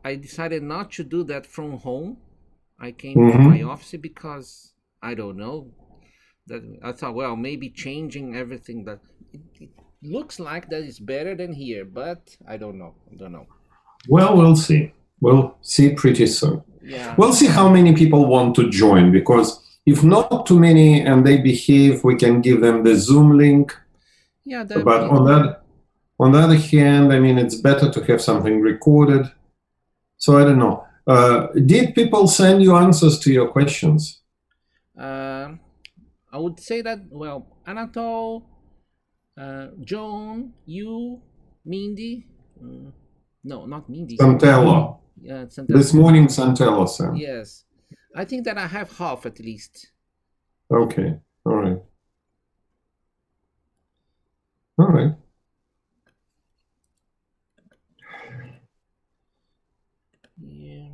I decided not to do that from home. I came to my office because I don't know. That I thought, well, maybe changing everything. That it looks like that is better than here, but I don't know. I don't know. Well, we'll see. We'll see pretty soon. Yeah. We'll see how many people want to join, because if not too many and they behave, we can give them the Zoom link. Yeah. But on the other hand, I mean, it's better to have something recorded. So I don't know. Did people send you answers to your questions? I would say that, well, Anatole, Joan, you, Mindy, no, not Mindy. Santello. Yeah, This morning, Santello sent. Yes, I think that I have half at least. Okay, all right. All right. Yeah.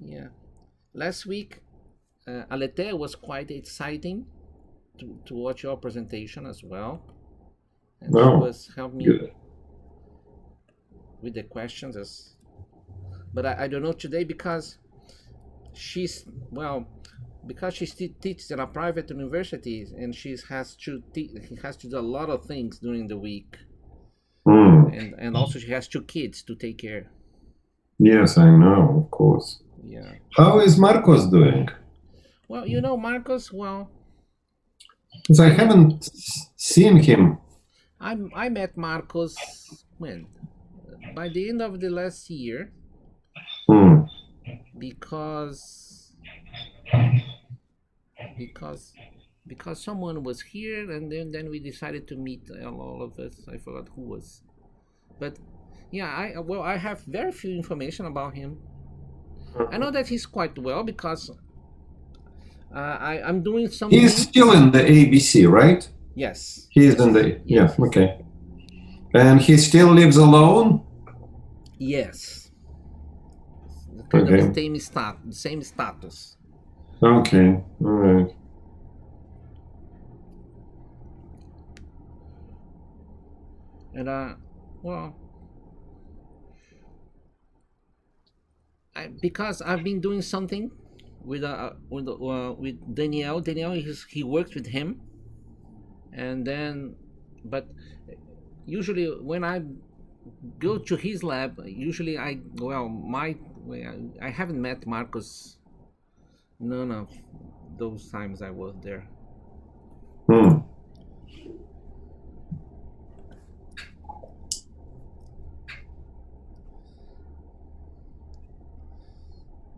Yeah. Last week, Alete was quite exciting to watch your presentation as well. And she was helping me with the questions. But I don't know today because she's, well, because she teaches in a private university and she has to do a lot of things during the week. And also she has 2 kids to take care. Yes, I know, of course. Yeah. How is Marcos doing? Well, you know, Marcos, well, because I haven't seen him. I met Marcos when? By the end of the last year. Because someone was here, and then we decided to meet all of us. I forgot who was, but yeah, I have very few information about him. I know that he's quite well because I'm doing something. He's still in the ABC, right? Yes. He's in the okay. And he still lives alone? Yes. Kind of same status. Okay, all right. And well, because I've been doing something with Danielle. Danielle, he works with him, and then, but usually when I go to his lab, usually I haven't met Marcos none of those times I was there.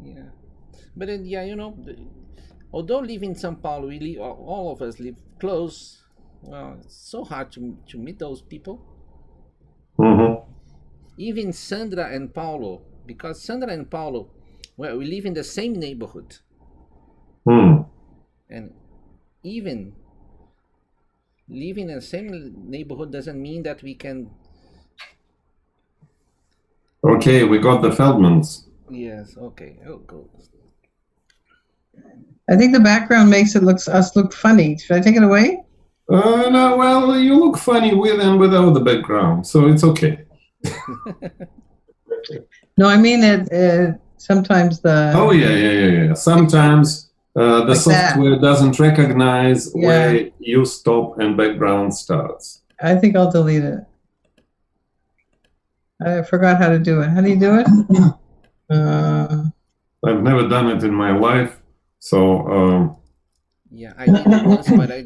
Yeah, but then, yeah, you know, although living in São Paulo, all of us live close. Well, it's so hard to meet those people. Even Sandra and Paulo, because Sandra and Paulo, well, we live in the same neighborhood. And even living in the same neighborhood doesn't mean that we can. Okay, we got the Feldmans. Yes, okay. Oh, good. I think the background makes us look funny. Should I take it away? No, well, you look funny with and without the background, so it's okay. No, I mean that sometimes the. Oh yeah. Sometimes the like software doesn't recognize where you stop and background starts. I think I'll delete it. I forgot how to do it. How do you do it? I've never done it in my life, so. Yeah, I did it once, but I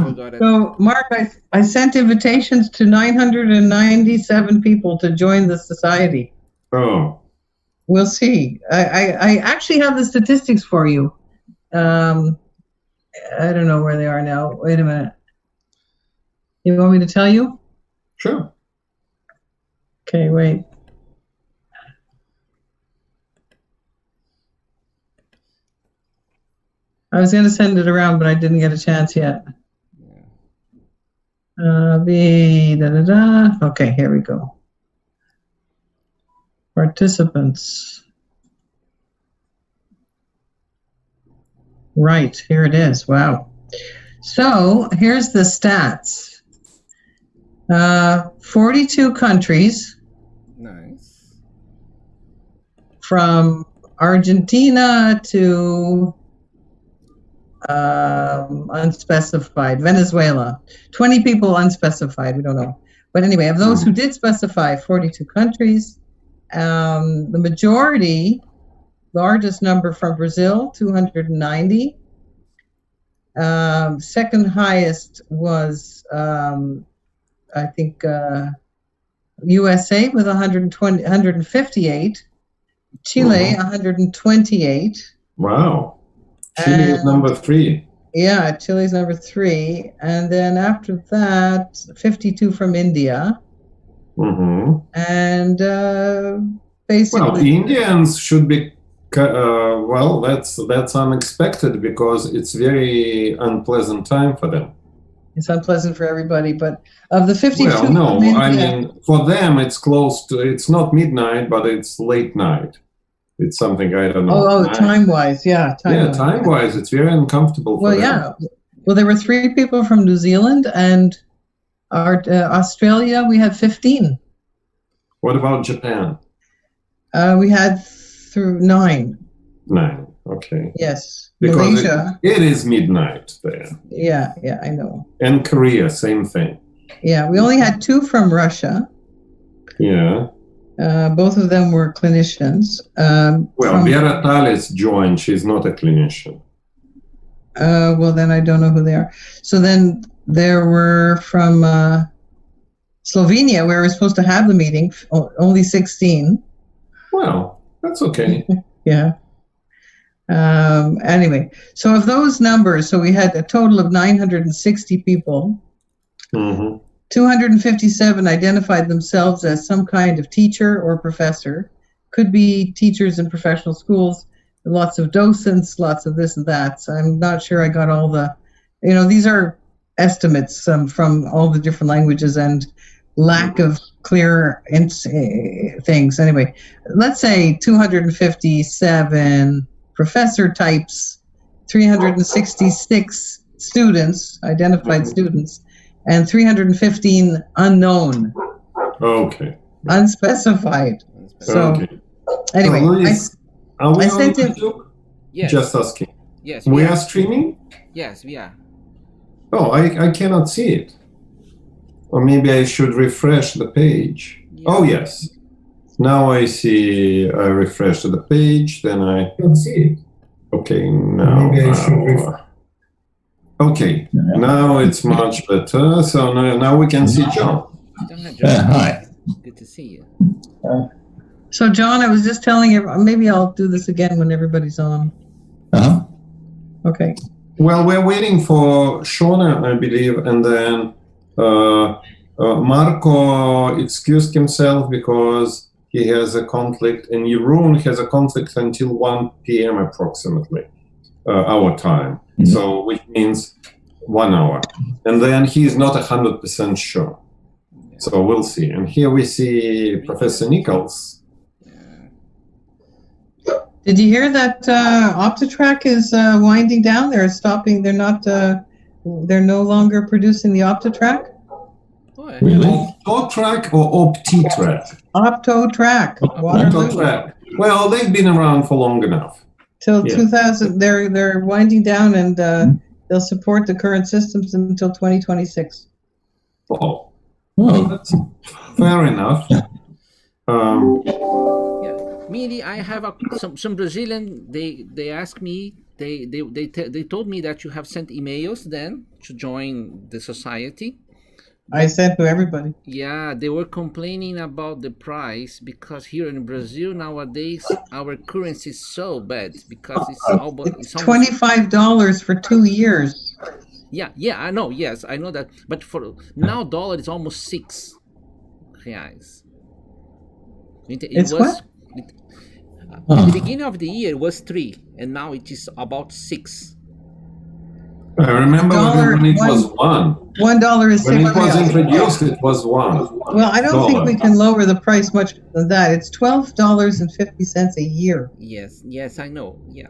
forgot it. So, Mark, I sent invitations to 997 people to join the society. Oh. We'll see. I actually have the statistics for you. I don't know where they are now. Wait a minute. You want me to tell you? Sure. Okay, wait. I was going to send it around, but I didn't get a chance yet. Okay, here we go. Participants. Right, here it is. Wow. So here's the stats. 42 countries. Nice. From Argentina to unspecified, Venezuela. 20 people unspecified, we don't know. But anyway, of those who did specify, 42 countries. The majority, largest number from Brazil, 290. Second highest was, I think, USA with 158. Chile, 128. Wow. Chile is number 3. Yeah, Chile's number 3. And then after that, 52 from India. And basically... Well, Indians should be... well, that's unexpected because it's very unpleasant time for them. It's unpleasant for everybody, but of the 52... Well, no, I mean, for them it's close to... It's not midnight, but it's late night. It's something, I don't know. Oh, time-wise, yeah. Time-wise, it's very uncomfortable for them. Yeah. Well, there were 3 people from New Zealand, and Australia, we had 15. What about Japan? We had 9. 9, okay. Yes. Because Malaysia. It is midnight there. Yeah, I know. And Korea, same thing. Yeah, we only had 2 from Russia. Yeah. Both of them were clinicians. Well, Vera Tales joined. She's not a clinician. Well, then I don't know who they are. So then there were from Slovenia, where we were supposed to have the meeting, only 16. Well, that's okay. Yeah. Anyway, so of those numbers, so we had a total of 960 people. 257 identified themselves as some kind of teacher or professor. Could be teachers in professional schools, lots of docents, lots of this and that. So I'm not sure I got all the, these are estimates from all the different languages and lack of clear things. Anyway, let's say 257 professor types, 366 students, identified students, and 315 unknown. Okay. Unspecified. So, anyway, are we I on sent YouTube? Yes. Just asking. Yes. We are streaming? Yes, we are. Oh, I cannot see it. Or maybe I should refresh the page. Yeah. Oh, yes. Now I see, I refresh the page, then I don't see it. Okay, now. Maybe I should okay, now it's much better. So now we can see John. Hi. Good to see you. So, John, I was just telling you, maybe I'll do this again when everybody's on. Okay. Well, we're waiting for Shona, I believe, and then Marco excused himself because he has a conflict, and Jeroen has a conflict until 1 p.m. approximately, our time. So, which means 1 hour. And then he's not 100% sure. So we'll see. And here we see Professor Nichols. Did you hear that OptiTrack is winding down? They're stopping. They're not. They're no longer producing the OptiTrack. Really? OptoTrack or OptiTrack? OptoTrack. OptoTrack. Well, they've been around for long enough. Till 2000. They're winding down, and they'll support the current systems until 2026. Oh, that's fair enough. Meaning, I have some Brazilian. They asked me. They told me that you have sent emails then to join the society. I sent to everybody. Yeah, they were complaining about the price because here in Brazil nowadays our currency is so bad because it's $25 for 2 years. Yeah, I know. Yes, I know that. But for now, dollar is almost 6 reais. It's what? At the beginning of the year, it was 3, and now it is about 6. I remember when it was one. $1 is When it was 6 introduced, it was one. Well, I don't think we can lower the price much than that. It's $12.50 a year. Yes, I know. Yeah.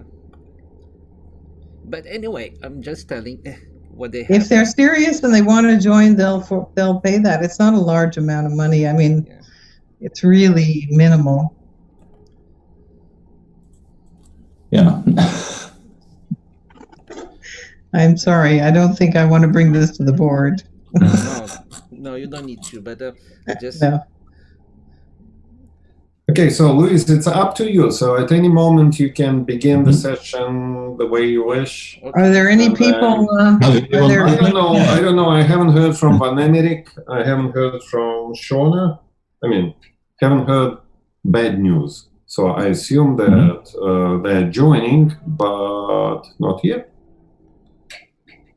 But anyway, I'm just telling what they have. If they're serious and they want to join, they'll pay that. It's not a large amount of money. I mean, it's really minimal. Yeah. I'm sorry. I don't think I want to bring this to the board. No, you don't need to. But just. No. Okay, so Luis, it's up to you. So at any moment you can begin the session the way you wish. Okay. Are there any people? I don't know. I haven't heard from Van Emmerik. I haven't heard from Shona. I mean, haven't heard bad news. So I assume that they're joining, but not yet.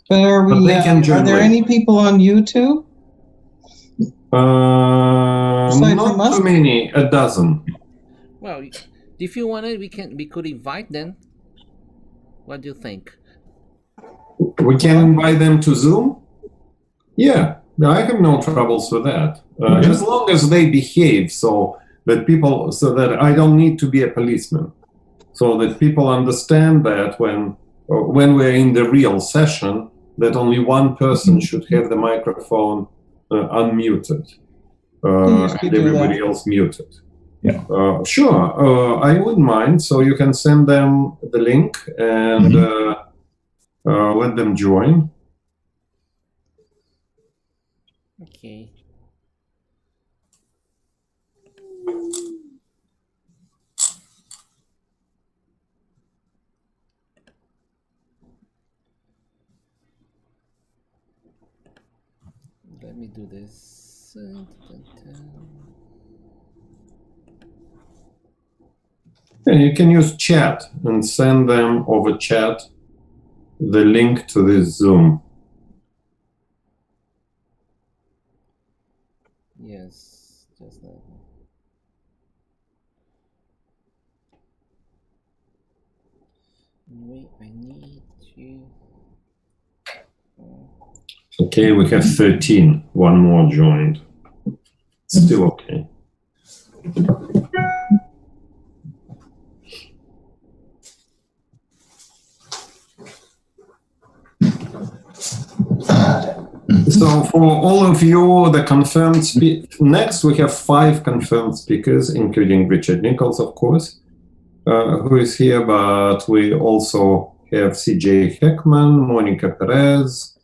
But are there any people on YouTube? Not too many, a dozen. Well, if you want it, we could invite them. What do you think? We can invite them to Zoom? Yeah, I have no troubles with that. As long as they behave so that I don't need to be a policeman. So that people understand that when we're in the real session, that only one person should have the microphone unmuted. And everybody else muted. Yeah. Sure, I wouldn't mind. So you can send them the link and let them join. Okay. Let me do this. And you can use chat and send them over chat the link to this Zoom. Yes, just that. Wait, I need to. Okay, we have 13. One more joined. Still okay. So for all of you, the confirmed next we have 5 confirmed speakers, including Richard Nichols, of course, who is here, but we also have CJ Heckman, Monica Perez,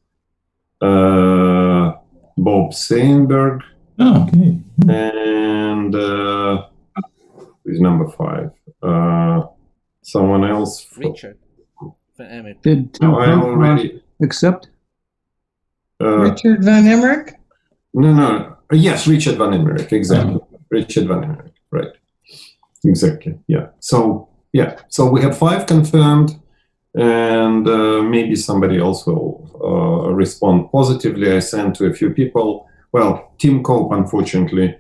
Bob Seinberg, and who's number 5? Someone else. Richard. Did Tim accept? Richard Van Emmerik? No. Yes, Richard Van Emmerik, exactly. Richard Van Emmerik, right. Exactly, yeah. So we have 5 confirmed, and maybe somebody else will respond positively. I sent to a few people. Well, Tim Cope, unfortunately,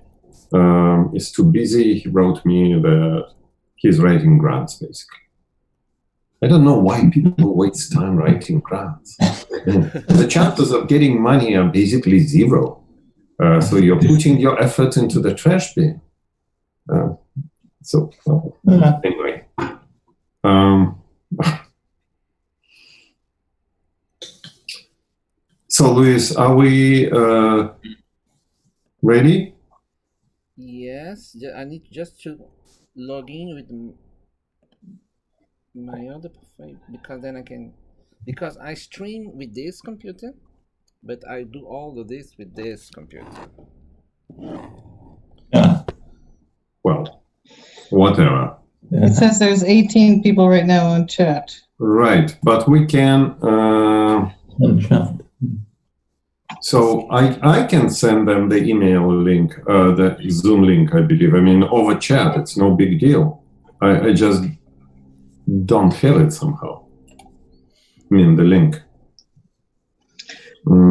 is too busy. He wrote me that he's writing grants, basically. I don't know why people waste time writing grants. The chances of getting money are basically 0. So you're putting your effort into the trash bin. Anyway. So, Luis, are we ready? Yes, I need just to log in with my other profile, because then I can, because I stream with this computer, but I do all of this with this computer. Yeah. Well, whatever. It says there's 18 people right now on chat. Right, but we can. So I can send them the email link, the Zoom link, I believe. I mean, over chat, it's no big deal. I just don't have it somehow. I mean, the link.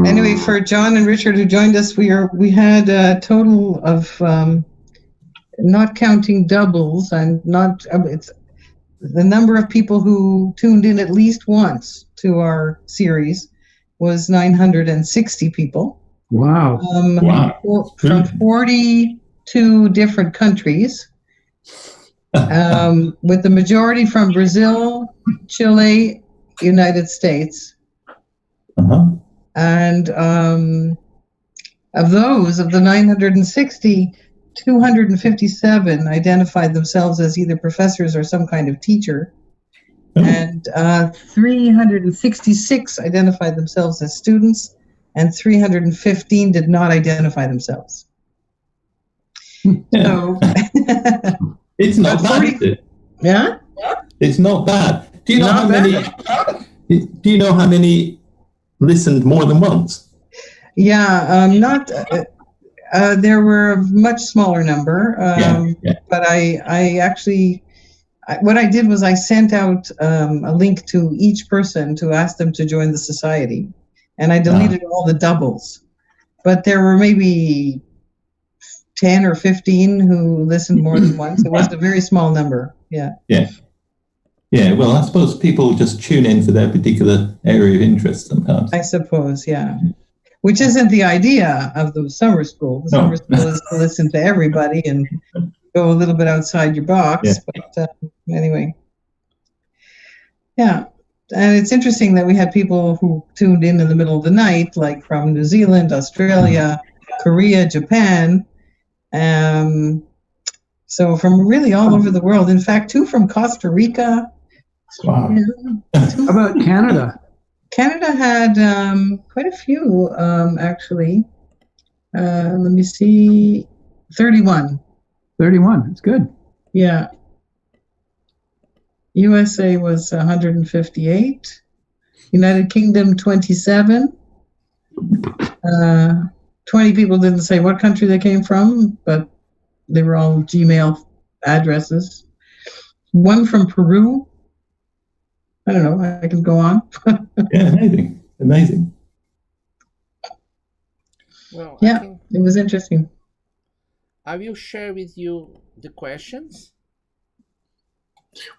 Anyway, for John and Richard who joined us, we had a total of, not counting doubles, and not, the number of people who tuned in at least once to our series was 960 people. Wow. Wow. From 42 different countries, with the majority from Brazil, Chile, United States. And of the 960, 257 identified themselves as either professors or some kind of teacher. And 366 identified themselves as students, and 315 did not identify themselves. Yeah. So it's not bad, is it? Yeah? It's not bad. Do you know Not how many? Do you know how many listened more than once? Yeah, not. There were a much smaller number, but I actually, what I did was I sent out a link to each person to ask them to join the society, and I deleted all the doubles. But there were maybe 10 or 15 who listened more than once. It was a very small number. Yeah. Yeah. Yeah. Well, I suppose people just tune in for their particular area of interest sometimes. I suppose, yeah. Which isn't the idea of the summer school. The summer school is to listen to everybody and go a little bit outside your box. Yeah. But anyway, yeah. And it's interesting that we had people who tuned in the middle of the night, like from New Zealand, Australia, Korea, Japan. So from really all over the world. In fact, 2 from Costa Rica. Wow. How about Canada? Canada had quite a few, actually. Let me see. 31. 31. That's good. Yeah. USA was 158. United Kingdom, 27. 20 people didn't say what country they came from, but they were all Gmail addresses. 1 from Peru. I don't know. I can go on. Yeah, amazing. Amazing. Well, yeah, it was interesting. I will share with you the questions.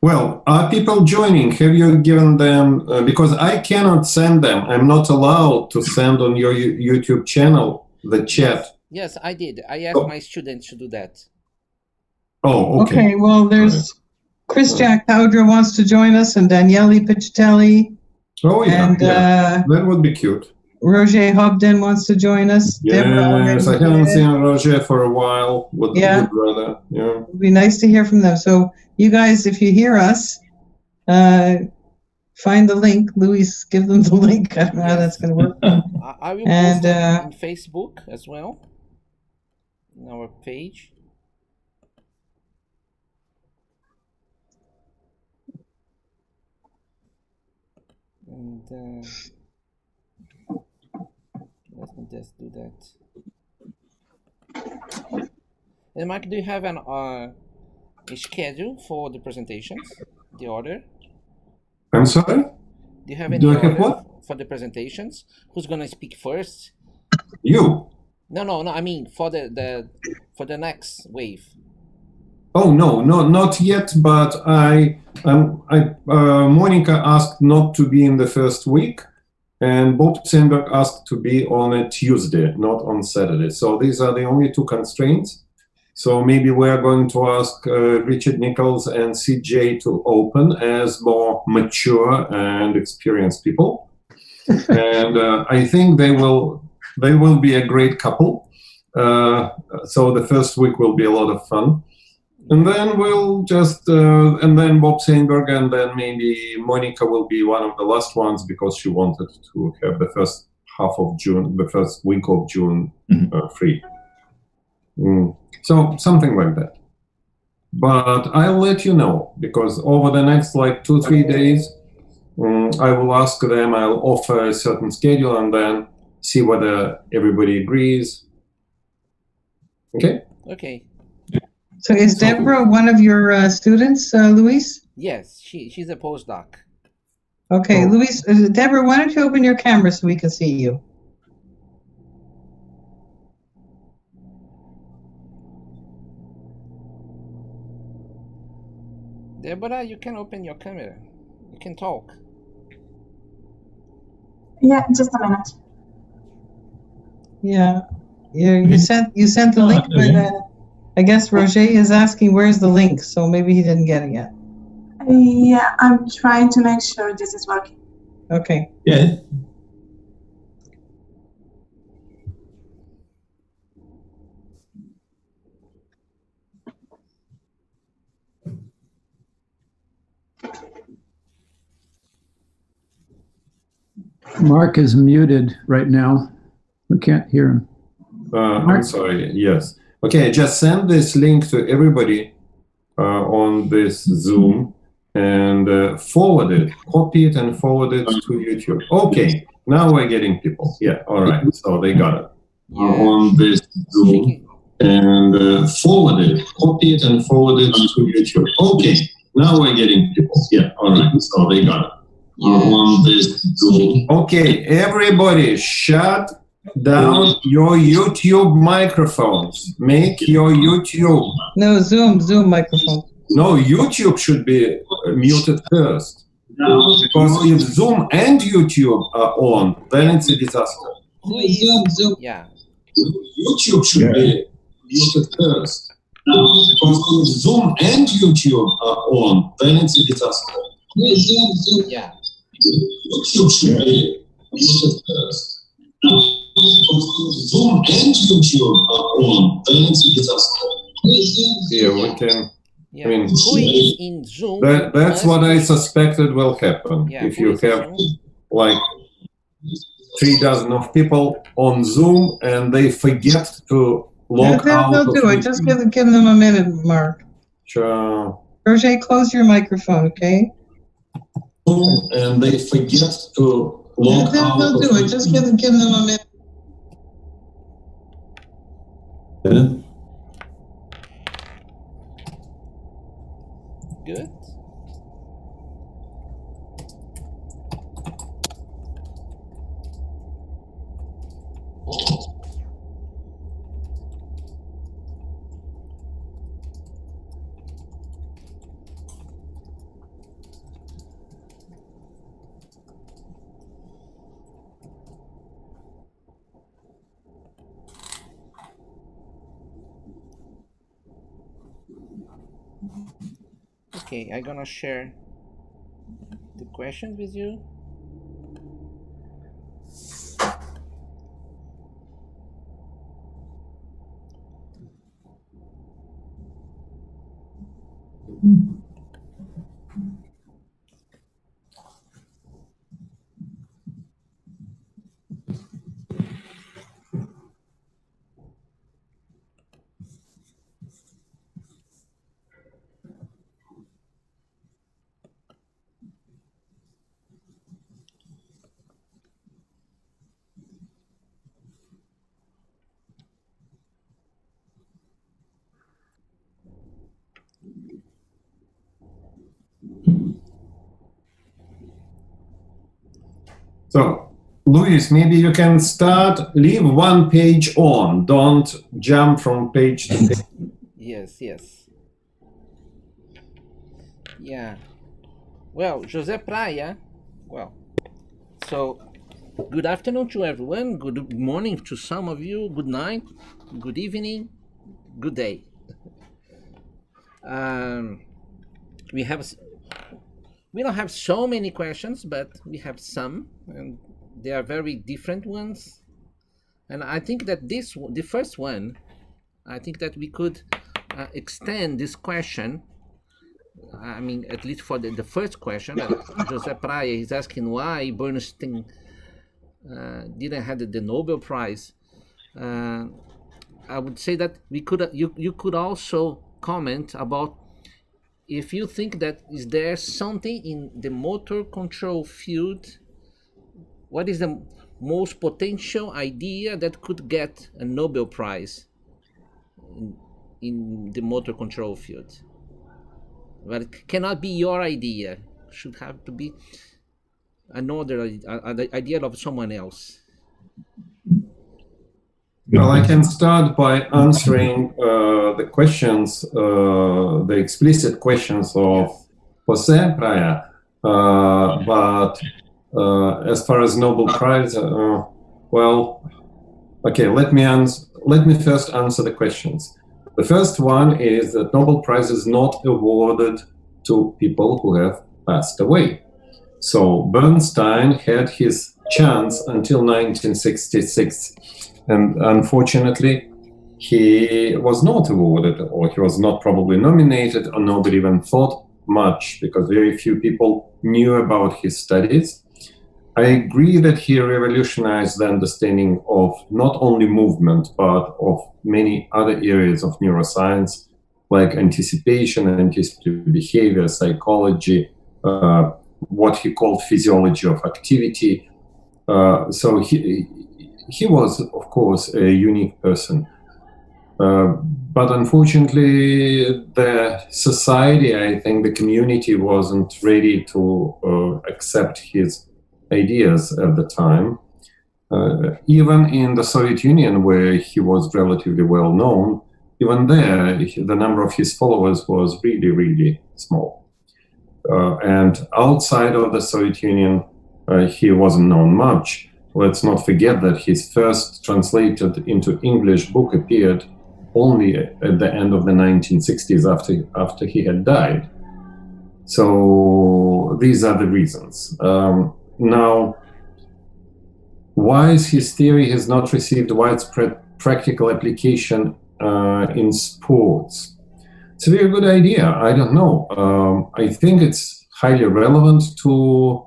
Well, are people joining? Have you given them, because I cannot send them. I'm not allowed to send on your YouTube channel the chat. Yes, I did. I asked my students to do that. Oh, okay. Okay, well, there's Chris Jack Cowdra wants to join us, and Daniele Piccatelli. Oh, yeah. And that would be cute. Roger Hobden wants to join us. Yes, I haven't seen Roger for a while. Would rather. Yeah. It would be nice to hear from them. So you guys, if you hear us, find the link. Luis, give them the link. I don't know how that's going to work. I will post it on Facebook as well, in our page. And let me just do that. And Mike, do you have a schedule for the presentations? The order? I'm sorry? Do you have any order for the presentations? Who's gonna speak first? You. No. I mean for the next wave. Oh no, not yet. But Monica asked not to be in the first week, and Bob Sandberg asked to be on a Tuesday, not on Saturday. So these are the only 2 constraints. So maybe we're going to ask Richard Nichols and CJ to open as more mature and experienced people, and I think they will be a great couple. So the first week will be a lot of fun. And then we'll just, and then Bob Sandberg, and then maybe Monica will be one of the last ones because she wanted to have the first half of June, the first week of June free. So something like that. But I'll let you know, because over the next like 2-3 days, I will ask them, I'll offer a certain schedule and then see whether everybody agrees. Okay? Okay. So is Deborah one of your students, Luis? Yes, she's a postdoc. Okay, Luis, Deborah, why don't you open your camera so we can see you? Deborah, you can open your camera. You can talk. Yeah, just a minute. Yeah, you sent the link, but I guess Roger is asking where's the link, so maybe he didn't get it yet. Yeah, I'm trying to make sure this is working. Okay. Yeah. Mark is muted right now. We can't hear him. I'm sorry. Yes. Okay, just send this link to everybody on this Zoom and forward it, copy it and forward it to YouTube. Okay, now we're getting people. Yeah, all right. So they got it. On this Zoom and forward it, copy it and forward it to YouTube. Okay, now we're getting people. Yeah, all right. So they got it. On this Zoom. Okay, everybody shut down your YouTube microphones. Make your YouTube. No, Zoom microphone. No, YouTube should be muted first. Because if Zoom and YouTube are on, then it's a disaster. Zoom. Yeah. YouTube should be muted first. Because if Zoom and YouTube are on, then it's a disaster. Zoom. Yeah. YouTube should be muted first. Zoom and YouTube are on, then it's a disaster. Yeah, we can. Yeah. I mean, who is in Zoom? that's what I suspected will happen. Yeah, if you have like 36 of people on Zoom and they forget to log out. They'll do it. Just give them a minute, Mark. Sure. Roger, close your microphone, okay? And they forget to log out. They'll do it. Just give them a minute. Yeah. Good. Okay, I'm gonna share the question with you. So, Luis, maybe you can start, leave one page on, don't jump from page to page. Yes. Yeah. Well, José Praia. Well, so good afternoon to everyone. Good morning to some of you. Good night. Good evening. Good day. We don't have so many questions, but we have some, and they are very different ones. And I think that the first one, I think that we could extend this question. I mean, at least for the first question, José Praia is asking why Bernstein didn't have the Nobel Prize. I would say that you could also comment about if you think that is there something in the motor control field, what is the most potential idea that could get a Nobel Prize in the motor control field? Well, it cannot be your idea. It should have to be another idea of someone else. Well, I can start by answering the questions, the explicit questions of Jose prior. But as far as Nobel Prize, well, okay, let me first answer the questions. The first one is that Nobel Prize is not awarded to people who have passed away. So Bernstein had his chance until 1966, and unfortunately, he was not awarded, or he was not probably nominated, or nobody even thought much, because very few people knew about his studies. I agree that he revolutionized the understanding of not only movement, but of many other areas of neuroscience, like anticipation, anticipative behavior, psychology, what he called physiology of activity. So he was, of course, a unique person. But unfortunately, the society, I think the community wasn't ready to accept his ideas at the time. Even in the Soviet Union, where he was relatively well known, even there, the number of his followers was really, really small. And outside of the Soviet Union, he wasn't known much. Let's not forget that his first translated into English book appeared only at the end of the 1960s after he had died. So these are the reasons. Now, why his theory has not received widespread practical application in sports? It's a very good idea. I don't know. I think it's highly relevant to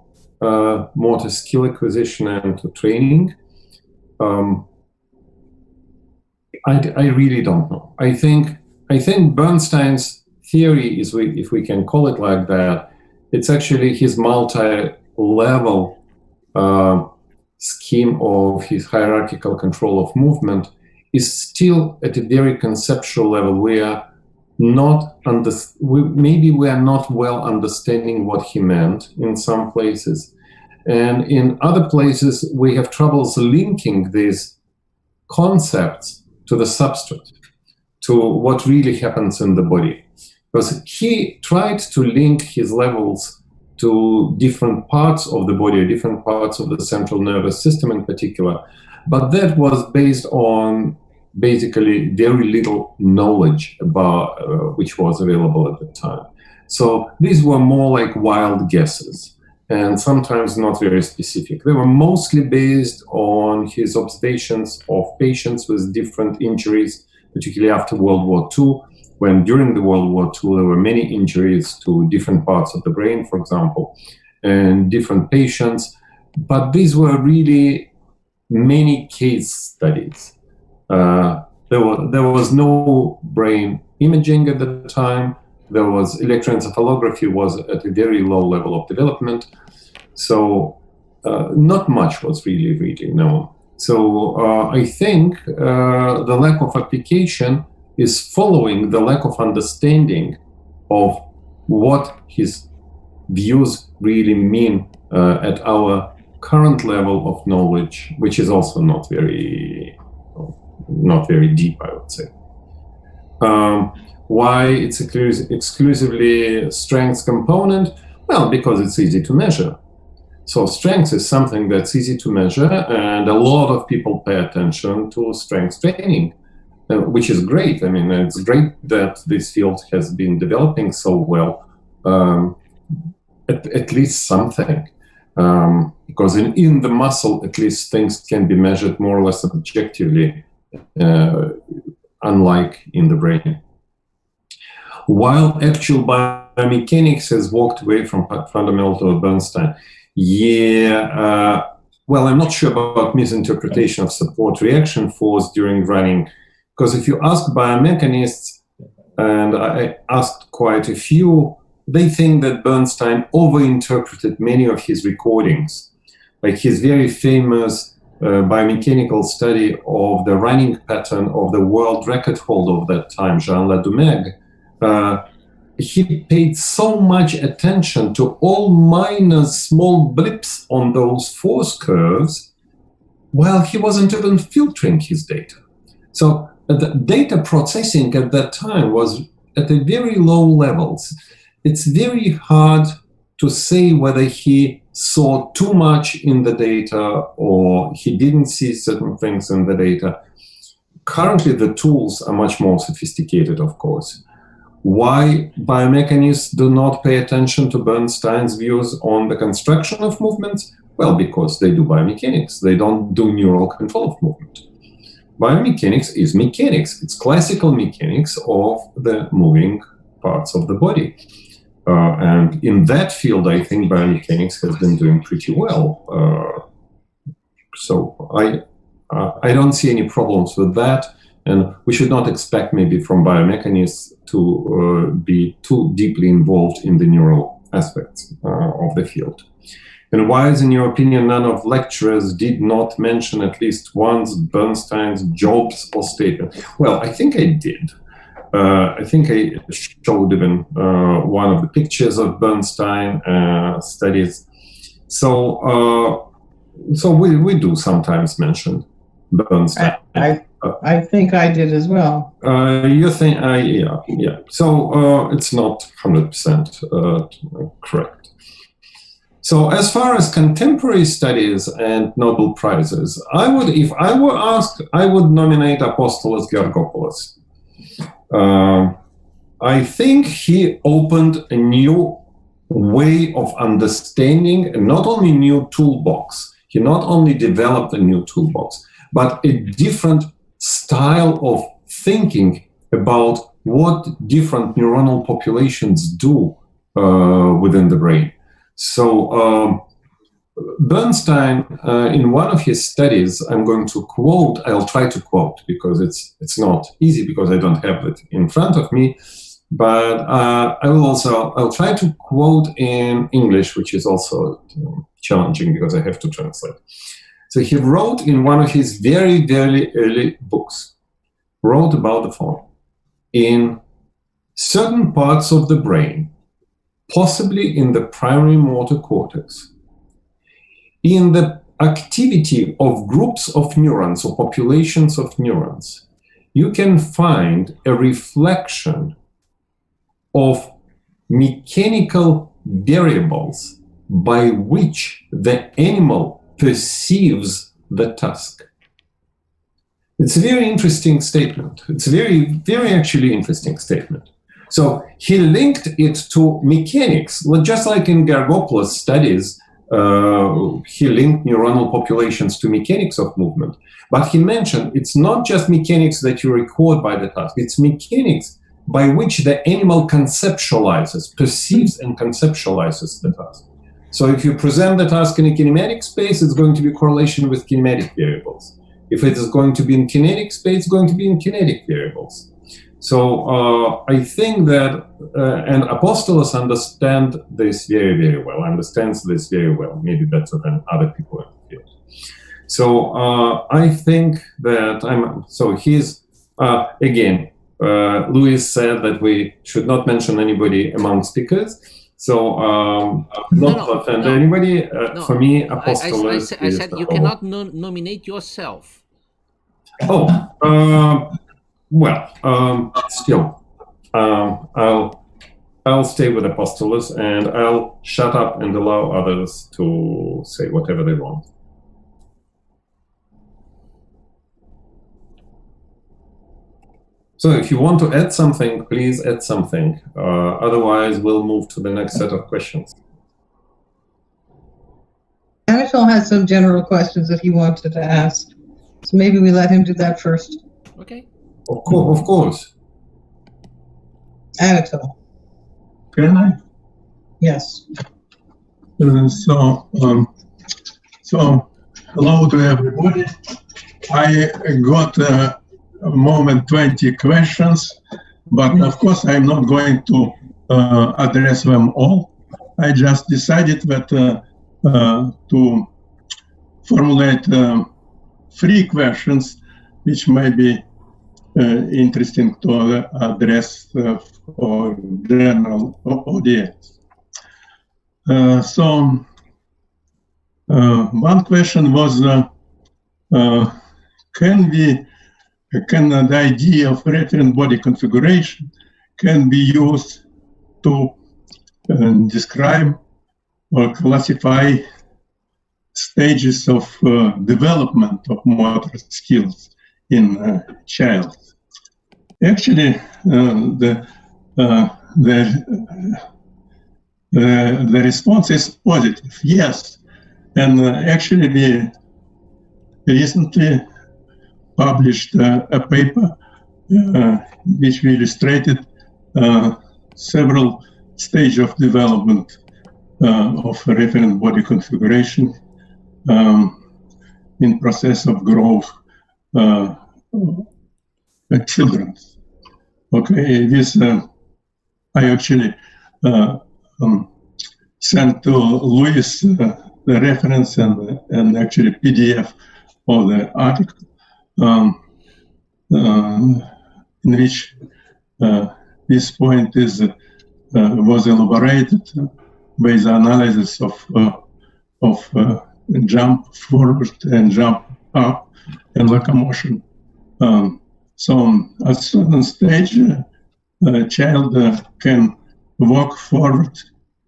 motor skill acquisition and to training. I really don't know. I think Bernstein's theory is, if we can call it like that, it's actually his multi-level scheme of his hierarchical control of movement is still at a very conceptual level. We are not maybe we are not well understanding what he meant in some places, and in other places we have troubles linking these concepts to the substrate, to what really happens in the body. Because he tried to link his levels to different parts of the body, different parts of the central nervous system in particular, but that was based on basically very little knowledge about which was available at the time. So these were more like wild guesses, and sometimes not very specific. They were mostly based on his observations of patients with different injuries, particularly after World War II, when during the World War II there were many injuries to different parts of the brain, for example, and different patients. But these were really many case studies. There was no brain imaging at the time. There was electroencephalography was at a very low level of development. So not much was really known. So I think the lack of application is following the lack of understanding of what his views really mean at our current level of knowledge, which is also not very deep, I would say. Why it's exclusively strength component? Well, because it's easy to measure. So strength is something that's easy to measure, and a lot of people pay attention to strength training, which is great. I mean, it's great that this field has been developing so well, at least something. Because in the muscle, at least things can be measured more or less objectively, unlike in the brain. While actual biomechanics has walked away from fundamentals of Bernstein, well, I'm not sure about misinterpretation of support reaction force during running, because if you ask biomechanists, and I asked quite a few, they think that Bernstein overinterpreted many of his recordings. Like his very famous biomechanical study of the running pattern of the world record holder of that time, Jean Ladumeg, he paid so much attention to all minor small blips on those force curves while he wasn't even filtering his data. So the data processing at that time was at a very low levels. it's very hard to say whether he saw too much in the data or he didn't see certain things in the data. Currently, the tools are much more sophisticated, of course. Why biomechanists do not pay attention to Bernstein's views on the construction of movements? Well, because they do biomechanics. They don't do neural control of movement. Biomechanics is mechanics. It's classical mechanics of the moving parts of the body. And in that field, I think biomechanics has been doing pretty well. So I don't see any problems with that. And we should not expect maybe from biomechanists to be too deeply involved in the neural aspects of the field. And why, in your opinion, none of lecturers did not mention at least once Bernstein's jobs or statement? Well, I think I did. I think I showed even one of the pictures of Bernstein studies. So we do sometimes mention Bernstein. I think I did as well. You think? Yeah. So it's not 100% correct. So as far as contemporary studies and Nobel Prizes, if I were asked, I would nominate Apostolos Georgopoulos. I think he opened a new way of understanding, and not only new toolbox. He not only developed a new toolbox, but a different style of thinking about what different neuronal populations do within the brain. So Bernstein, in one of his studies, I'm going to quote, I'll try to quote because it's not easy because I don't have it in front of me, but I'll try to quote in English, which is also challenging because I have to translate. So he wrote in one of his very, very early books, wrote about the following. In certain parts of the brain, possibly in the primary motor cortex, in the activity of groups of neurons or populations of neurons, you can find a reflection of mechanical variables by which the animal perceives the task. It's a very interesting statement. It's a very, very actually interesting statement. So he linked it to mechanics, just like in Georgopoulos' studies, he linked neuronal populations to mechanics of movement. But he mentioned it's not just mechanics that you record by the task, it's mechanics by which the animal conceptualizes, perceives and conceptualizes the task. So if you present the task in a kinematic space, it's going to be correlation with kinematic variables. If it is going to be in kinetic space, it's going to be in kinetic variables. So I think that, and Apostolos understands this very, very well, maybe better than other people in the field. So I think that he's, again, Louis said that we should not mention anybody among speakers. So not to offend anybody, for me, Apostolos I said you cannot nominate yourself. Still, I'll stay with Apostolos and I'll shut up and allow others to say whatever they want. So if you want to add something, please add something. Otherwise, we'll move to the next set of questions. Anatol has some general questions if he wanted to ask. So maybe we let him do that first. Okay. Of course. Anatol. Can I? Yes. So hello to everybody. I got a moment 20 questions, but of course I'm not going to address them all. I just decided that to formulate 3 questions which may be interesting to address for general audience. One question was, can the idea of referent body configuration can be used to describe or classify stages of development of motor skills in a child. Actually, the response is positive, yes. And actually, we recently published a paper which we illustrated several stages of development of referent body configuration in process of growth children. Okay, this I actually sent to Louis the reference and actually PDF of the article in which this point is was elaborated by the analysis of jump forward and jump up and locomotion. So at certain stage, a child can walk forward.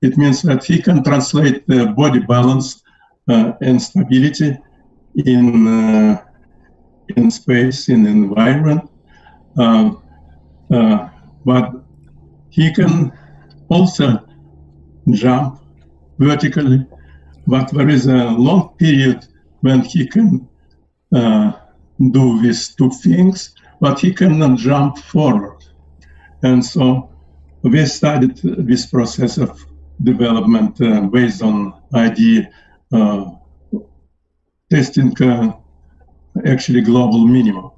It means that he can translate the body balance and stability in space, in environment. But he can also jump vertically, but there is a long period when he can do these two things, but he cannot jump forward. And so we studied this process of development based on idea testing actually global minimum.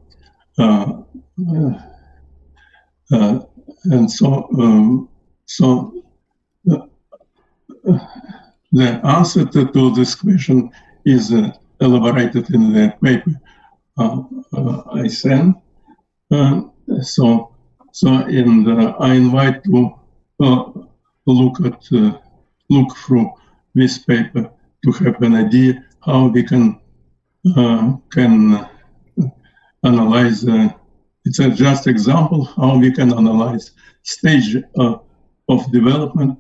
And so the answer to this question is elaborated in the paper I sent. I invite to look through this paper to have an idea how we can analyze. It's a just example how we can analyze stage of development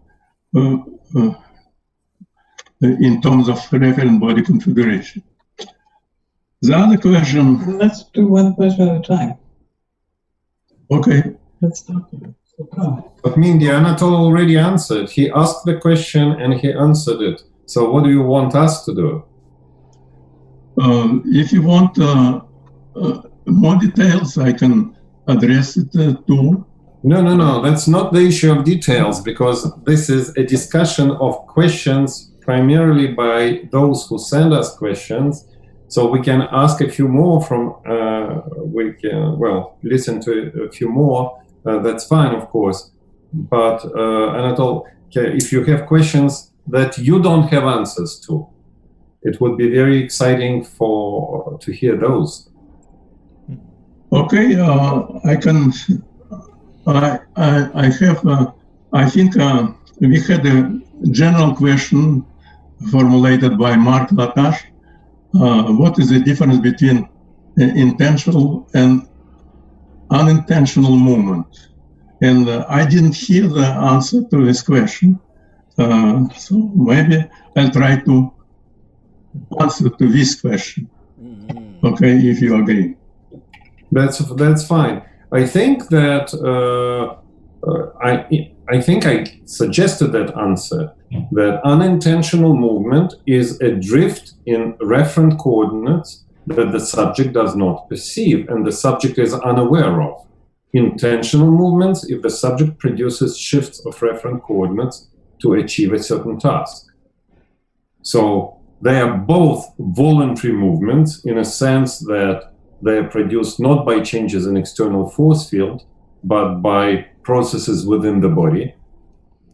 in terms of referent body configuration. The other question. Let's do one question at a time. Okay. Let's stop. But Mindy, Anatol already answered. He asked the question and he answered it. So what do you want us to do? If you want more details, I can address it too. No. That's not the issue of details, because this is a discussion of questions primarily by those who send us questions. So we can ask a few more from, we can, listen to a few more. That's fine, of course. But Anatol, if you have questions that you don't have answers to, it would be very exciting to hear those. Okay, I can. I have. I think we had a general question formulated by Mark Latash. What is the difference between intentional and unintentional movement? And I didn't hear the answer to this question. So maybe I'll try to answer to this question. Okay, if you agree. That's fine. I think that I think I suggested that answer, that unintentional movement is a drift in referent coordinates that the subject does not perceive and the subject is unaware of. Intentional movements if the subject produces shifts of referent coordinates to achieve a certain task. So they are both voluntary movements in a sense that they are produced not by changes in external force field, but by processes within the body.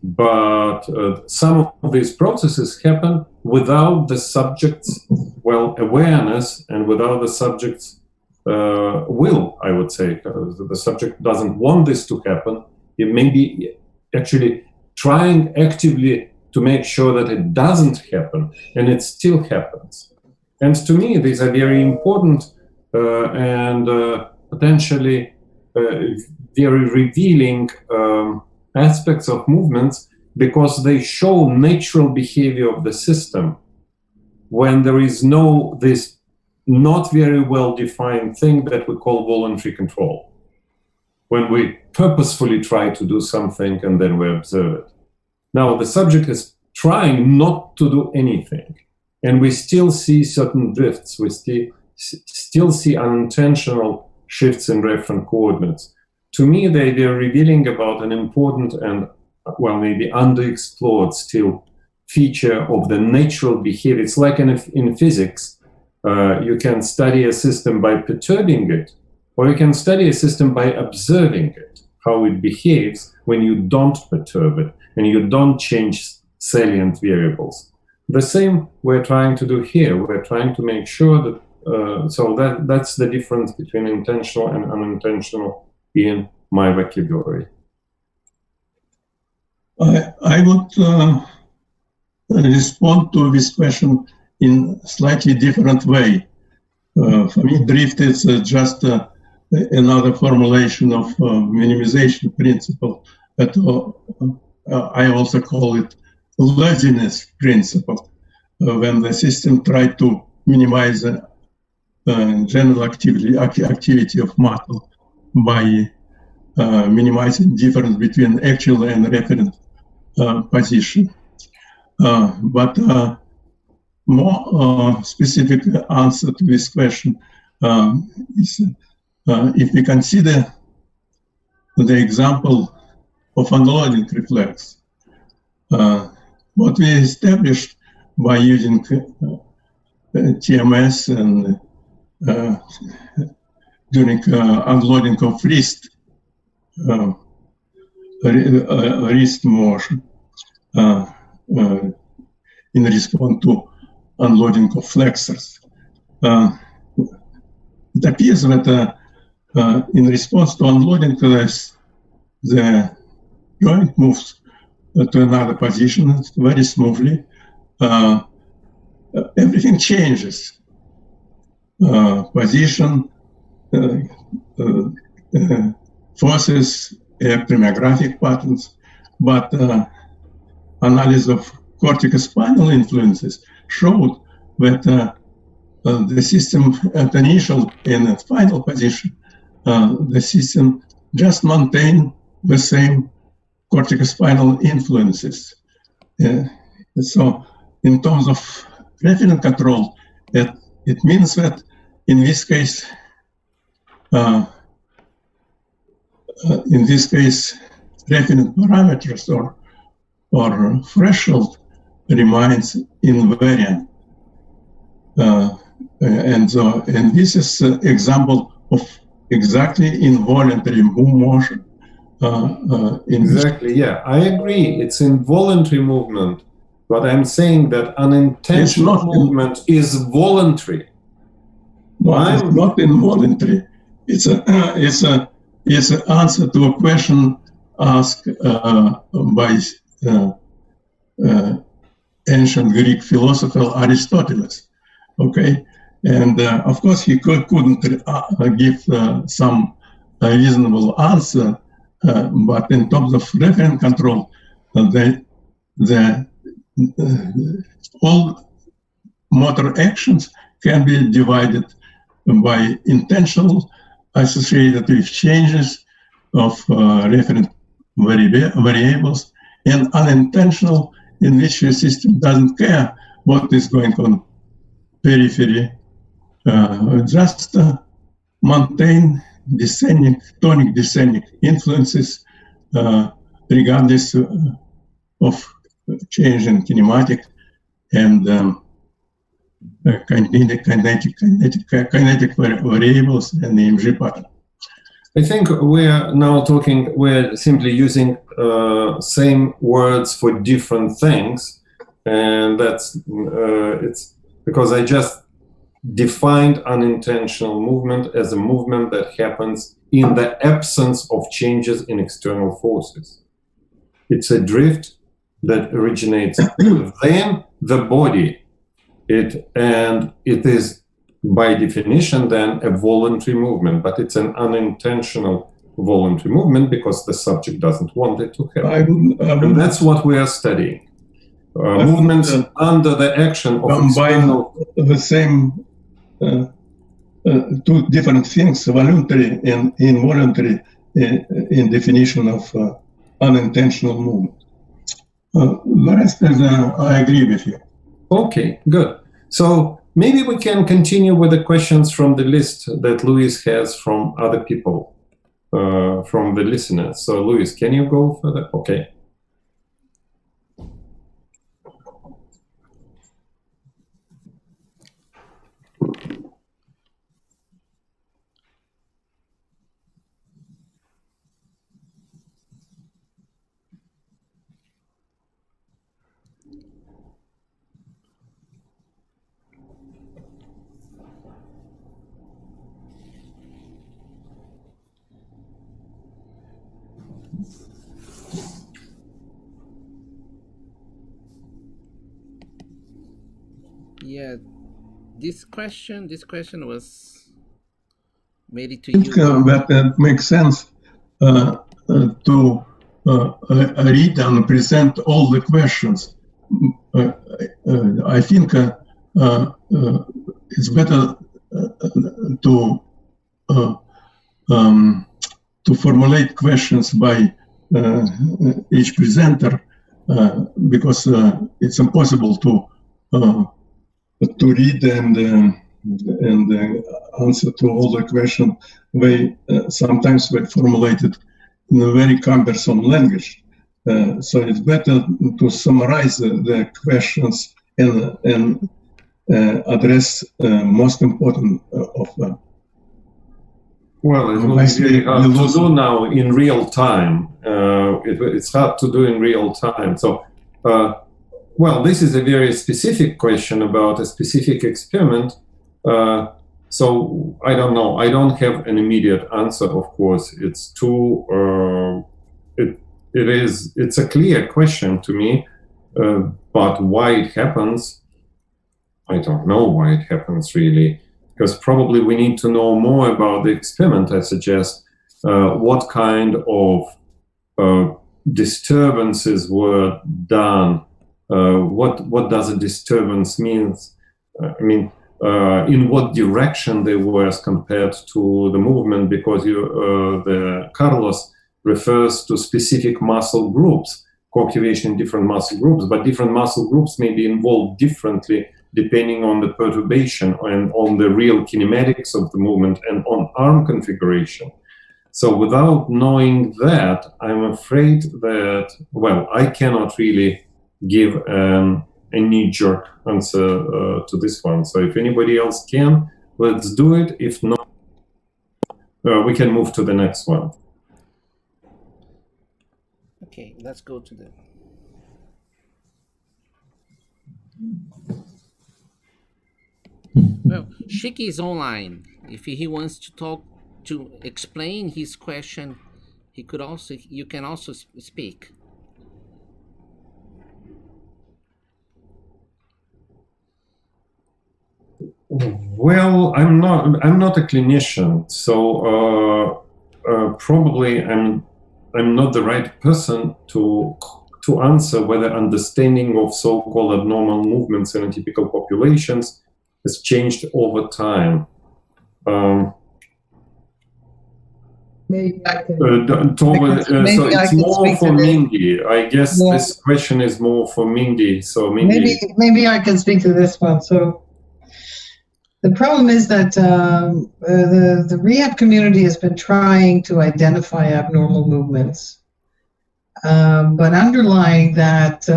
But some of these processes happen without the subject's, awareness and without the subject's will, I would say. The subject doesn't want this to happen. It may be actually trying actively to make sure that it doesn't happen, and it still happens. And to me, these are very important and potentially very revealing aspects of movements because they show natural behavior of the system when there is this not very well defined thing that we call voluntary control. When we purposefully try to do something and then we observe it. Now, the subject is trying not to do anything, and we still see certain drifts. We still see unintentional shifts in reference coordinates. To me, they're revealing about an important and, well, maybe underexplored still feature of the natural behavior. It's like in physics, you can study a system by perturbing it, or you can study a system by observing it, how it behaves when you don't perturb it and you don't change salient variables. The same we're trying to do here. We're trying to make sure that, that's the difference between intentional and unintentional in my vocabulary. I would respond to this question in a slightly different way. For me, drift is just another formulation of minimization principle, but I also call it laziness principle, when the system tries to minimize general activity of model by minimizing difference between actual and reference position. But more specific answer to this question is if we consider the example of unloading reflex, what we established by using TMS and during unloading of wrist motion in response to unloading of flexors. It appears that in response to unloading, the joint moves to another position very smoothly. Everything changes. Position, forces, electromyographic patterns, but analysis of corticospinal influences showed that the system at initial and final position, the system just maintained the same corticospinal influences. So in terms of reference control, it means that in this case, reference parameters or threshold remains invariant. And this is an example of exactly involuntary motion. Exactly, yeah, I agree. It's involuntary movement, but I'm saying that unintentional movement is voluntary. No, it's not involuntary. It's an answer to a question asked by ancient Greek philosopher Aristotle. Okay, and of course he couldn't give some reasonable answer, but in terms of reference control, all motor actions can be divided by intentional associated with changes of reference variables, and unintentional, in which the system doesn't care what is going on periphery, just maintain descending, tonic descending influences regardless of change in kinematic and kinetic variables and the EMG pattern. I think we're simply using same words for different things, and that's it's because I just defined unintentional movement as a movement that happens in the absence of changes in external forces. It's a drift that originates within the body. It is by definition then a voluntary movement, but it's an unintentional voluntary movement because the subject doesn't want it to happen. And that's what we are studying. Movements under the action of external... the same two different things, voluntary and involuntary, in definition of unintentional movement. The rest is, I agree with you. Okay, good. So maybe we can continue with the questions from the list that Luis has from other people, from the listeners. So Luis, can you go further? Okay. Yeah, this question was made to I think you. that makes sense to read and present all the questions. I think it's better to formulate questions by each presenter because it's impossible to read and answer to all the questions. Sometimes they formulated in a very cumbersome language. So it's better to summarize the questions and address most important of them. Well, it will be very hard to do now in real time. It's hard to do in real time. So, well, this is a very specific question about a specific experiment. So I don't know. I don't have an immediate answer. Of course, it's too. It's a clear question to me, but why it happens, I don't know why it happens really. Because probably we need to know more about the experiment, I suggest. What kind of disturbances were done? What does a disturbance mean? I mean, in what direction they were as compared to the movement? Because the Carlos refers to specific muscle groups, co-activation in different muscle groups, but different muscle groups may be involved differently depending on the perturbation and on the real kinematics of the movement and on arm configuration. So without knowing that, I'm afraid that, well, I cannot really give a knee-jerk answer to this one. So if anybody else can, let's do it. If not, we can move to the next one. Okay, let's go to the... Well, Shiki is online. If he wants to talk, to explain his question, he could also. You can also speak. Well, I'm not a clinician, so probably I'm not the right person to answer whether understanding of so-called abnormal movements in atypical populations has changed over time. Maybe I can. So it's more for Mindy. I guess this question is more for Mindy. So Mindy. Maybe I can speak to this one. So the problem is that the rehab community has been trying to identify abnormal movements, but underlying that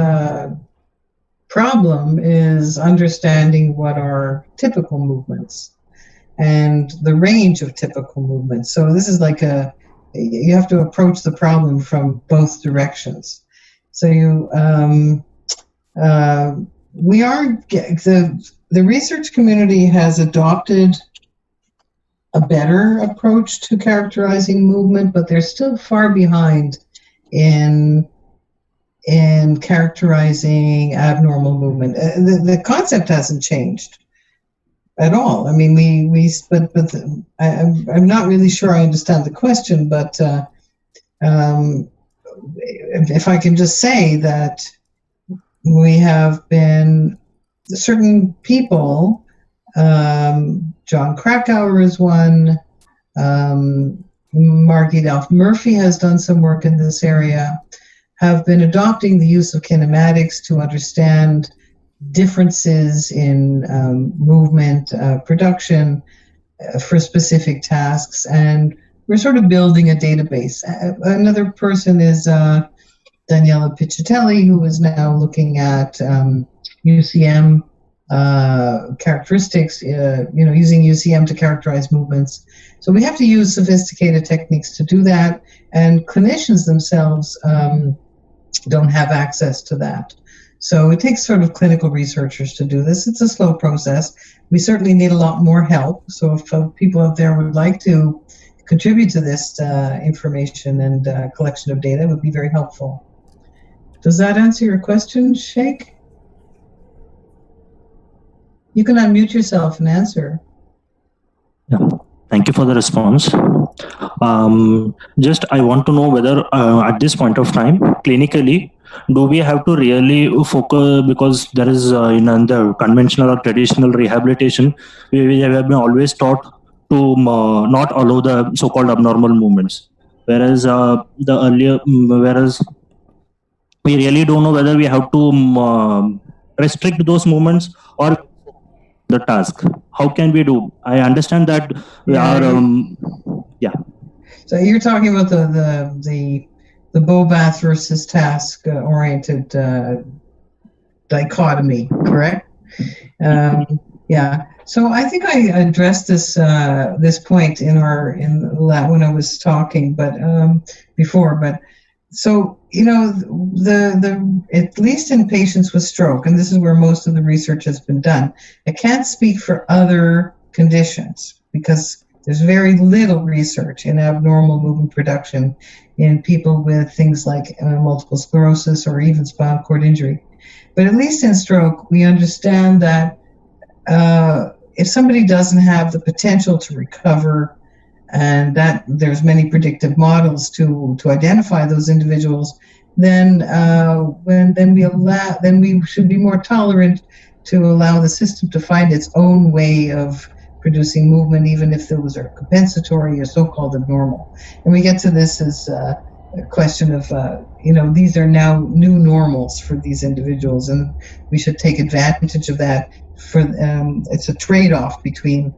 problem is understanding what are typical movements and the range of typical movements. So this is like you have to approach the problem from both directions. So the research community has adopted a better approach to characterizing movement, but they're still far behind in characterizing abnormal movement. The concept hasn't changed, at all. I mean, I'm not really sure I understand the question, but if I can just say that we have been certain people, John Krakauer is one, Margie Delph Murphy has done some work in this area, have been adopting the use of kinematics to understand differences in movement production for specific tasks, and we're sort of building a database. Another person is Daniela Piccatelli, who is now looking at UCM characteristics, using UCM to characterize movements. So we have to use sophisticated techniques to do that, and clinicians themselves don't have access to that. So it takes sort of clinical researchers to do this. It's a slow process. We certainly need a lot more help. So if people out there would like to contribute to this information and collection of data, it would be very helpful. Does that answer your question, Sheikh? You can unmute yourself and answer. Yeah, thank you for the response. Just I want to know whether at this point of time, clinically, do we have to really focus, because there is in the conventional or traditional rehabilitation, we have been always taught to not allow the so-called abnormal movements, whereas whereas we really don't know whether we have to restrict those movements or the task. How can we do? I understand that we are So you're talking about the Bobath versus task oriented dichotomy, correct? Yeah. So I think I addressed this point when I was talking, but before. But so at least in patients with stroke, and this is where most of the research has been done. I can't speak for other conditions because there's very little research in abnormal movement production in people with things like multiple sclerosis or even spinal cord injury. But at least in stroke, we understand that if somebody doesn't have the potential to recover, and that there's many predictive models to identify those individuals, then we should be more tolerant to allow the system to find its own way of producing movement, even if those are compensatory or so-called abnormal. And we get to this as a question of, these are now new normals for these individuals, and we should take advantage of that. It's a trade-off between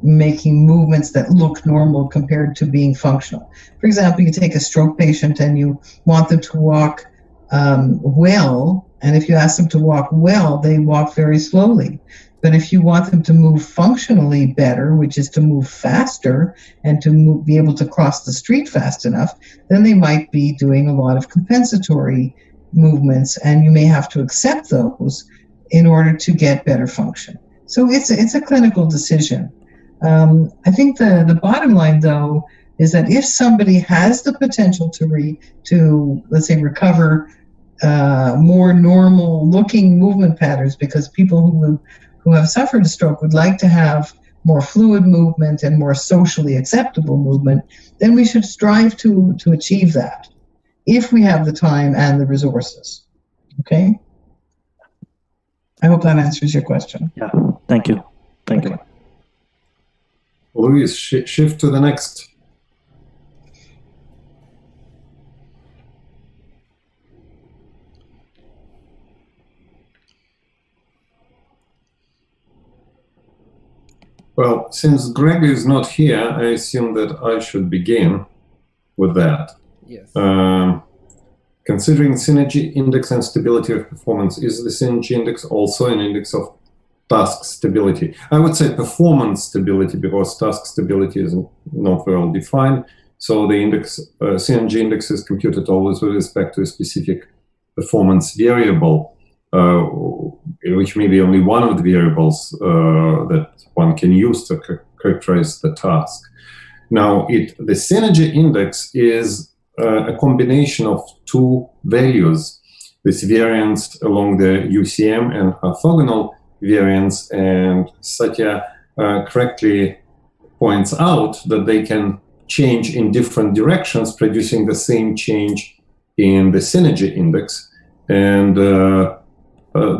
making movements that look normal compared to being functional. For example, you take a stroke patient and you want them to walk well, and if you ask them to walk well, they walk very slowly. But if you want them to move functionally better, which is to move faster and to be able to cross the street fast enough, then they might be doing a lot of compensatory movements, and you may have to accept those in order to get better function. So it's a clinical decision. I think the bottom line, though, is that if somebody has the potential to let's say recover more normal looking movement patterns, because people who have suffered a stroke would like to have more fluid movement and more socially acceptable movement, then we should strive to achieve that if we have the time and the resources. Okay? I hope that answers your question. Yeah, thank you. Thank you. Louise, shift to the next. Well, since Greg is not here, I assume that I should begin with that. Yes. Considering synergy index and stability of performance, is the synergy index also an index of task stability? I would say performance stability, because task stability is not well defined. So the synergy index is computed always with respect to a specific performance variable, which may be only one of the variables that one can use to characterize the task. Now, the synergy index is a combination of two values, this variance along the UCM and orthogonal variance, and Satya correctly points out that they can change in different directions, producing the same change in the synergy index. And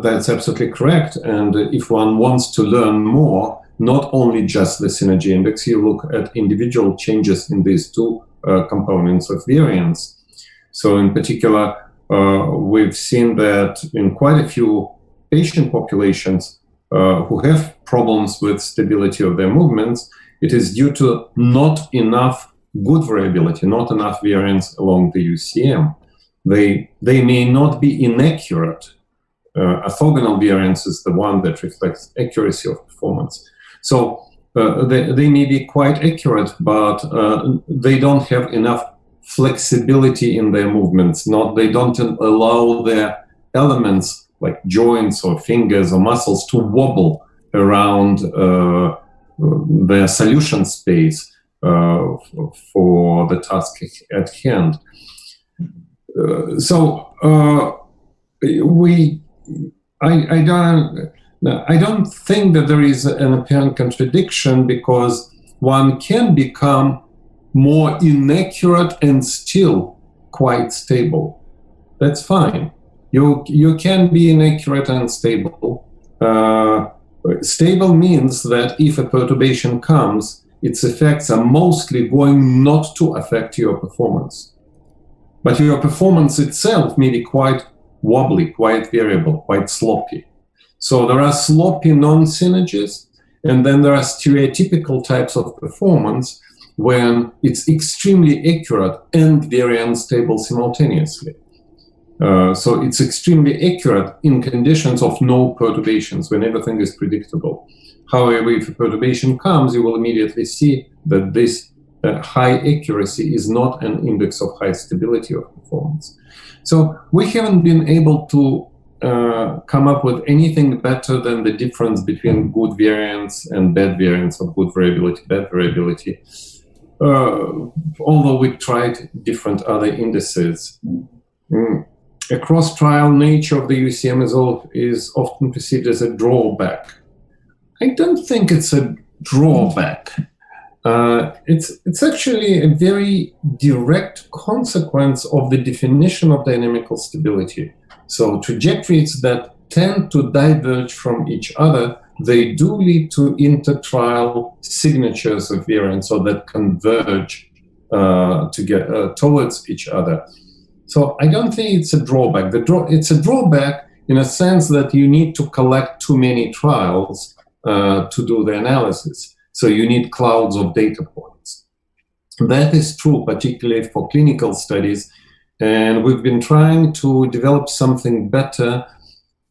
that's absolutely correct. And if one wants to learn more, not only just the synergy index, you look at individual changes in these two components of variance. So in particular, we've seen that in quite a few patient populations who have problems with stability of their movements, it is due to not enough good variability, not enough variance along the UCM. They may not be inaccurate. Orthogonal variance is the one that reflects accuracy of performance. So they may be quite accurate, but they don't have enough flexibility in their movements. They don't allow their elements like joints or fingers or muscles to wobble around their solution space for the task at hand. I don't think that there is an apparent contradiction, because one can become more inaccurate and still quite stable. That's fine. You can be inaccurate and stable. Stable means that if a perturbation comes, its effects are mostly going not to affect your performance. But your performance itself may be quite wobbly, quite variable, quite sloppy. So there are sloppy non-synergies, and then there are stereotypical types of performance when it's extremely accurate and very unstable simultaneously. So it's extremely accurate in conditions of no perturbations, when everything is predictable. However, if a perturbation comes, you will immediately see that this high accuracy is not an index of high stability of performance. So we haven't been able to come up with anything better than the difference between good variance and bad variance, or good variability, bad variability, although we tried different other indices. A cross-trial nature of the UCM is often perceived as a drawback. I don't think it's a drawback. It's actually a very direct consequence of the definition of dynamical stability. So trajectories that tend to diverge from each other, they do lead to intertrial signatures of variance, or that converge towards each other. So I don't think it's a drawback. It's a drawback in a sense that you need to collect too many trials to do the analysis. So you need clouds of data points. That is true, particularly for clinical studies. And we've been trying to develop something better.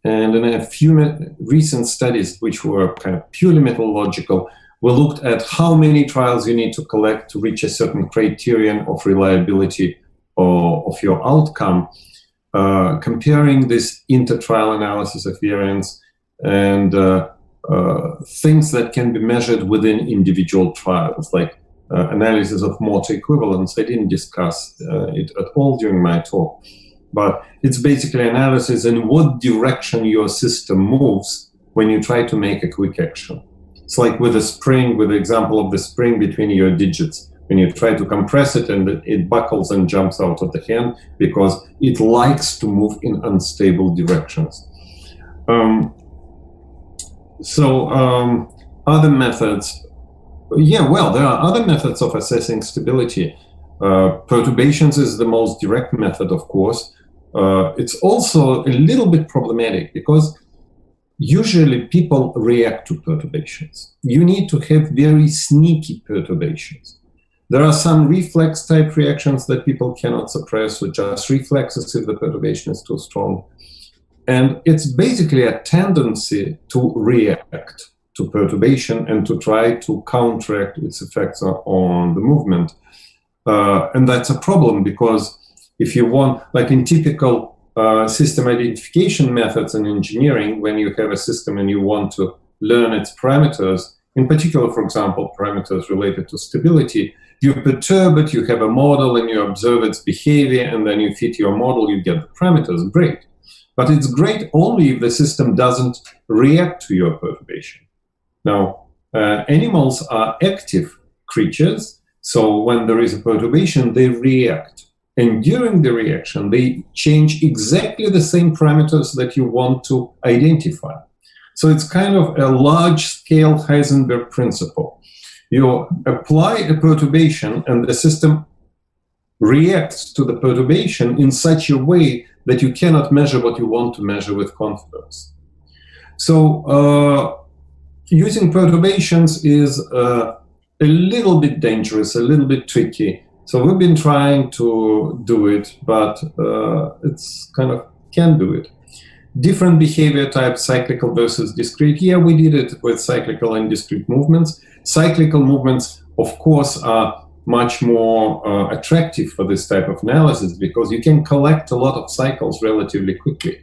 And in a few recent studies, which were kind of purely methodological, we looked at how many trials you need to collect to reach a certain criterion of reliability of your outcome, comparing this inter-trial analysis of variance and things that can be measured within individual trials, like analysis of motor equivalence. I didn't discuss it at all during my talk, but it's basically analysis in what direction your system moves when you try to make a quick action. It's like with a spring, with the example of the spring between your digits. When you try to compress it, and it buckles and jumps out of the hand because it likes to move in unstable directions. Other methods, there are other methods of assessing stability. Perturbations is the most direct method, of course. It's also a little bit problematic because usually people react to perturbations. You need to have very sneaky perturbations. There are some reflex type reactions that people cannot suppress, or just reflexes if the perturbation is too strong. And it's basically a tendency to react to perturbation and to try to counteract its effects on the movement. And that's a problem, because if you want, like in typical system identification methods in engineering, when you have a system and you want to learn its parameters, in particular, for example, parameters related to stability, you perturb it, you have a model, and you observe its behavior, and then you fit your model, you get the parameters. Great. But it's great only if the system doesn't react to your perturbation. Now, animals are active creatures, so when there is a perturbation, they react. And during the reaction, they change exactly the same parameters that you want to identify. So it's kind of a large-scale Heisenberg principle. You apply a perturbation, and the system reacts to the perturbation in such a way that you cannot measure what you want to measure with confidence. So using perturbations is a little bit dangerous, a little bit tricky. So we've been trying to do it, but it's kind of can't do it. Different behavior types, cyclical versus discrete. Yeah, we did it with cyclical and discrete movements. Cyclical movements, of course, are much more attractive for this type of analysis because you can collect a lot of cycles relatively quickly.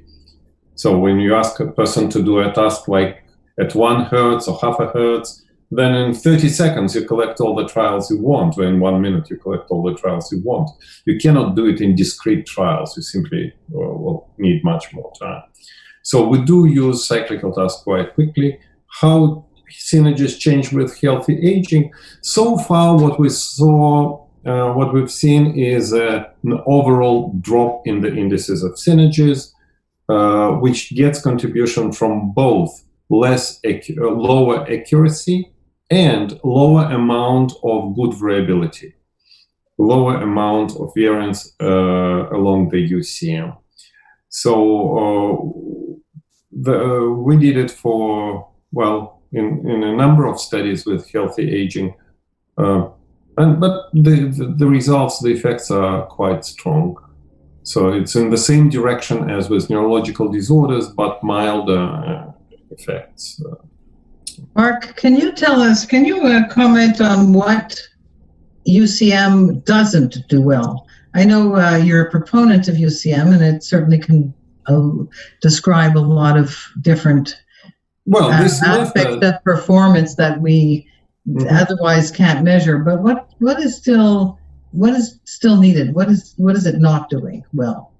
So when you ask a person to do a task like at 1 hertz or half a hertz, then in 30 seconds you collect all the trials you want, or in 1 minute you collect all the trials you want. You cannot do it in discrete trials. You simply will need much more time. So we do use cyclical tasks quite quickly. How synergies change with healthy aging? So far, what we've seen is an overall drop in the indices of synergies, which gets contribution from both lower accuracy and lower amount of good variability, lower amount of variance along the UCM. So we did it for, well, in a number of studies with healthy aging, but the results, the effects are quite strong. So it's in the same direction as with neurological disorders, but milder effects. Mark, can you tell us, can you comment on what UCM doesn't do well? I know you're a proponent of UCM, and it certainly can describe a lot of different aspects of performance that we otherwise can't measure. But what is still needed? What is it not doing well?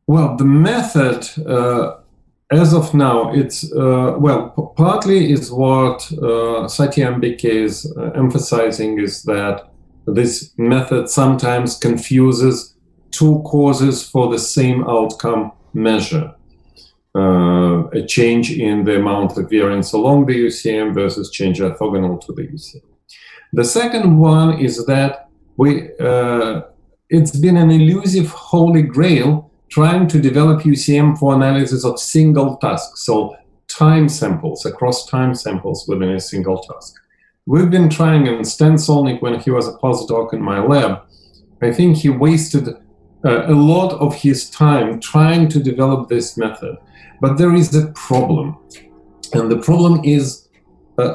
Well, the method, as of now, it's partly is what Satya Ambike is emphasizing is that this method sometimes confuses two causes for the same outcome measure. A change in the amount of variance along the UCM versus change orthogonal to the UCM. The second one is that it's been an elusive holy grail trying to develop UCM for analysis of single tasks, so time samples, across time samples within a single task. We've been trying, and Stan Solnik, when he was a postdoc in my lab, I think he wasted a lot of his time trying to develop this method. But there is a problem, and the problem is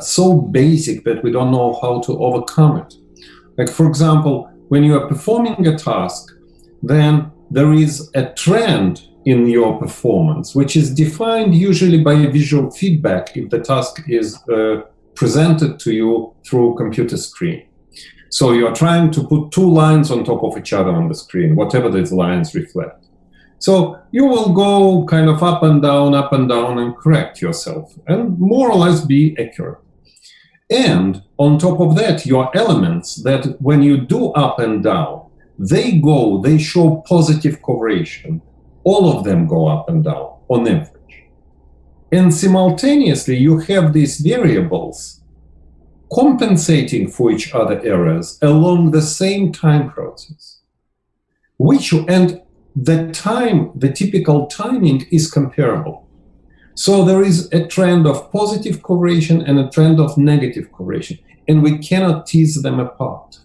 so basic that we don't know how to overcome it. Like, for example, when you are performing a task, then there is a trend in your performance, which is defined usually by visual feedback if the task is presented to you through a computer screen. So you are trying to put two lines on top of each other on the screen, whatever these lines reflect. So you will go kind of up and down, and correct yourself, and more or less be accurate. And on top of that, your elements that when you do up and down, they show positive correlation. All of them go up and down on average. And simultaneously, you have these variables compensating for each other errors along the same time process, and the typical timing is comparable. So there is a trend of positive correlation and a trend of negative correlation, and we cannot tease them apart.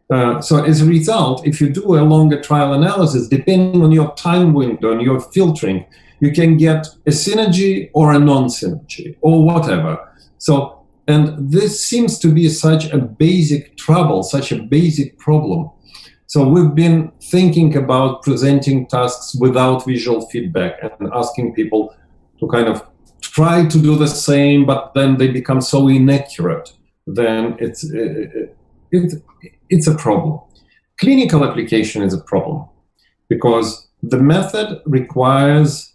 So as a result, if you do a longer trial analysis, depending on your time window and your filtering, you can get a synergy or a non-synergy or whatever. So, and this seems to be such a basic trouble, such a basic problem. So we've been thinking about presenting tasks without visual feedback and asking people to kind of try to do the same, but then they become so inaccurate. Then it's a problem. Clinical application is a problem because the method requires,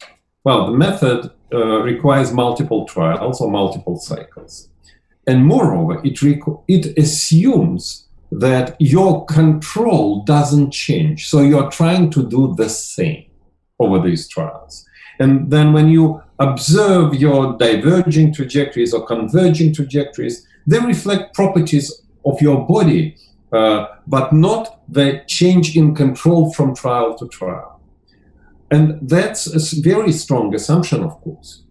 well, the method requires multiple trials or multiple cycles. And moreover, it assumes that your control doesn't change. So you're trying to do the same over these trials. And then when you observe your diverging trajectories or converging trajectories, they reflect properties of your body, but not the change in control from trial to trial. And that's a very strong assumption, of course.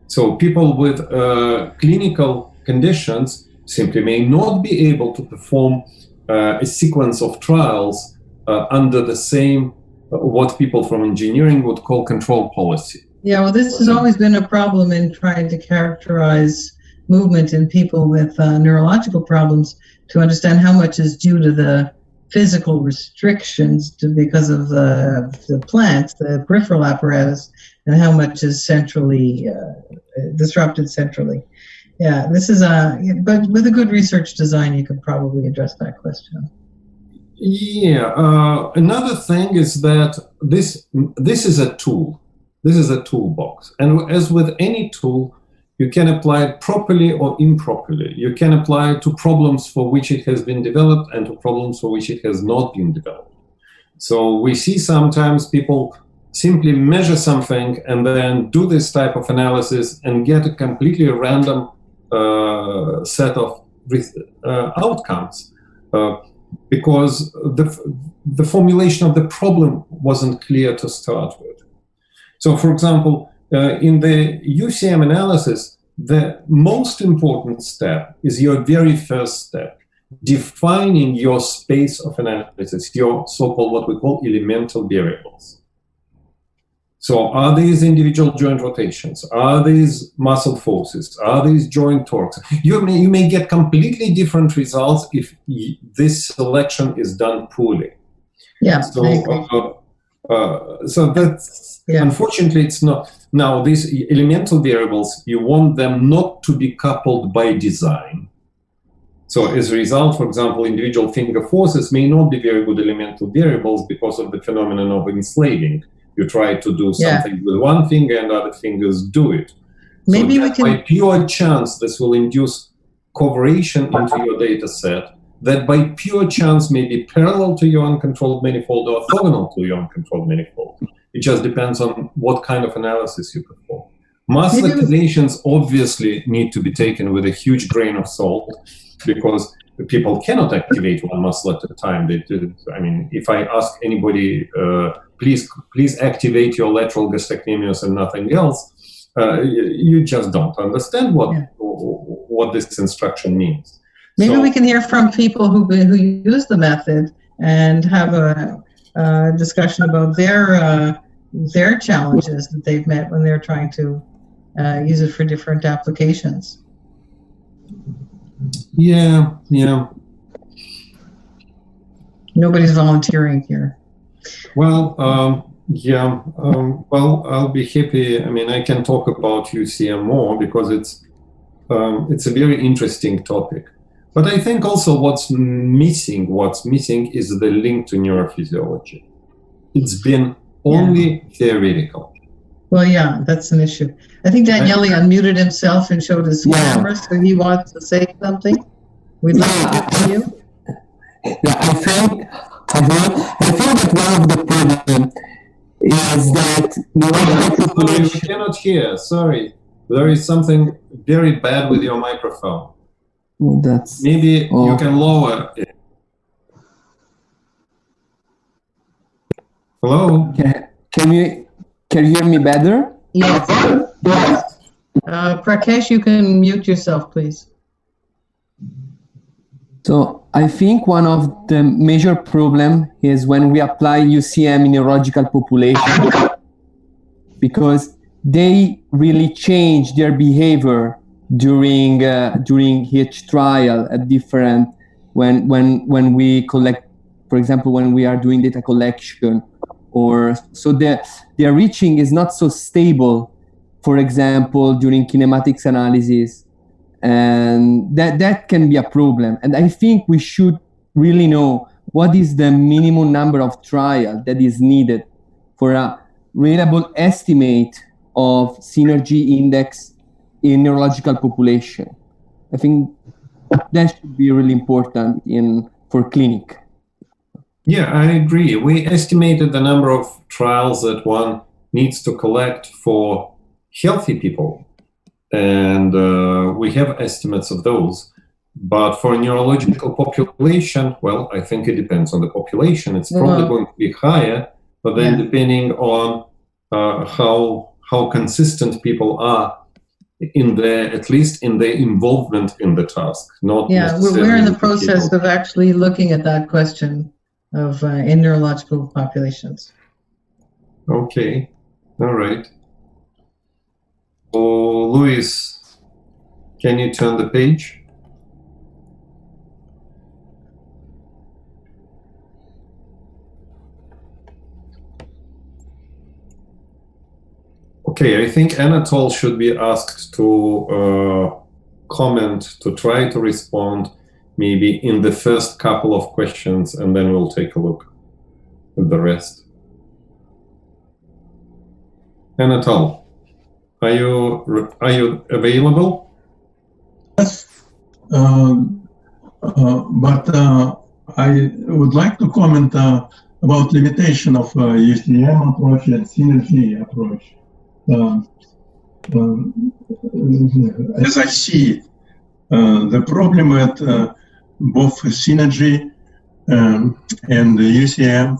So people with clinical conditions simply may not be able to perform a sequence of trials under the same, what people from engineering would call control policy. Yeah, well, this has always been a problem in trying to characterize movement in people with neurological problems, to understand how much is due to the physical restrictions because of the plants, the peripheral apparatus, and how much is centrally disrupted centrally. Yeah, this is but with a good research design, you could probably address that question. Yeah, another thing is that this is a tool. This is a toolbox. And as with any tool, you can apply it properly or improperly. You can apply it to problems for which it has been developed and to problems for which it has not been developed. So we see sometimes people simply measure something and then do this type of analysis and get a completely random set of outcomes because the formulation of the problem wasn't clear to start with. So, for example, in the UCM analysis, the most important step is your very first step, defining your space of analysis, your so-called what we call elemental variables. So are these individual joint rotations? Are these muscle forces? Are these joint torques? You may get completely different results if this selection is done poorly. Yeah, so that's, unfortunately, it's not. Now, these elemental variables, you want them not to be coupled by design. So as a result, for example, individual finger forces may not be very good elemental variables because of the phenomenon of enslaving. You try to do something with one finger and other fingers do it. Maybe so we can... by pure chance, this will induce correlation into your data set that by pure chance may be parallel to your uncontrolled manifold or orthogonal to your uncontrolled manifold. It just depends on what kind of analysis you perform. Muscle activations obviously need to be taken with a huge grain of salt because people cannot activate one muscle at a time. I mean, if I ask anybody, please activate your lateral gastrocnemius and nothing else, you just don't understand what this instruction means. Maybe we can hear from people who use the method and have a discussion about their challenges that they've met when they're trying to use it for different applications. Yeah. Nobody's volunteering here. Well, well, I'll be happy. I mean, I can talk about UCM more because it's a very interesting topic. But I think also what's missing is the link to neurophysiology. It's been only theoretical. Well, yeah, that's an issue. I think Daniele unmuted himself and showed his camera, so he wants to say something. We'd like to hear from you. Yeah, I think that one of the problems is that we cannot hear. Sorry, there is something very bad with your microphone. Well, that's maybe you can lower it. Hello. Can you hear me better? Yes. Prakash, you can mute yourself, please. So I think one of the major problems is when we apply UCM in neurological population, because they really change their behavior during each trial at different when we collect, for example, when we are doing data collection, or so their reaching is not so stable, for example, during kinematics analysis. And that can be a problem. And I think we should really know what is the minimum number of trials that is needed for reliable estimate of synergy index in neurological population. I think that should be really important for clinic. Yeah, I agree. We estimated the number of trials that one needs to collect for healthy people, and we have estimates of those. But for a neurological population, well, I think it depends on the population. It's probably going to be higher, but then depending on how consistent people are at least in their involvement in the task, not necessarily. We're in the process of actually looking at that question of in neurological populations. Okay, all right. Oh, Luis, can you turn the page? Okay, I think Anatol should be asked to comment, to try to respond maybe in the first couple of questions, and then we'll take a look at the rest. Anatol, are you available? Yes, but I would like to comment about limitation of UCM approach and synergy approach. As I see it, the problem with both synergy and UCM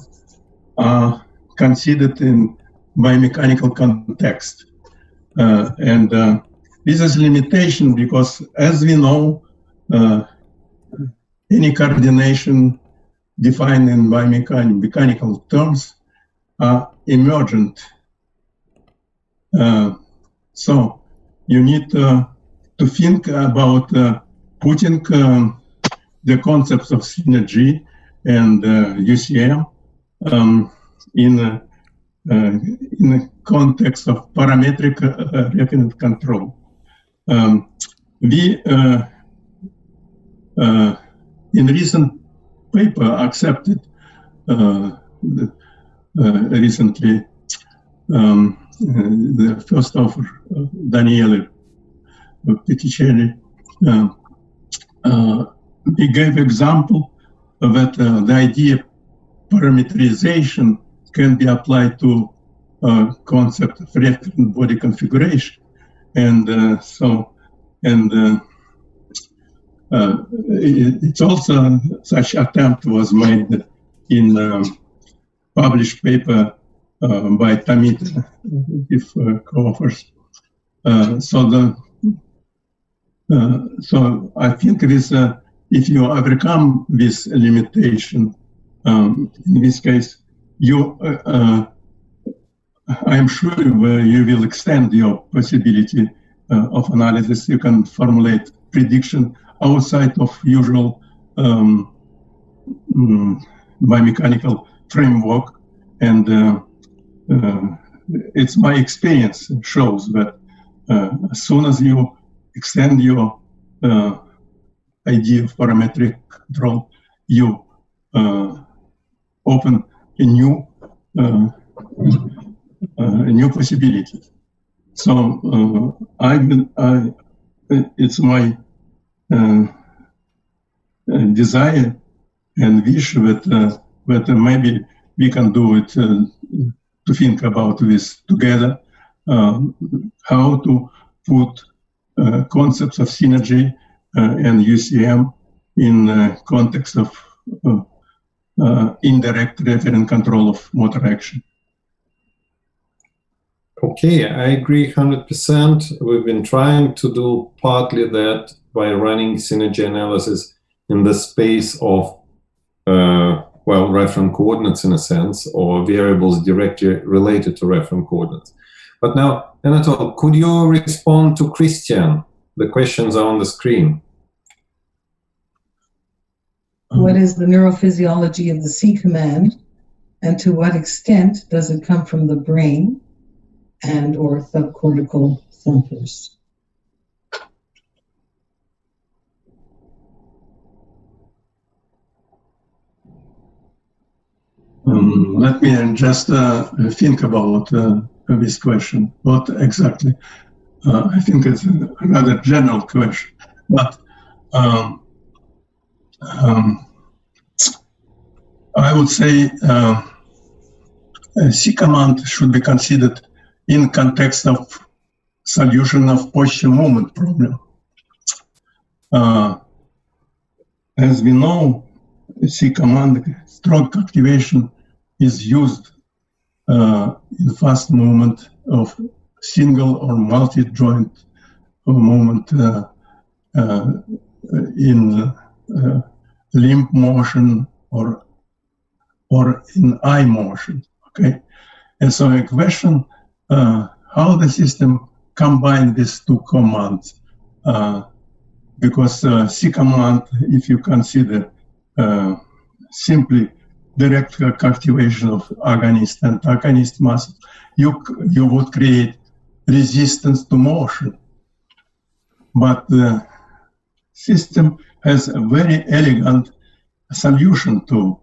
are considered in biomechanical context. And this is limitation because, as we know, any coordination defined in biomechanical terms are emergent. So you need to think about putting the concepts of synergy and UCM in the context of parametric reference control. We in recent paper accepted recently the first author, Daniele Petticelli, he gave example that the idea parameterization can be applied to concept of referent body configuration, and it's also such attempt was made in published paper by Tamita with co-authors. So I think this, if you overcome this limitation, in this case, I'm sure you will extend your possibility of analysis. You can formulate prediction outside of usual biomechanical framework, and it's my experience shows that as soon as you extend your idea of parametric control, you open a new possibility. So it's my desire and wish that maybe we can do it to think about this together, how to put concepts of synergy and UCM in context of indirect referent control of motor action. Okay, I agree 100%. We've been trying to do partly that by running synergy analysis in the space of referent coordinates in a sense, or variables directly related to referent coordinates. But now, Anatol, could you respond to Christian? The questions are on the screen. What is the neurophysiology of the C command, and to what extent does it come from the brain and or subcortical centers? Let me just think about this question. What exactly? I think it's a rather general question, but I would say C command should be considered in context of solution of posture movement problem. As we know, C command stroke activation is used in fast movement of single or multi-joint movement in limb motion or in eye motion. Okay, and so a question: how the system combine these two commands? Because C command, if you consider simply direct activation of agonist and agonist muscle, you would create resistance to motion. But the system has a very elegant solution to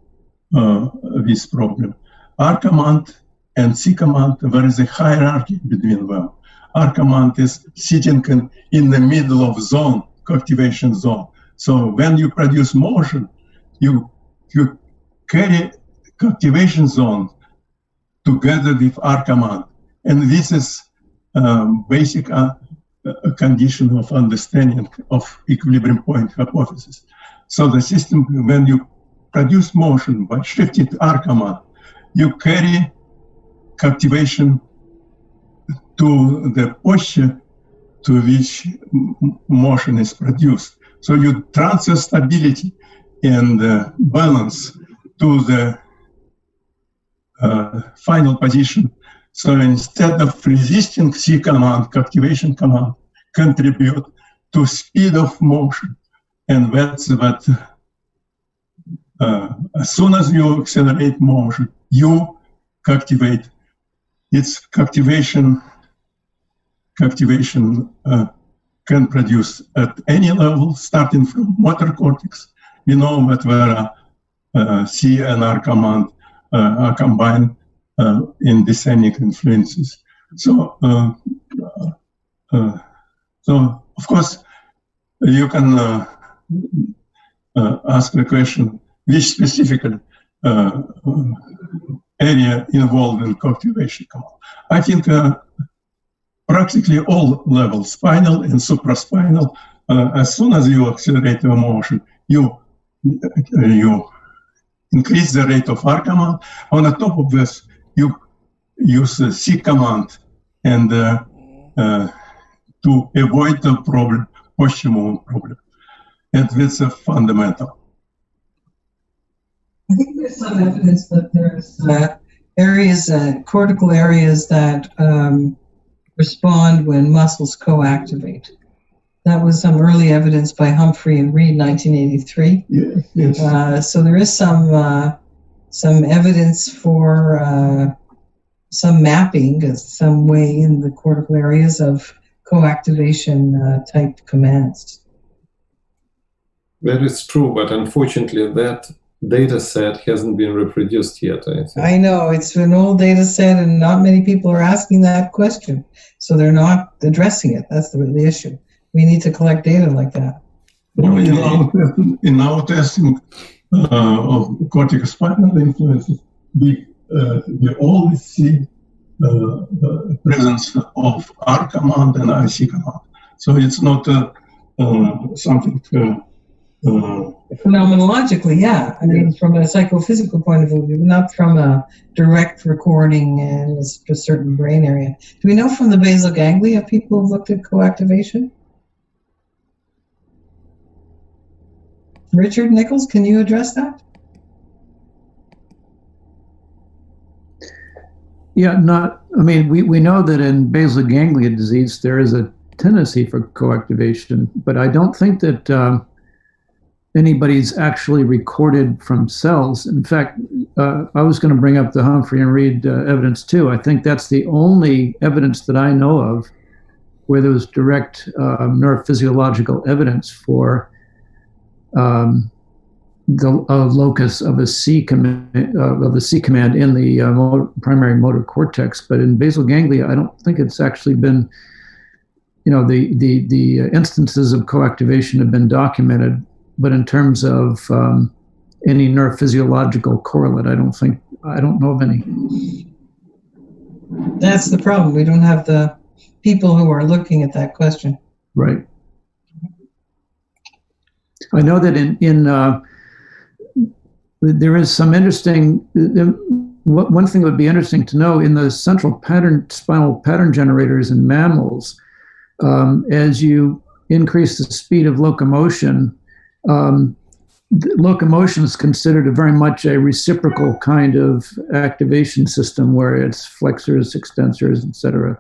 this problem. R command and C command, there is a hierarchy between them. R command is sitting in the middle of zone, activation zone. So when you produce motion, you carry activation zone together with R command. And this is basic a condition of understanding of equilibrium point hypothesis. So the system, when you produce motion by shifting R command, you carry activation to the posture to which motion is produced. So you transfer stability and balance to the final position. So instead of resisting C command, activation command contribute to speed of motion. And that's what, as soon as you accelerate motion, you activate. Its activation can produce at any level, starting from motor cortex. We know that where C and R command are combined in descending influences. So, of course, you can ask the question, which specific area involved in activation command. I think practically all levels, spinal and supraspinal, as soon as you accelerate the motion, you increase the rate of R command. On the top of this, you use C command and to avoid the problem, posture movement problem. And that's a fundamental. I think there's some evidence that there's areas, cortical areas that respond when muscles co-activate. That was some early evidence by Humphrey and Reed, 1983. Yes. So there is some evidence for some mapping, some way in the cortical areas of co-activation type commands. That is true, but unfortunately that data set hasn't been reproduced yet, I think. I know, it's an old data set and not many people are asking that question. So they're not addressing it. That's the issue. We need to collect data like that. Well, in our testing of corticospinal influences, we always see the presence of R command and IC command. So it's not something phenomenologically, yeah. I mean, from a psychophysical point of view, not from a direct recording in a certain brain area. Do we know from the basal ganglia if people have looked at co-activation? Richard Nichols, can you address that? Yeah, we know that in basal ganglia disease, there is a tendency for co-activation, but I don't think that anybody's actually recorded from cells. In fact, I was going to bring up the Humphrey and Reed evidence too. I think that's the only evidence that I know of where there was direct neurophysiological evidence for the locus of a C command in the primary motor cortex. But in basal ganglia, I don't think it's actually been, the instances of coactivation have been documented. But in terms of any neurophysiological correlate, I don't know of any. That's the problem. We don't have the people who are looking at that question. Right. I know that there is some interesting, one thing that would be interesting to know in the central spinal pattern generators in mammals, as you increase the speed of locomotion, locomotion is considered very much a reciprocal kind of activation system where it's flexors, extensors, etc.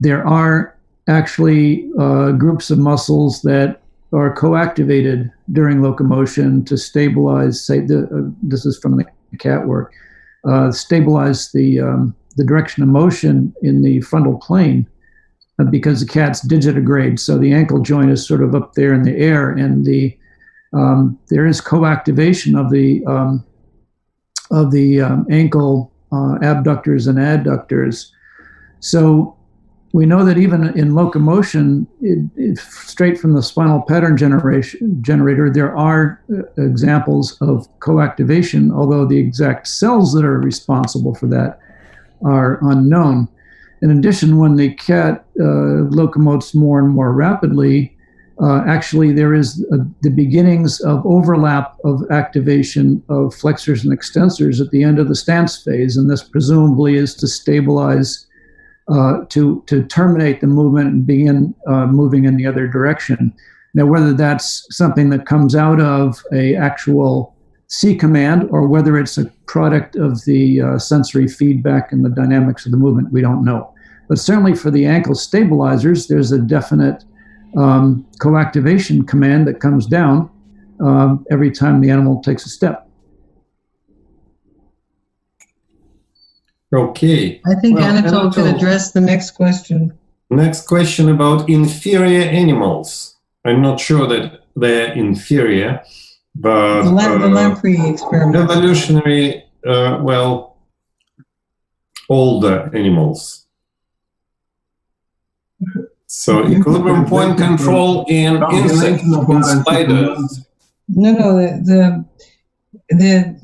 There are actually groups of muscles that are co-activated during locomotion to stabilize, say, this is from the cat work, stabilize the direction of motion in the frontal plane because the cat's digitigrade. So the ankle joint is sort of up there in the air, and there is co-activation of the ankle abductors and adductors. So we know that even in locomotion, straight from the spinal pattern generator, there are examples of co-activation, although the exact cells that are responsible for that are unknown. In addition, when the cat locomotes more and more rapidly, actually there is the beginnings of overlap of activation of flexors and extensors at the end of the stance phase, and this presumably is to stabilize, to terminate the movement and begin moving in the other direction. Now, whether that's something that comes out of a actual C command or whether it's a product of the sensory feedback and the dynamics of the movement, we don't know. But certainly for the ankle stabilizers, there's a definite co-activation command that comes down every time the animal takes a step. Okay. I think Anatole can address the next question. Next question about inferior animals. I'm not sure that they're inferior, but the Lamprey experiment. Evolutionary, older animals. So equilibrium point control in insects, in spiders. No.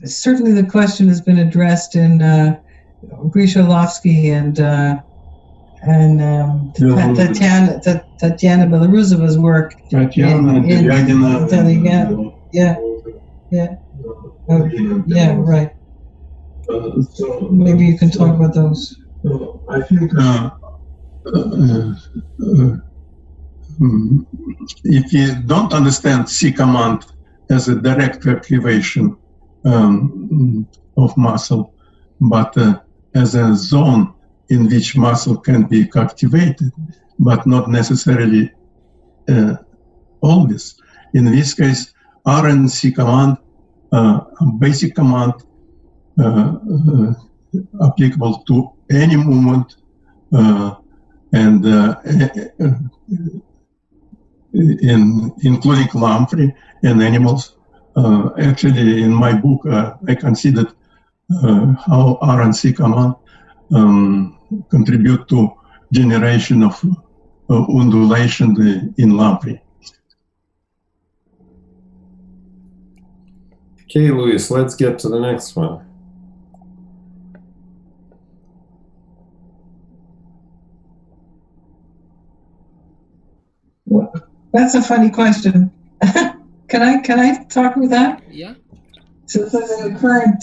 Certainly the question has been addressed in Grishkovsky and Tatiana Belaruzova's work. Yeah, right. So maybe you can talk about those. I think if you don't understand C command as a direct activation of muscle, but as a zone in which muscle can be activated, but not necessarily always. In this case, R and C command, basic command applicable to any movement, including lamprey and animals. Actually, in my book, I considered how R and C command contribute to generation of undulation in lamprey. Okay, Luis, let's get to the next one. Well, that's a funny question. Can I talk with that? Yeah. So in the current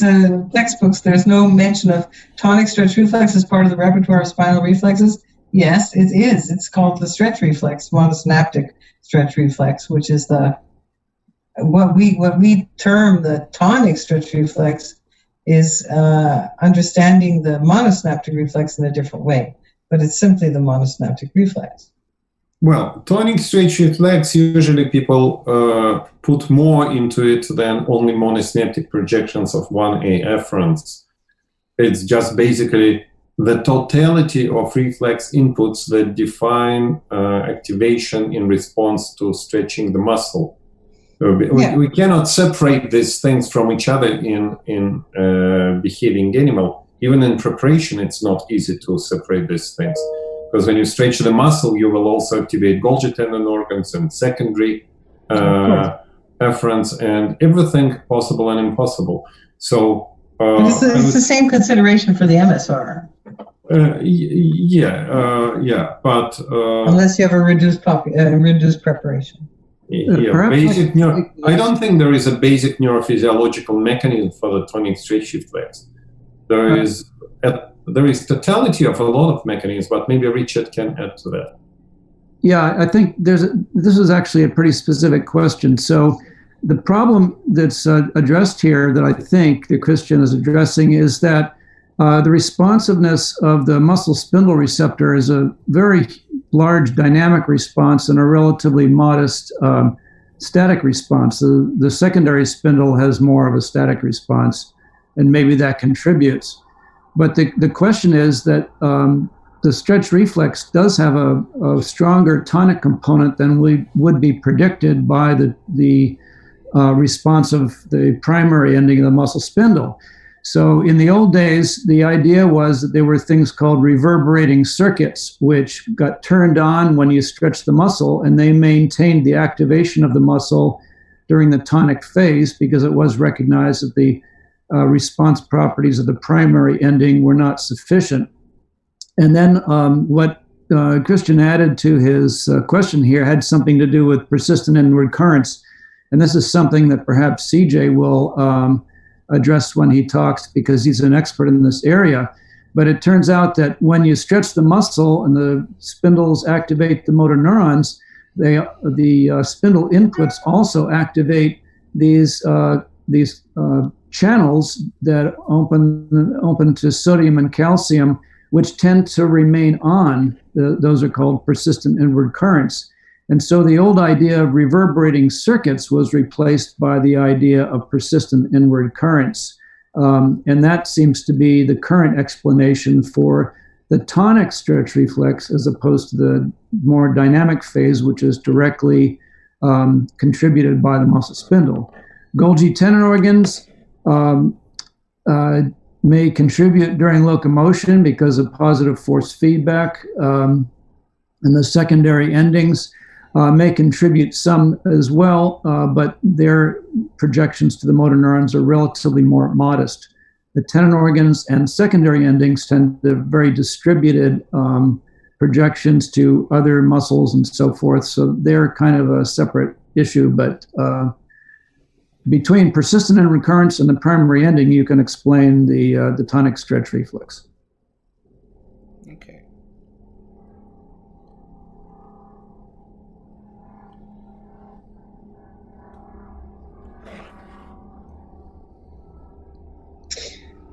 textbooks, there's no mention of tonic stretch reflex as part of the repertoire of spinal reflexes. Yes, it is. It's called the stretch reflex, monosynaptic stretch reflex, which is what we term the tonic stretch reflex is understanding the monosynaptic reflex in a different way, but it's simply the monosynaptic reflex. Well, tonic stretch reflex, usually people put more into it than only monosynaptic projections of 1A efferents. It's just basically the totality of reflex inputs that define activation in response to stretching the muscle. We cannot separate these things from each other in behaving animal. Even in preparation, it's not easy to separate these things. Because when you stretch the muscle, you will also activate Golgi tendon organs and secondary efferents and everything possible and impossible. So it's the same consideration for the MSR. But unless you have a reduced preparation. Basic I don't think there is a basic neurophysiological mechanism for the tonic stretch reflex. There is totality of a lot of mechanisms, but maybe Richard can add to that. Yeah, I think this is actually a pretty specific question. So the problem that's addressed here that I think that Christian is addressing is that the responsiveness of the muscle spindle receptor is a very large dynamic response and a relatively modest static response. The secondary spindle has more of a static response, and maybe that contributes. But the question is that the stretch reflex does have a stronger tonic component than would be predicted by the response of the primary ending of the muscle spindle. So in the old days, the idea was that there were things called reverberating circuits, which got turned on when you stretch the muscle, and they maintained the activation of the muscle during the tonic phase because it was recognized that the response properties of the primary ending were not sufficient. And then what Christian added to his question here had something to do with persistent inward currents. And this is something that perhaps CJ will address when he talks, because he's an expert in this area. But it turns out that when you stretch the muscle and the spindles activate the motor neurons, the spindle inputs also activate these channels that open to sodium and calcium, which tend to remain on. Those are called persistent inward currents. And so the old idea of reverberating circuits was replaced by the idea of persistent inward currents. And that seems to be the current explanation for the tonic stretch reflex as opposed to the more dynamic phase, which is directly contributed by the muscle spindle. Golgi tendon organs may contribute during locomotion because of positive force feedback. And the secondary endings may contribute some as well, but their projections to the motor neurons are relatively more modest. The tendon organs and secondary endings tend to have very distributed projections to other muscles and so forth, so they're kind of a separate issue, but between persistent and recurrence and the primary ending, you can explain the tonic stretch reflex. Okay.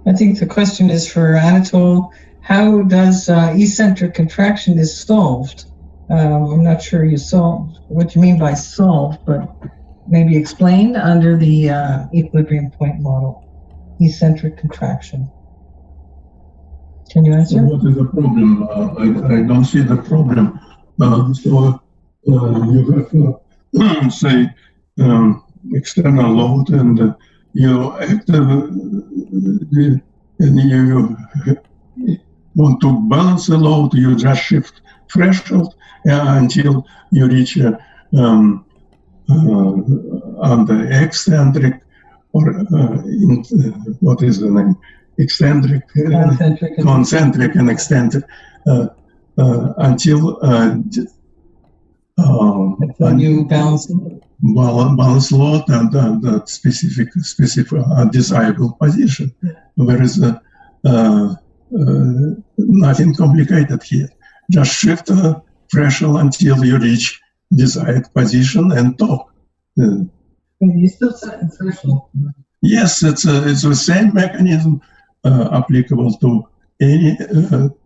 I think the question is for Anatol. How does eccentric contraction is solved? I'm not sure you solved what you mean by solved, but maybe explain under the equilibrium point model, eccentric contraction. Can you answer? So what is the problem? I don't see the problem. You have, say, external load, and you and you want to balance the load. You just shift threshold until you reach on the eccentric, or what is the name? Eccentric, concentric and eccentric, until you balance load and that specific desirable position. There is nothing complicated here. Just shift the threshold until you reach desired position and talk. You still set the threshold. Yes, it's the same mechanism applicable to any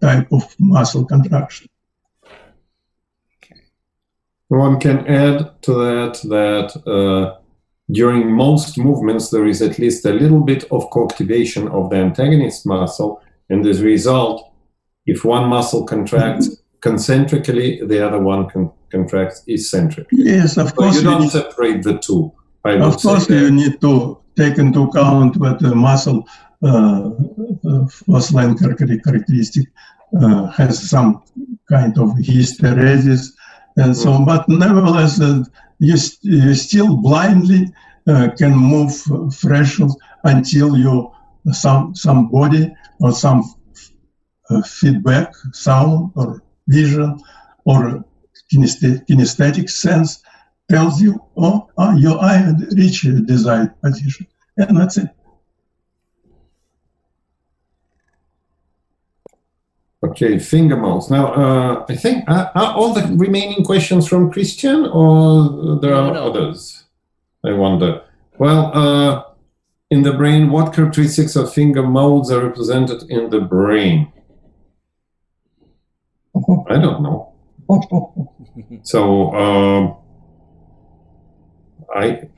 type of muscle contraction. One can add to that during most movements there is at least a little bit of co-activation of the antagonist muscle, and as a result, if one muscle contracts concentrically, the other one contracts eccentrically. Yes, of course. You don't separate the two. I Of would say course, that. you need to take into account that the muscle force line characteristic has some kind of hysteresis and so on. But nevertheless, you still blindly can move thresholds until you some body or some feedback, sound or vision or kinesthetic sense tells you, your eye reach your desired position, and that's it. Okay, finger modes. Now, I think, are all the remaining questions from Christian, or there are others? I wonder. Well, in the brain, what characteristics of finger modes are represented in the brain? I don't know. So, I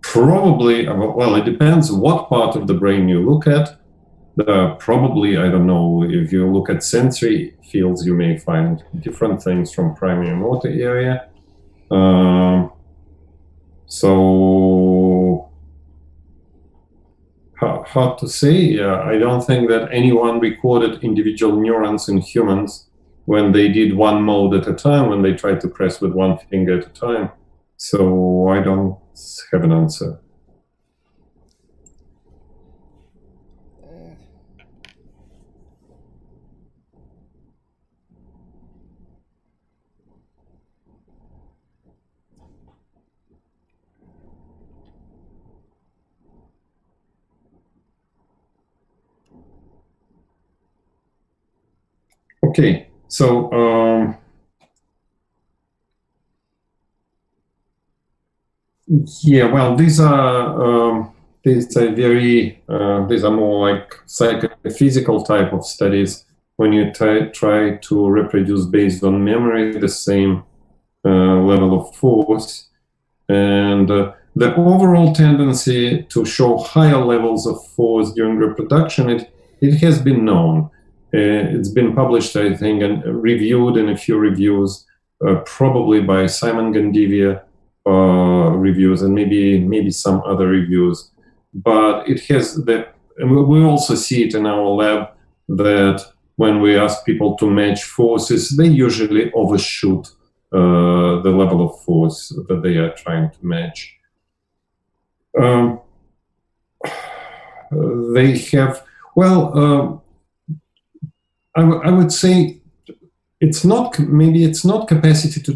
probably, well, it depends what part of the brain you look at. Probably, I don't know, if you look at sensory fields, you may find different things from primary motor area. So, hard to say. I don't think that anyone recorded individual neurons in humans when they did one mode at a time, when they tried to press with one finger at a time. So I don't have an answer. Okay, so yeah, well, these are very these are more like psychophysical type of studies when you try to reproduce based on memory the same level of force, and the overall tendency to show higher levels of force during reproduction, it has been known. It's been published, I think, and reviewed in a few reviews, probably by Simon Gandivia reviews and maybe some other reviews. But it has and we also see it in our lab that when we ask people to match forces, they usually overshoot the level of force that they are trying to match. They have, well, I would say maybe it's not capacity to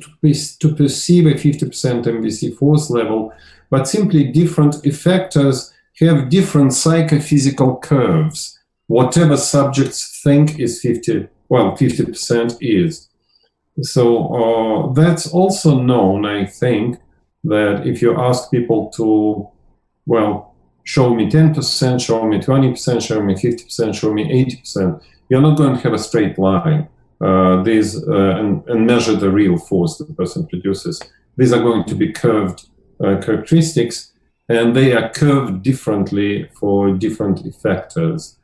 perceive a 50% MVC force level, but simply different effectors have different psychophysical curves. Whatever subjects think is 50% is. So that's also known, I think, that if you ask people to, well, show me 10%, show me 20%, show me 50%, show me 80%, you're not going to have a straight line. And measure the real force the person produces. These are going to be curved characteristics, and they are curved differently for different effectors.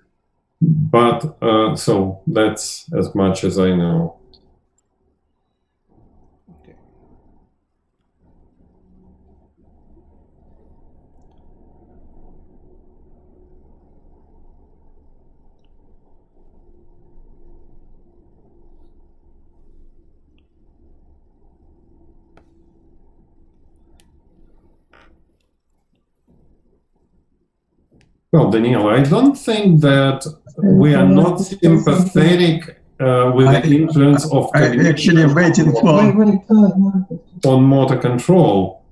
But so that's as much as I know. Well, Daniel, I don't think that we are not sympathetic with the influence of actually waiting for on motor control.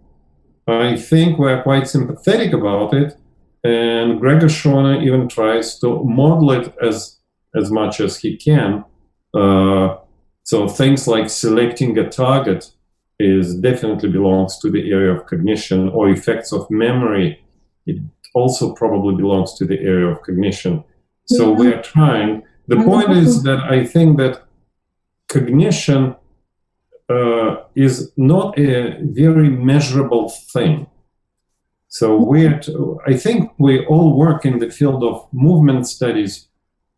I think we're quite sympathetic about it, and Gregor Schorner even tries to model it as much as he can. So things like selecting a target definitely belongs to the area of cognition, or effects of memory. It also probably belongs to the area of cognition. So we are trying. The point is that I think that cognition is not a very measurable thing. So I think we all work in the field of movement studies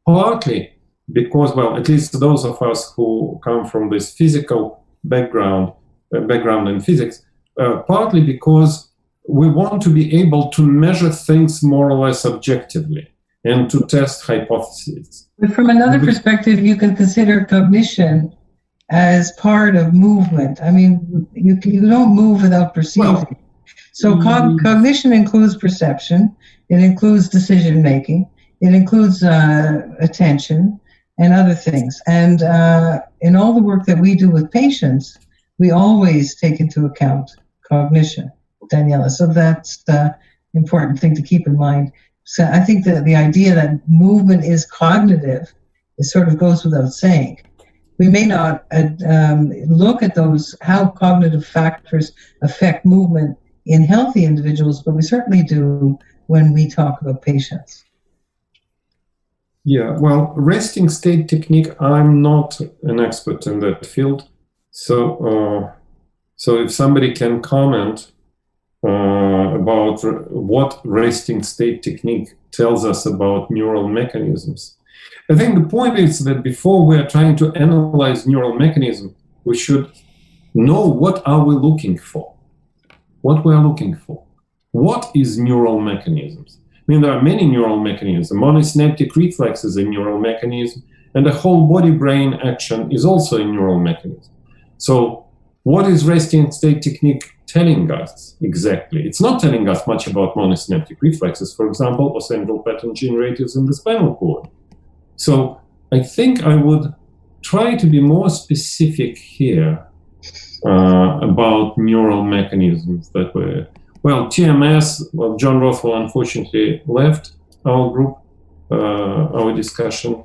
partly because, well, at least those of us who come from this physical background in physics, partly because we want to be able to measure things more or less objectively and to test hypotheses. But from another perspective, you can consider cognition as part of movement. I mean, you don't move without perceiving. Well, so cognition includes perception, it includes decision making, it includes attention and other things. And in all the work that we do with patients, we always take into account cognition, Daniela. So that's the important thing to keep in mind. So I think that the idea that movement is cognitive, it sort of goes without saying. We may not look at how cognitive factors affect movement in healthy individuals, but we certainly do when we talk about patients. Yeah, well, resting state technique, I'm not an expert in that field. So if somebody can comment about what resting state technique tells us about neural mechanisms. I think the point is that before we are trying to analyze neural mechanism, we should know what are we looking for. What we are looking for. What is neural mechanisms? I mean, there are many neural mechanisms. Monosynaptic reflex is a neural mechanism, and the whole body-brain action is also a neural mechanism. So what is resting state technique telling us exactly? It's not telling us much about monosynaptic reflexes, for example, or central pattern generators in the spinal cord. So I think I would try to be more specific here about neural mechanisms that were, well, TMS, well, John Rothwell unfortunately left our group, our discussion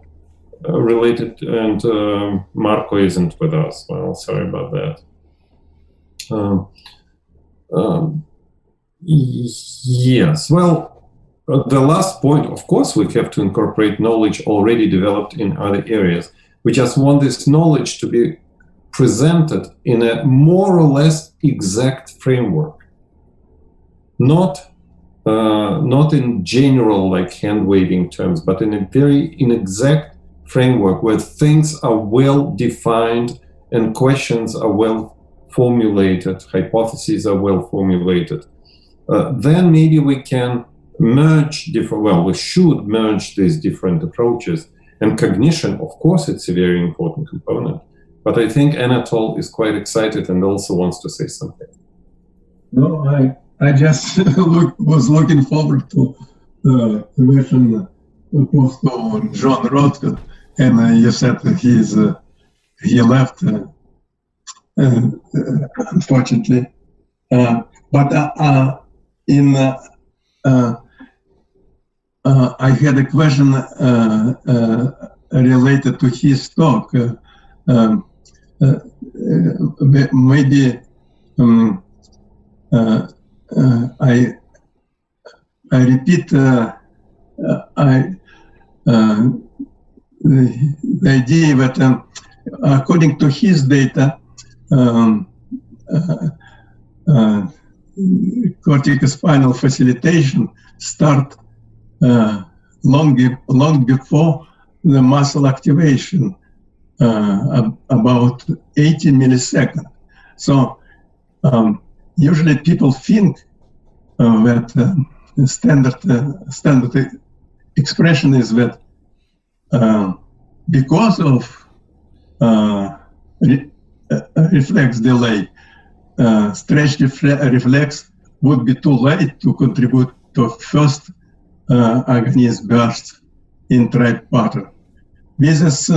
related, and Marco isn't with us. Well, sorry about that. Yes, well, the last point, of course, we have to incorporate knowledge already developed in other areas. We just want this knowledge to be presented in a more or less exact framework, not in general, like hand-waving terms, but in a very exact framework where things are well defined and questions are well formulated, hypotheses are well formulated. Then maybe we can merge we should merge these different approaches. And cognition, of course, it's a very important component. But I think Anatol is quite excited and also wants to say something. No, I just was looking forward to the question posed to John Rothko, and you said that he left, unfortunately. I had a question related to his talk. Maybe I repeat the idea that according to his data, corticospinal facilitation start long before the muscle activation, about 80 milliseconds. So usually people think that standard expression is that because of reflex delay, stretch reflex would be too late to contribute to first agonist burst in tribe pattern. This is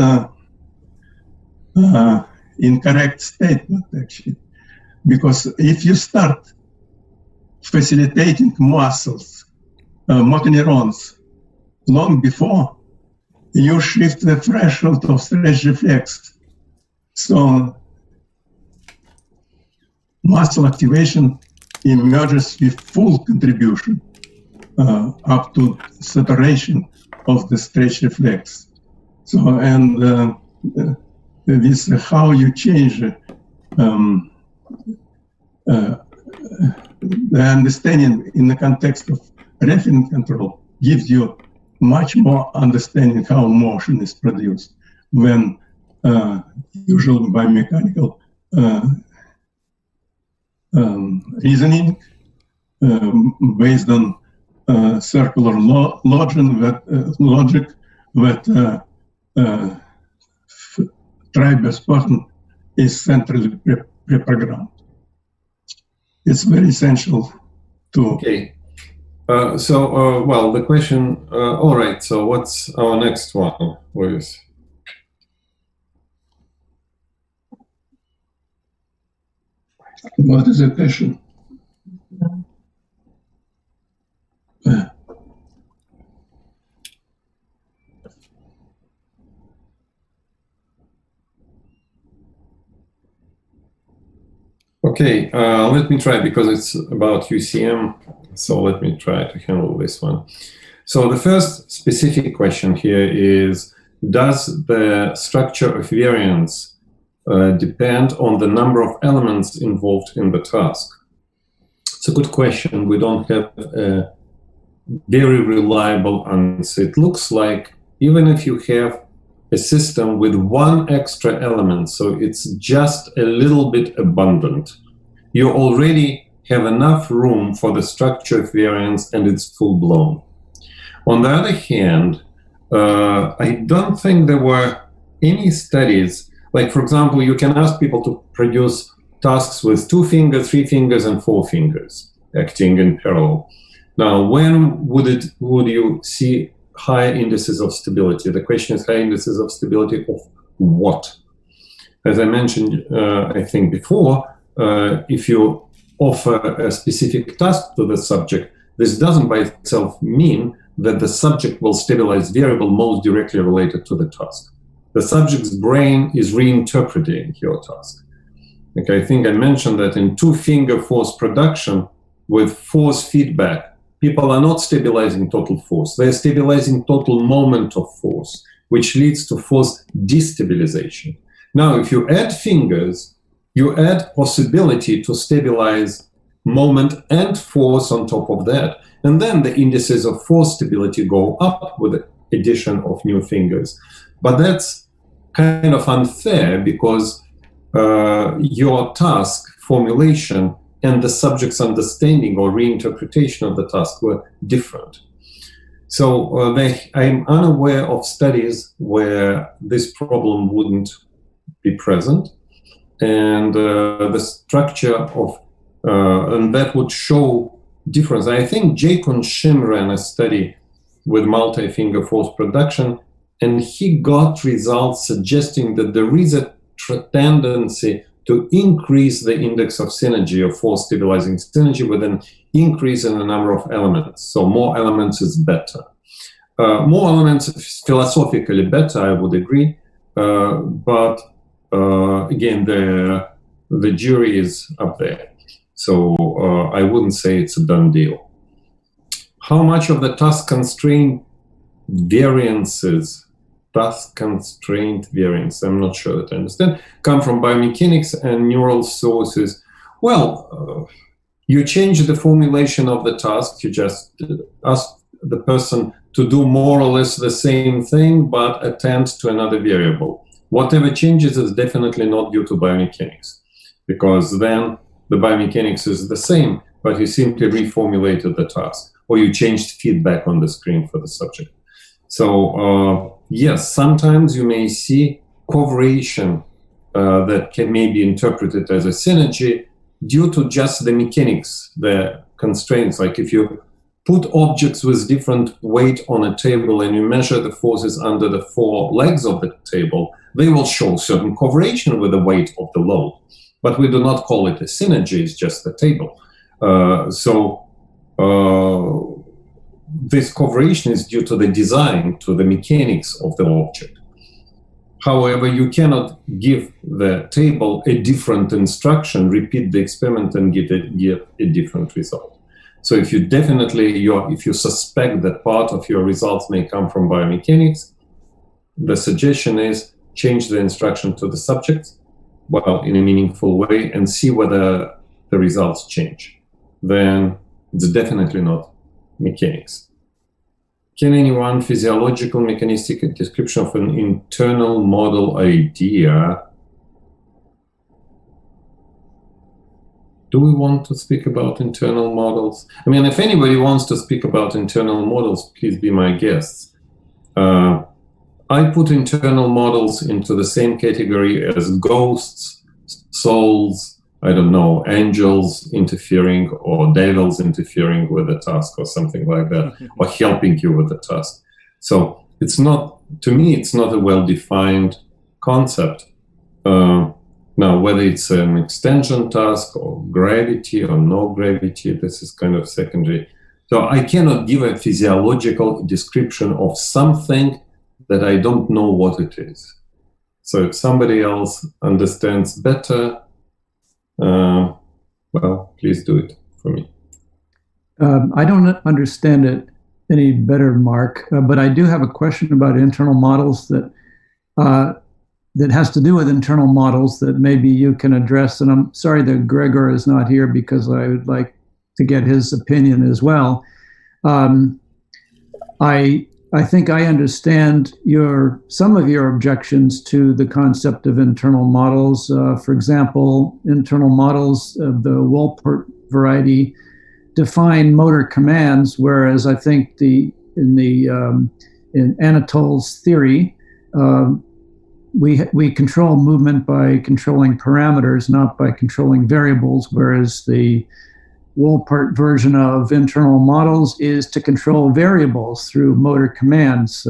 incorrect statement, actually, because if you start facilitating muscles, motor neurons, long before, you shift the threshold of stretch reflex. So muscle activation emerges with full contribution up to separation of the stretch reflex. So, and this how you change the understanding in the context of reference control gives you much more understanding how motion is produced when usual biomechanical reasoning based on circular logic that try-based pattern is centrally pre-programmed. It's very essential to. Okay. Well, the question. All right. So, what's our next one? Please. What is the question? Okay, let me try, because it's about UCM, so let me try to handle this one. So the first specific question here is, does the structure of variance depend on the number of elements involved in the task? It's a good question. We don't have a very reliable answer. It looks like even if you have a system with one extra element, so it's just a little bit abundant, you already have enough room for the structure of variance and it's full-blown. On the other hand, I don't think there were any studies, like for example, you can ask people to produce tasks with 2 fingers, 3 fingers, and 4 fingers acting in parallel. Now, when would you see high indices of stability? The question is high indices of stability of what? As I mentioned, I think before, if you offer a specific task to the subject, this doesn't by itself mean that the subject will stabilize variable most directly related to the task. The subject's brain is reinterpreting your task. Okay, I think I mentioned that in 2-finger force production with force feedback, people are not stabilizing total force. They're stabilizing total moment of force, which leads to force destabilization. Now, if you add fingers, you add possibility to stabilize moment and force on top of that. And then the indices of force stability go up with the addition of new fingers. But that's kind of unfair, because your task formulation and the subject's understanding or reinterpretation of the task were different. So I'm unaware of studies where this problem wouldn't be present. And the structure of, and that would show difference. I think Jacob Shim ran a study with multi-finger force production, and he got results suggesting that there is a tendency to increase the index of synergy, of force stabilizing synergy, with an increase in the number of elements. So more elements is better. More elements is philosophically better, I would agree, but again, the jury is up there. So I wouldn't say it's a done deal. How much of the task-constrained variances, task-constrained variance, I'm not sure that I understand, come from biomechanics and neural sources? Well, you change the formulation of the task. You just ask the person to do more or less the same thing, but attend to another variable. Whatever changes is definitely not due to biomechanics, because then the biomechanics is the same, but you simply reformulated the task, or you changed feedback on the screen for the subject. So yes, sometimes you may see covariation that may be interpreted as a synergy due to just the mechanics, the constraints. Like if you put objects with different weight on a table and you measure the forces under the 4 legs of the table, they will show certain covariation with the weight of the load. But we do not call it a synergy, it's just the table. This covariation is due to the design, to the mechanics of the object. However, you cannot give the table a different instruction, repeat the experiment, and get a different result. So if you if you suspect that part of your results may come from biomechanics, the suggestion is change the instruction to the subject, well, in a meaningful way, and see whether the results change. Then it's definitely not mechanics. Can anyone physiological mechanistic description of an internal model idea do we want to speak about internal models? I mean, if anybody wants to speak about internal models, please be my guests. I put internal models into the same category as ghosts, souls, I don't know, angels interfering or devils interfering with the task or something like that, or helping you with the task. So it's not, to me, it's not a well-defined concept. Now, whether it's an extension task or gravity or no gravity, this is kind of secondary. So I cannot give a physiological description of something that I don't know what it is. So if somebody else understands better, well, please do it for me. I don't understand it any better, Mark, but I do have a question about internal models that has to do with internal models that maybe you can address. And I'm sorry that Gregor is not here because I would like to get his opinion as well. I think I understand some of your objections to the concept of internal models. For example, internal models of the Wolpert variety define motor commands, whereas I think in Anatole's theory, we control movement by controlling parameters, not by controlling variables, whereas the Wolpert version of internal models is to control variables through motor commands,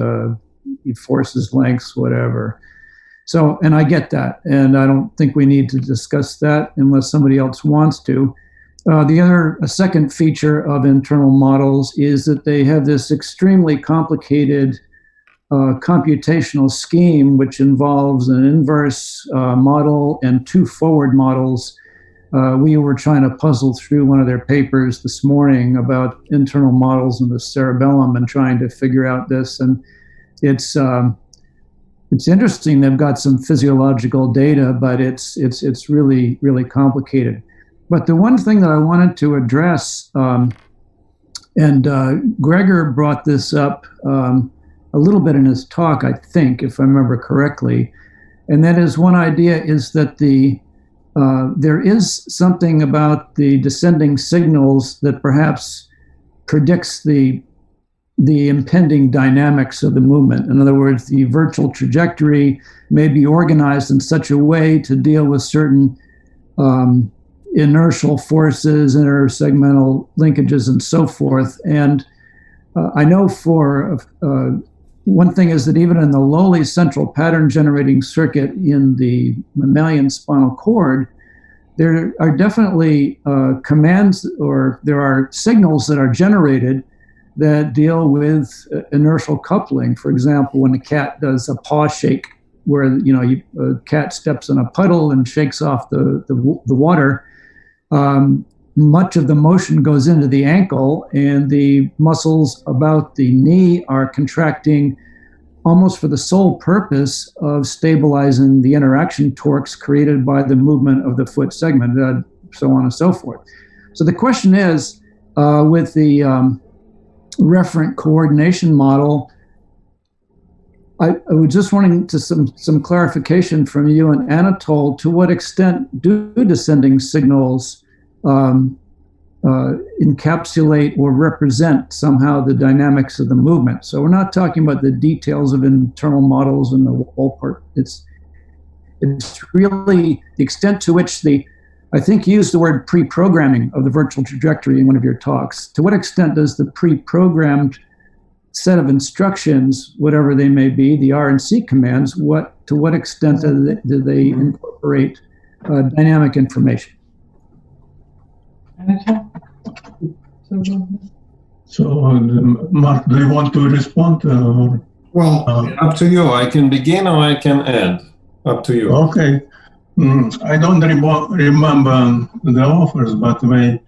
forces, lengths, whatever. So, and I get that, and I don't think we need to discuss that unless somebody else wants to. A second feature of internal models is that they have this extremely complicated computational scheme, which involves an inverse model and two forward models. We were trying to puzzle through one of their papers this morning about internal models in the cerebellum and trying to figure out this. And it's interesting. They've got some physiological data, but it's really, really complicated. But the one thing that I wanted to address, and Gregor brought this up a little bit in his talk, I think, if I remember correctly, and that is one idea is that there is something about the descending signals that perhaps predicts the impending dynamics of the movement. In other words, the virtual trajectory may be organized in such a way to deal with certain inertial forces, intersegmental linkages, and so forth. And I know for one thing is that even in the lowly central pattern generating circuit in the mammalian spinal cord, there are definitely commands, or there are signals that are generated that deal with inertial coupling. For example, when a cat does a paw shake, where a cat steps in a puddle and shakes off the water, much of the motion goes into the ankle, and the muscles about the knee are contracting almost for the sole purpose of stabilizing the interaction torques created by the movement of the foot segment, so on and so forth. So the question is, with the referent coordination model, I was just wanting to some clarification from you and Anatole. To what extent do descending signals encapsulate or represent somehow the dynamics of the movement? So we're not talking about the details of internal models in the Wolpert. It's really the extent to which I think you used the word pre-programming of the virtual trajectory in one of your talks. To what extent does the pre-programmed set of instructions, whatever they may be, the R and C commands, to what extent do they incorporate dynamic information? So, Mark, do you want to respond? Well, up to you. I can begin or I can add. Up to you. Okay. I don't remember the authors, but they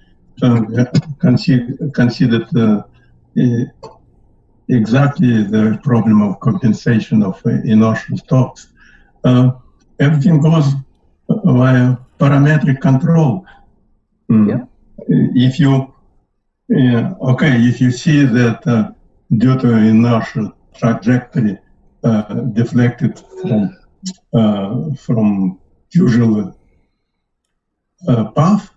considered exactly the problem of compensation of inertial torques. Everything goes via parametric control. If you see that due to inertial trajectory deflected from usual path,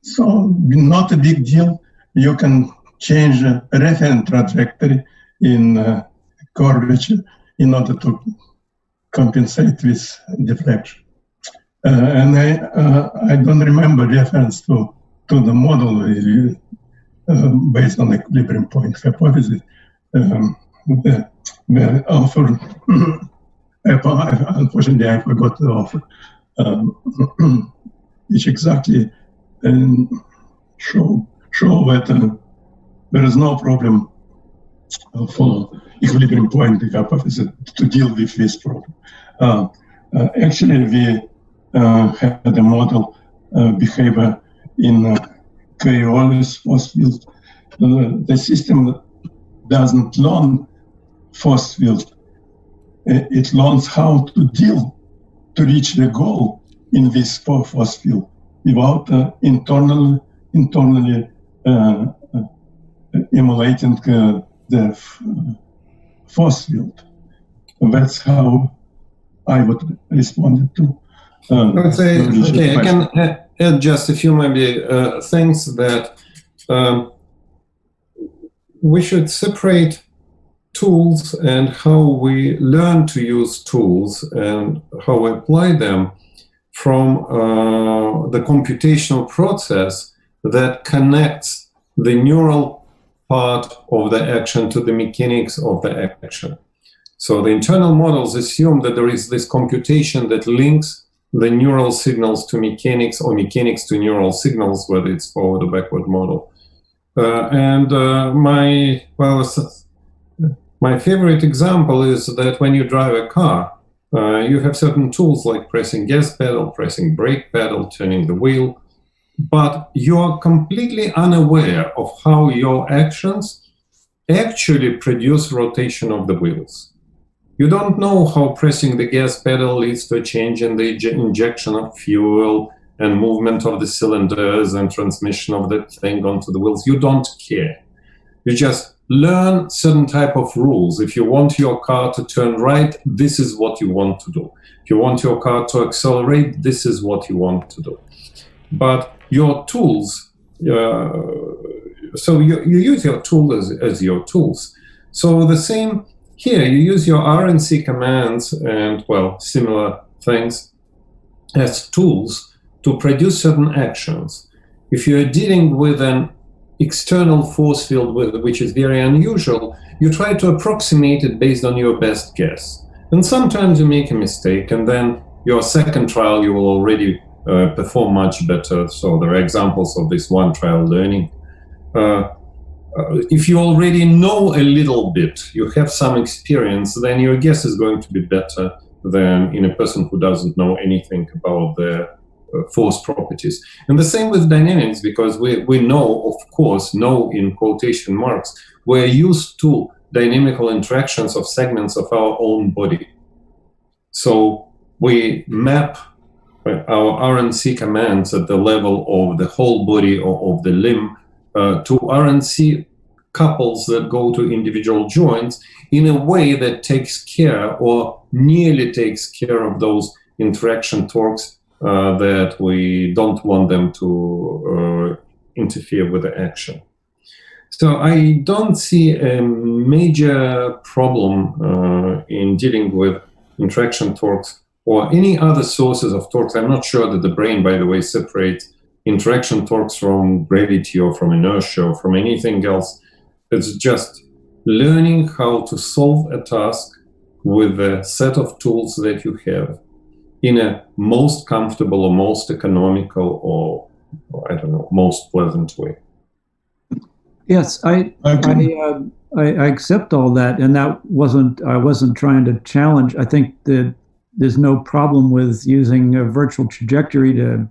So not a big deal. You can change a reference trajectory in curvature in order to compensate with deflection. And I don't remember reference to the model based on equilibrium point hypothesis. The author, unfortunately, I forgot the author, which exactly show that there is no problem for equilibrium point hypothesis to deal with this problem. Actually, we had a model behavior in Coriolis force field. The system doesn't learn force field. It learns how to reach the goal in this force field without internally emulating the force field. And that's how I would respond to. I would say, okay, I can add just a few maybe things that we should separate tools and how we learn to use tools and how we apply them from the computational process that connects the neural part of the action to the mechanics of the action. So the internal models assume that there is this computation that links the neural signals to mechanics or mechanics to neural signals, whether it's forward or backward model. My favorite example is that when you drive a car, you have certain tools like pressing gas pedal, pressing brake pedal, turning the wheel, but you're completely unaware of how your actions actually produce rotation of the wheels. You don't know how pressing the gas pedal leads to a change in the injection of fuel and movement of the cylinders and transmission of the thing onto the wheels. You don't care. You just learn certain type of rules. If you want your car to turn right, this is what you want to do. If you want your car to accelerate, this is what you want to do. But your tools, so you use your tool as your tools. So the same here, you use your RNC commands and, well, similar things as tools to produce certain actions. If you're dealing with an external force field which is very unusual, you try to approximate it based on your best guess. And sometimes you make a mistake, and then your second trial you will already perform much better. So there are examples of this one trial learning. If you already know a little bit, you have some experience, then your guess is going to be better than in a person who doesn't know anything about the force properties. And the same with dynamics, because we know, of course, know in quotation marks, we're used to dynamical interactions of segments of our own body. So we map our RNC commands at the level of the whole body or of the limb to RNC couples that go to individual joints in a way that takes care or nearly takes care of those interaction torques that we don't want them to interfere with the action. So I don't see a major problem in dealing with interaction torques or any other sources of torques. I'm not sure that the brain, by the way, separates interaction torques from gravity or from inertia or from anything else. It's just learning how to solve a task with a set of tools that you have in a most comfortable or most economical or I don't know, most pleasant way. Yes, I accept all that, and I wasn't trying to challenge. I think that there's no problem with using a virtual trajectory to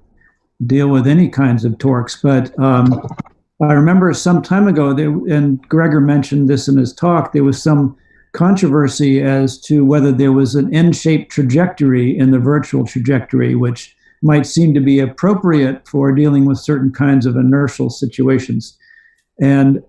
deal with any kinds of torques. But I remember some time ago, and Gregor mentioned this in his talk, there was some controversy as to whether there was an N-shaped trajectory in the virtual trajectory, which might seem to be appropriate for dealing with certain kinds of inertial situations. And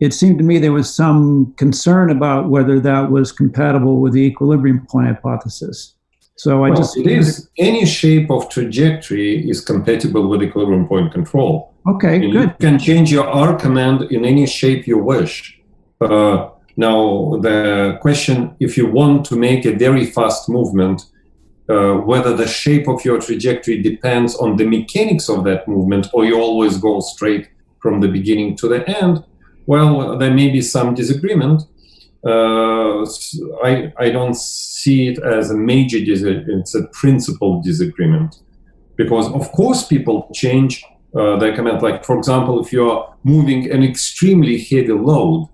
it seemed to me there was some concern about whether that was compatible with the equilibrium point hypothesis. So I just... It is, any shape of trajectory is compatible with equilibrium point control. Okay, and good. You can change your R command in any shape you wish. Now, the question, if you want to make a very fast movement, whether the shape of your trajectory depends on the mechanics of that movement, or you always go straight from the beginning to the end, well, there may be some disagreement. I don't see it as a major disagreement, it's a principal disagreement. Because, of course, people change their command. Like, for example, if you're moving an extremely heavy load,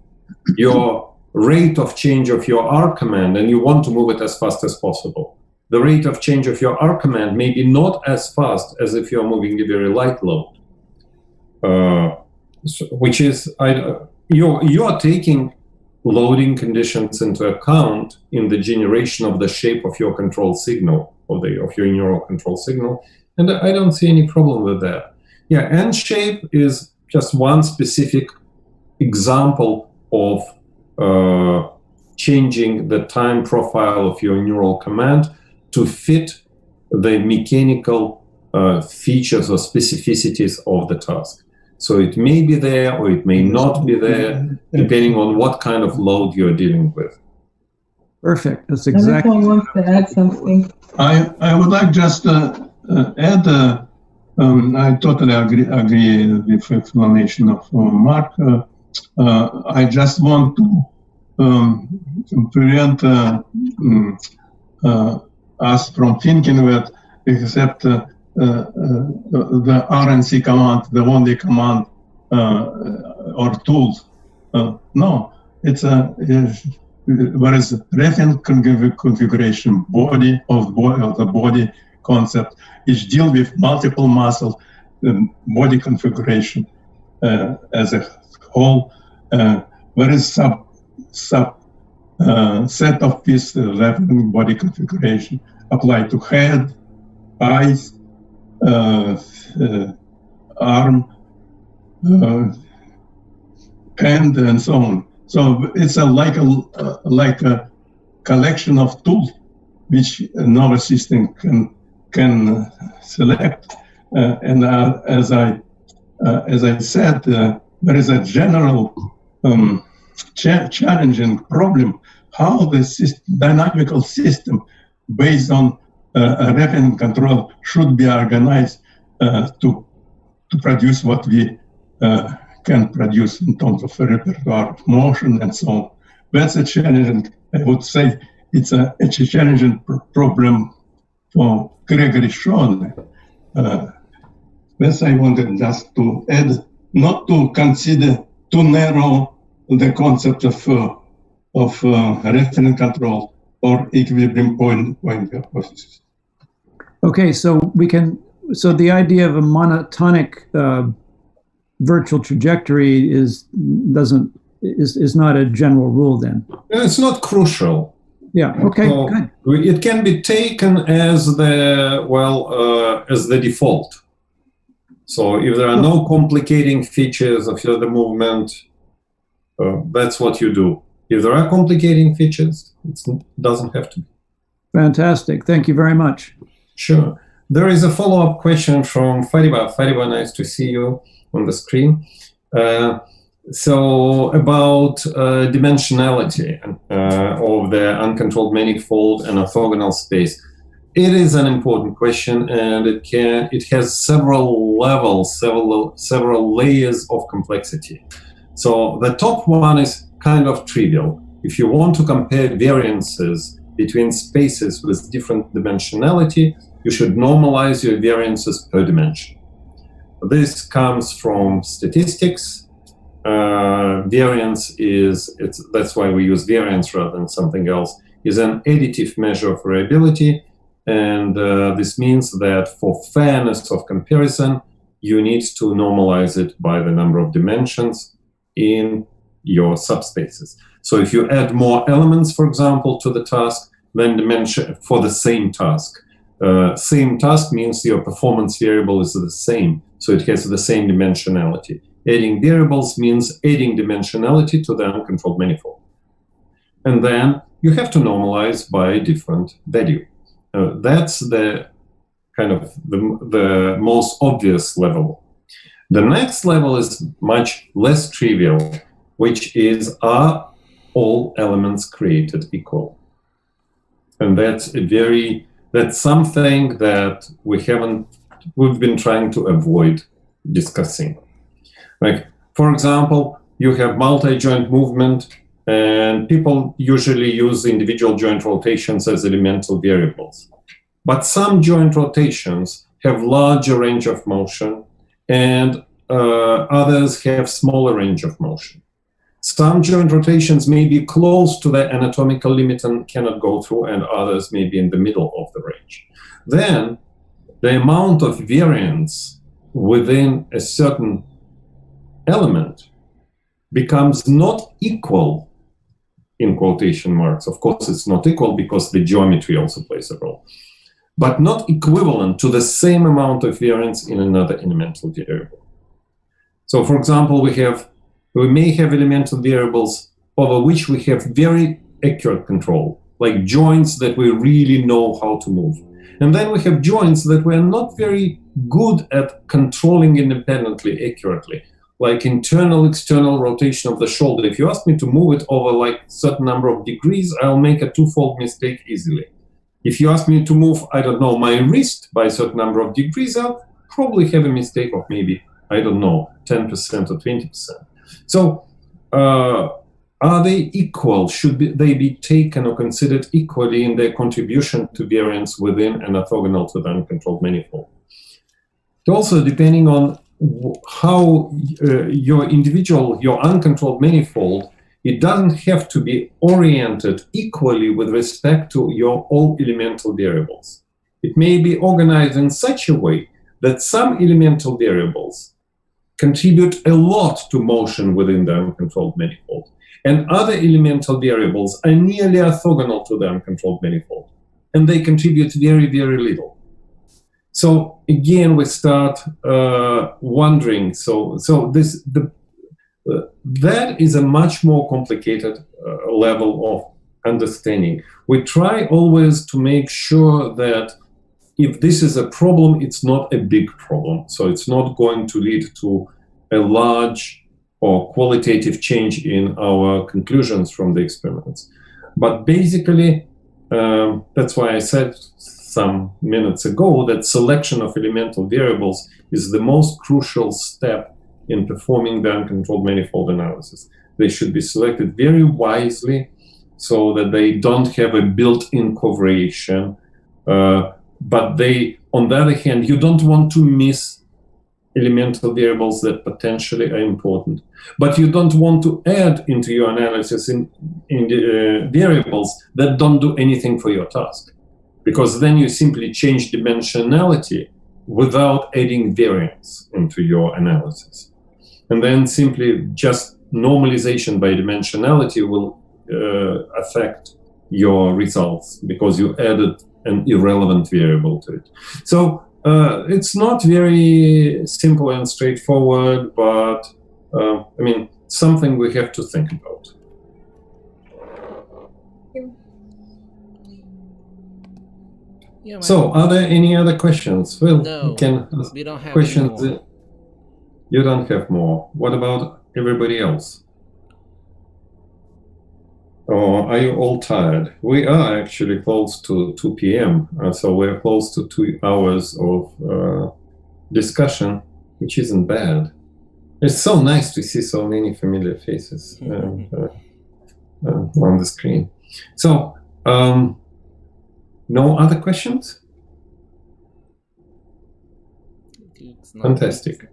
your rate of change of your R command, and you want to move it as fast as possible, the rate of change of your R command may be not as fast as if you're moving a very light load. Which is, you are taking loading conditions into account in the generation of the shape of your control signal, of your neural control signal, and I don't see any problem with that. Yeah, end shape is just one specific example of changing the time profile of your neural command to fit the mechanical features or specificities of the task. So it may be there or it may not be there, depending on what kind of load you're dealing with. Perfect. That's exactly. Anatol wants to add something. I would like just to add, I totally agree with the explanation of Mark. I just want to prevent us from thinking that except the RNC command, the only command or tools. No, there is reference configuration, body of the body concept, which deal with multiple muscle body configuration as a whole. There is sub set of this reference body configuration applied to head, eyes, arm, hand, and so on. So it's like a collection of tools which a nervous system can select. And as I said, there is a general challenging problem how the dynamical system based on reference control should be organized to produce what we can produce in terms of repertoire of motion and so on. That's a challenging, I would say, it's a challenging problem for Gregory Sean. That's I wanted just to add, not to consider too narrow the concept of reference control or equilibrium point hypothesis. Okay, so the idea of a monotonic virtual trajectory is not a general rule then. It's not crucial. Yeah. Okay. So good. It can be taken as the default. So if there are no complicating features of the movement, that's what you do. If there are complicating features, it doesn't have to be. Fantastic. Thank you very much. Sure. There is a follow-up question from Fariba. Fariba, nice to see you on the screen. So about dimensionality of the uncontrolled manifold and orthogonal space. It is an important question, and it has several levels, several layers of complexity. So the top one is kind of trivial. If you want to compare variances between spaces with different dimensionality, you should normalize your variances per dimension. This comes from statistics. Variance that's why we use variance rather than something else, is an additive measure of variability. And this means that for fairness of comparison, you need to normalize it by the number of dimensions in your subspaces. So if you add more elements, for example, to the task, then dimension for the same task. Same task means your performance variable is the same, so it has the same dimensionality. Adding variables means adding dimensionality to the uncontrolled manifold. And then you have to normalize by a different value. That's the kind of the most obvious level. The next level is much less trivial, which is, are all elements created equal? And that's something that we've been trying to avoid discussing. Like, for example, you have multi-joint movement, and people usually use individual joint rotations as elemental variables. But some joint rotations have larger range of motion, and others have smaller range of motion. Some joint rotations may be close to the anatomical limit and cannot go through, and others may be in the middle of the range. Then the amount of variance within a certain element becomes not equal, in quotation marks. Of course, it's not equal because the geometry also plays a role, but not equivalent to the same amount of variance in another elemental variable. So, for example, we may have elemental variables over which we have very accurate control, like joints that we really know how to move. And then we have joints that we're not very good at controlling independently, accurately, like internal, external rotation of the shoulder. If you ask me to move it over like a certain number of degrees, I'll make a twofold mistake easily. If you ask me to move, I don't know, my wrist by a certain number of degrees, I'll probably have a mistake of maybe, I don't know, 10% or 20%. So are they equal? Should they be taken or considered equally in their contribution to variance within an orthogonal to the uncontrolled manifold? Also, depending on how your uncontrolled manifold, it doesn't have to be oriented equally with respect to your all elemental variables. It may be organized in such a way that some elemental variables contribute a lot to motion within the uncontrolled manifold, and other elemental variables are nearly orthogonal to the uncontrolled manifold, and they contribute very, very little. So again, we start wondering. That is a much more complicated level of understanding. We try always to make sure that if this is a problem, it's not a big problem. So it's not going to lead to a large or qualitative change in our conclusions from the experiments. But basically, that's why I said some minutes ago that selection of elemental variables is the most crucial step in performing the uncontrolled manifold analysis. They should be selected very wisely so that they don't have a built-in covariation. But they, on the other hand, you don't want to miss elemental variables that potentially are important. But you don't want to add into your analysis in the variables that don't do anything for your task, because then you simply change dimensionality without adding variance into your analysis. And then simply just normalization by dimensionality will affect your results because you added an irrelevant variable to it. So it's not very simple and straightforward, but I mean, something we have to think about. Yeah, so, are there any other questions? Well, no, we don't have questions. any more. You don't have more. What about everybody else? Or are you all tired? We are actually close to 2 p.m. So we're close to 2 hours of discussion, which isn't bad. It's so nice to see so many familiar faces on the screen. So, no other questions? Fantastic.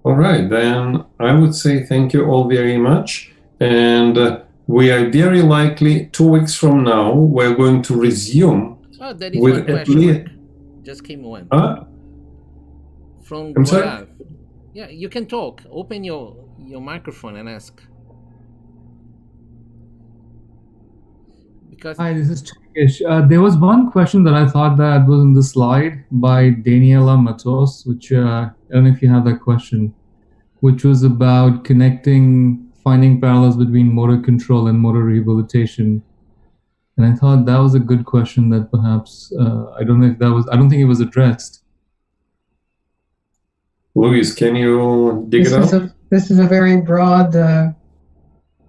All right, then I would say thank you all very much. And we are very likely 2 weeks from now, we're going to resume that is with one at question least. Just came one. From I'm sorry? Gaurav. Yeah, you can talk. Open your microphone and ask. Because hi, this is Chingish. There was one question that I thought that was in the slide by Daniela Matos, which I don't know if you have that question, which was about finding parallels between motor control and motor rehabilitation. And I thought that was a good question that perhaps, I don't think it was addressed. Luis, can you dig it out? This is a very broad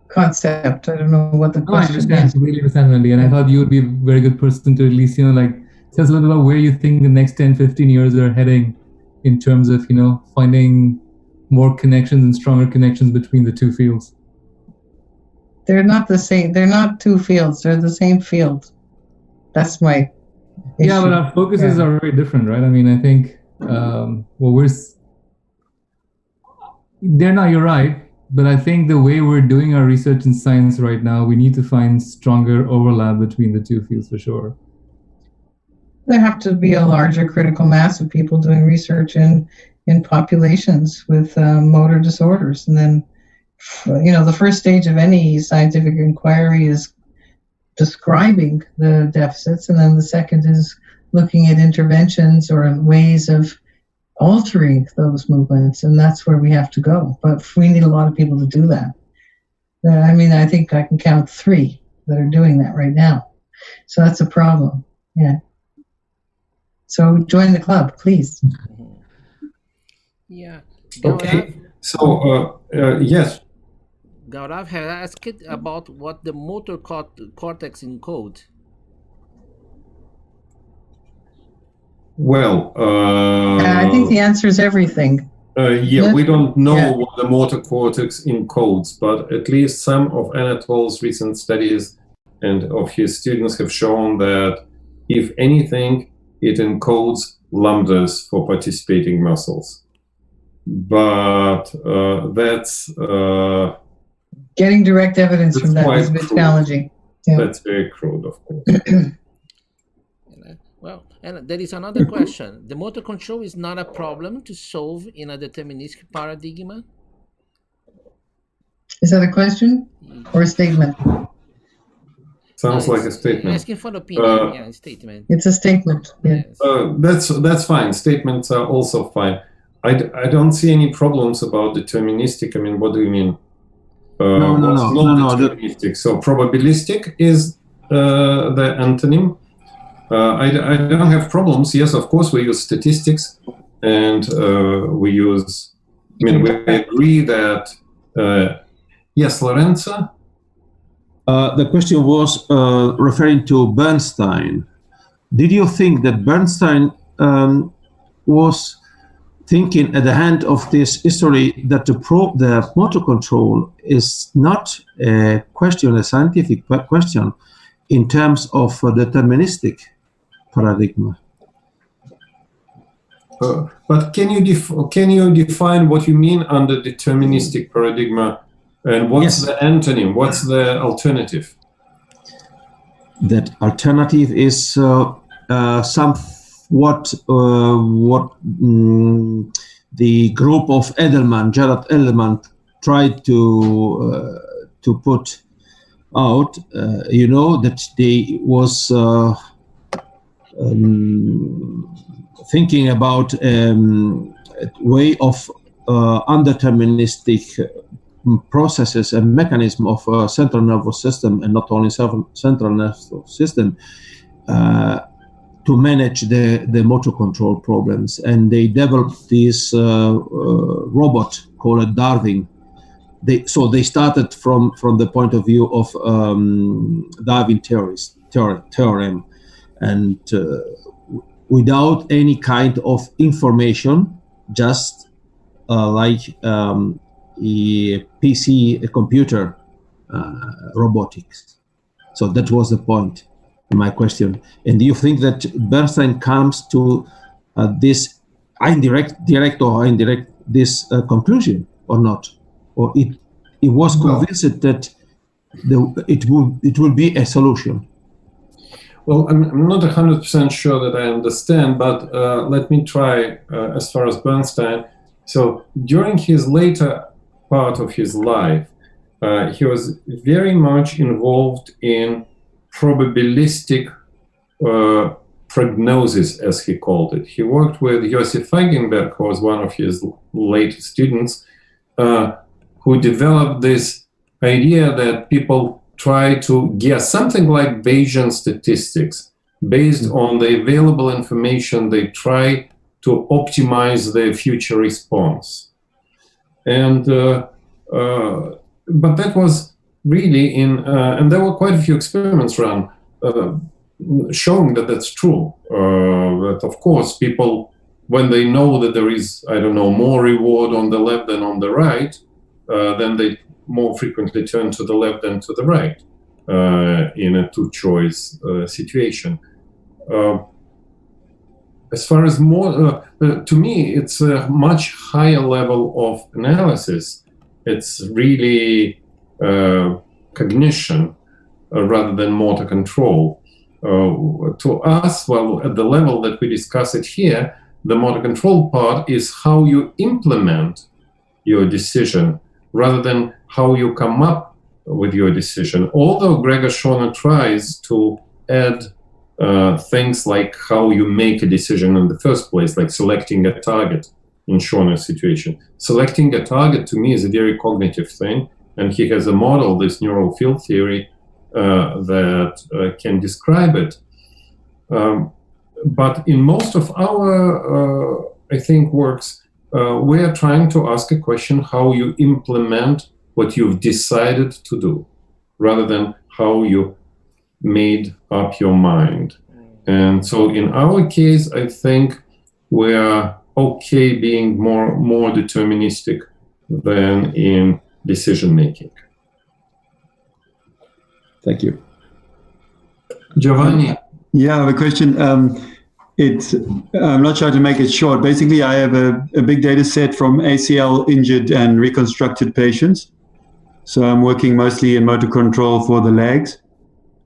concept. I don't know what the question is. I completely understand, Wendy. And I thought you would be a very good person to at least, tell us a little about where you think the next 10, 15 years are heading in terms of, finding more connections and stronger connections between the two fields. They're not the same. They're not two fields. They're the same field. That's my issue. Yeah, but our focuses are very different, right? I mean, I think, you're right. But I think the way we're doing our research in science right now, we need to find stronger overlap between the two fields for sure. There have to be a larger critical mass of people doing research in populations with motor disorders. And then, the first stage of any scientific inquiry is describing the deficits. And then the second is looking at interventions or ways of altering those movements, and that's where we have to go. But we need a lot of people to do that. I think I can count 3 that are doing that right now. So that's a problem. Yeah. So join the club, please. Yeah. Okay. So, yes. Gaurav has asked about what the motor cortex encodes. Well, I think the answer is everything. We don't know what the motor cortex encodes, but at least some of Anatol's recent studies and of his students have shown that, if anything, it encodes lambdas for participating muscles. But that's... getting direct evidence from that is a bit challenging. Yeah. That's very crude, of course. Well, and there is another question. The motor control is not a problem to solve in a deterministic paradigm? Is that a question or a statement? Sounds like a statement. Asking for opinion, a statement. It's a statement. Yeah. That's fine. Statements are also fine. I don't see any problems about deterministic. I mean, what do you mean? No. Deterministic. So probabilistic is the antonym. I don't have problems. Yes, of course, we use statistics, and we agree that. Yes, Lorenzo? The question was referring to Bernstein. Did you think that Bernstein was thinking at the end of this history that the motor control is not a scientific question in terms of deterministic paradigm? But can you define what you mean under deterministic paradigm, and what's the antonym? What's the alternative? That alternative is what the group of Jared Edelman, tried to put out. That they was thinking about a way of undeterministic processes and mechanism of central nervous system, and not only central nervous system, to manage the motor control problems. And they developed this robot called Darwin. They started from the point of view of Darwin theorem, and without any kind of information, just like a PC, a computer, robotics. So that was the point of my question. And do you think that Bernstein comes to this direct or indirect, this conclusion or not? Or it was convinced that it will be a solution? Well, I'm not 100% sure that I understand, but let me try as far as Bernstein. So during his later part of his life, he was very much involved in probabilistic prognosis, as he called it. He worked with Josef Feigenberg, who was one of his late students, who developed this idea that people try to guess something like Bayesian statistics. Based on the available information, they try to optimize their future response. And but that was really and there were quite a few experiments run showing that that's true. That of course people, when they know that there is, I don't know, more reward on the left than on the right, then they more frequently turn to the left than to the right in a two-choice situation. As far as more, to me, it's a much higher level of analysis. It's really cognition rather than motor control. To us, well, at the level that we discuss it here, the motor control part is how you implement your decision rather than how you come up with your decision. Although Gregor Schorner tries to add things like how you make a decision in the first place, like selecting a target in Schorner's situation. Selecting a target to me is a very cognitive thing, and he has a model, this neural field theory, that can describe it. But in most of our, I think, works, we are trying to ask a question how you implement what you've decided to do, rather than how you made up your mind. And so in our case, I think we are okay being more deterministic than in decision making. Thank you. Giovanni. Yeah, I have a question. I'm not trying to make it short. Basically, I have a big data set from ACL injured and reconstructed patients. So I'm working mostly in motor control for the legs.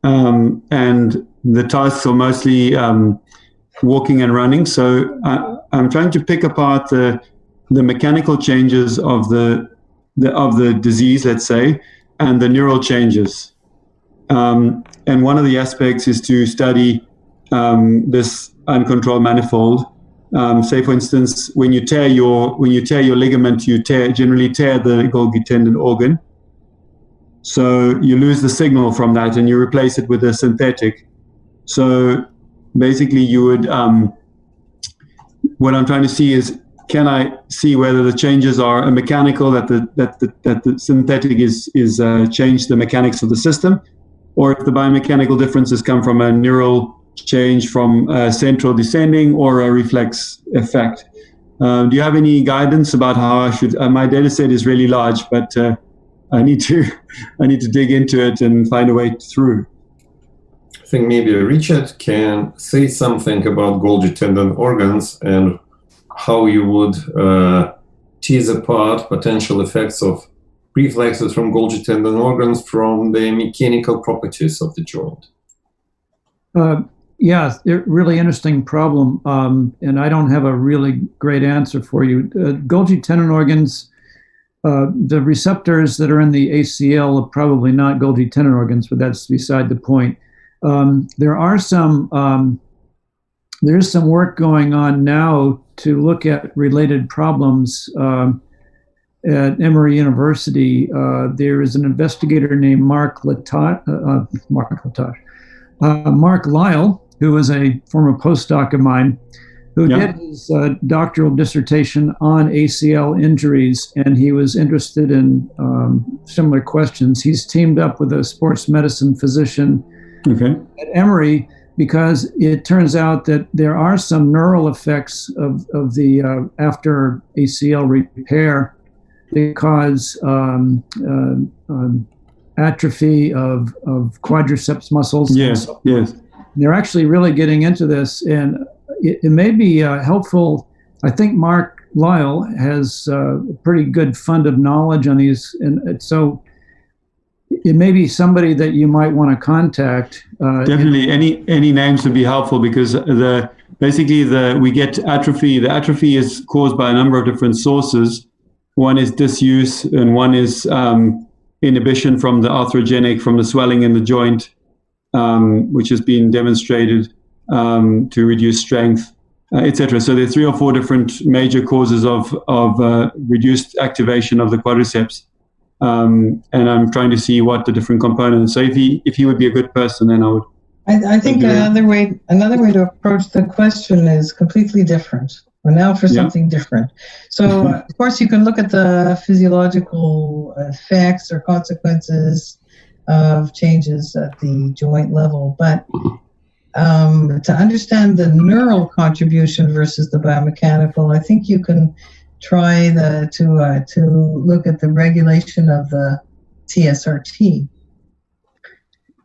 And the tasks are mostly walking and running. So I'm trying to pick apart the mechanical changes of the disease, let's say, and the neural changes. And one of the aspects is to study this uncontrolled manifold. Say, for instance, when you tear your ligament, you generally tear the Golgi tendon organ. So you lose the signal from that, and you replace it with a synthetic. So basically, you would. What I'm trying to see is, can I see whether the changes are mechanical, that the synthetic is changed the mechanics of the system, or if the biomechanical differences come from a neural change from central descending or a reflex effect. Do you have any guidance about how I should? My data set is really large, but I need to dig into it and find a way through. I think maybe Richard can say something about Golgi tendon organs and how you would tease apart potential effects of reflexes from Golgi tendon organs from the mechanical properties of the joint. Yeah, really interesting problem, and I don't have a really great answer for you. Golgi tendon organs, the receptors that are in the ACL are probably not Golgi tendon organs, but that's beside the point. There's some work going on now to look at related problems at Emory University. There is an investigator named Mark Lyle, who was a former postdoc of mine, who did his doctoral dissertation on ACL injuries, and he was interested in similar questions. He's teamed up with a sports medicine physician at Emory, because it turns out that there are some neural effects of the after ACL repair that cause atrophy of quadriceps muscles. Yes, yes. They're actually really getting into this, and it may be helpful. I think Mark Lyle has a pretty good fund of knowledge on these, and so it may be somebody that you might want to contact. Definitely, any names would be helpful, because we get atrophy. The atrophy is caused by a number of different sources. One is disuse, and one is inhibition from the arthrogenic, from the swelling in the joint, which has been demonstrated to reduce strength, etc. So there are 3 or 4 different major causes of reduced activation of the quadriceps. and I'm trying to see what the different components. So if he would be a good person, then I would. I think another way to approach the question is completely different. Well, now for something different. So, of course, you can look at the physiological effects or consequences of changes at the joint level, but to understand the neural contribution versus the biomechanical, I think you can try to look at the regulation of the TSRT.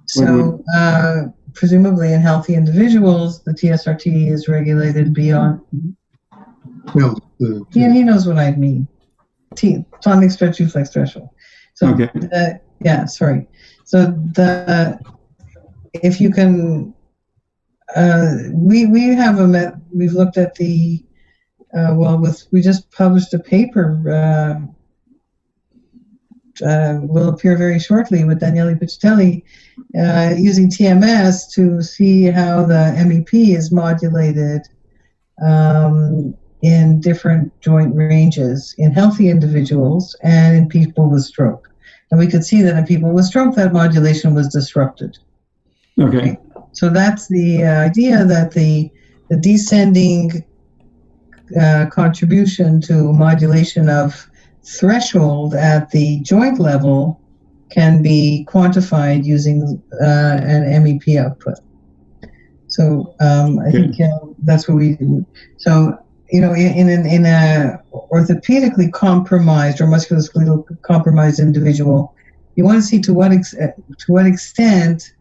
So, presumably in healthy individuals, the TSRT is regulated beyond. Well, he knows what I mean. Tonic stretch reflex threshold. So, sorry. So if you can, we have we've looked at the we just published a paper. Will appear very shortly with Daniele Piccatelli using TMS to see how the MEP is modulated in different joint ranges in healthy individuals and in people with stroke. And we could see that in people with stroke, that modulation was disrupted. Okay. So that's the idea that the descending contribution to modulation of threshold at the joint level can be quantified using an MEP output. So I think that's what we do. So in a orthopedically compromised or musculoskeletal compromised individual, you want to see to what extent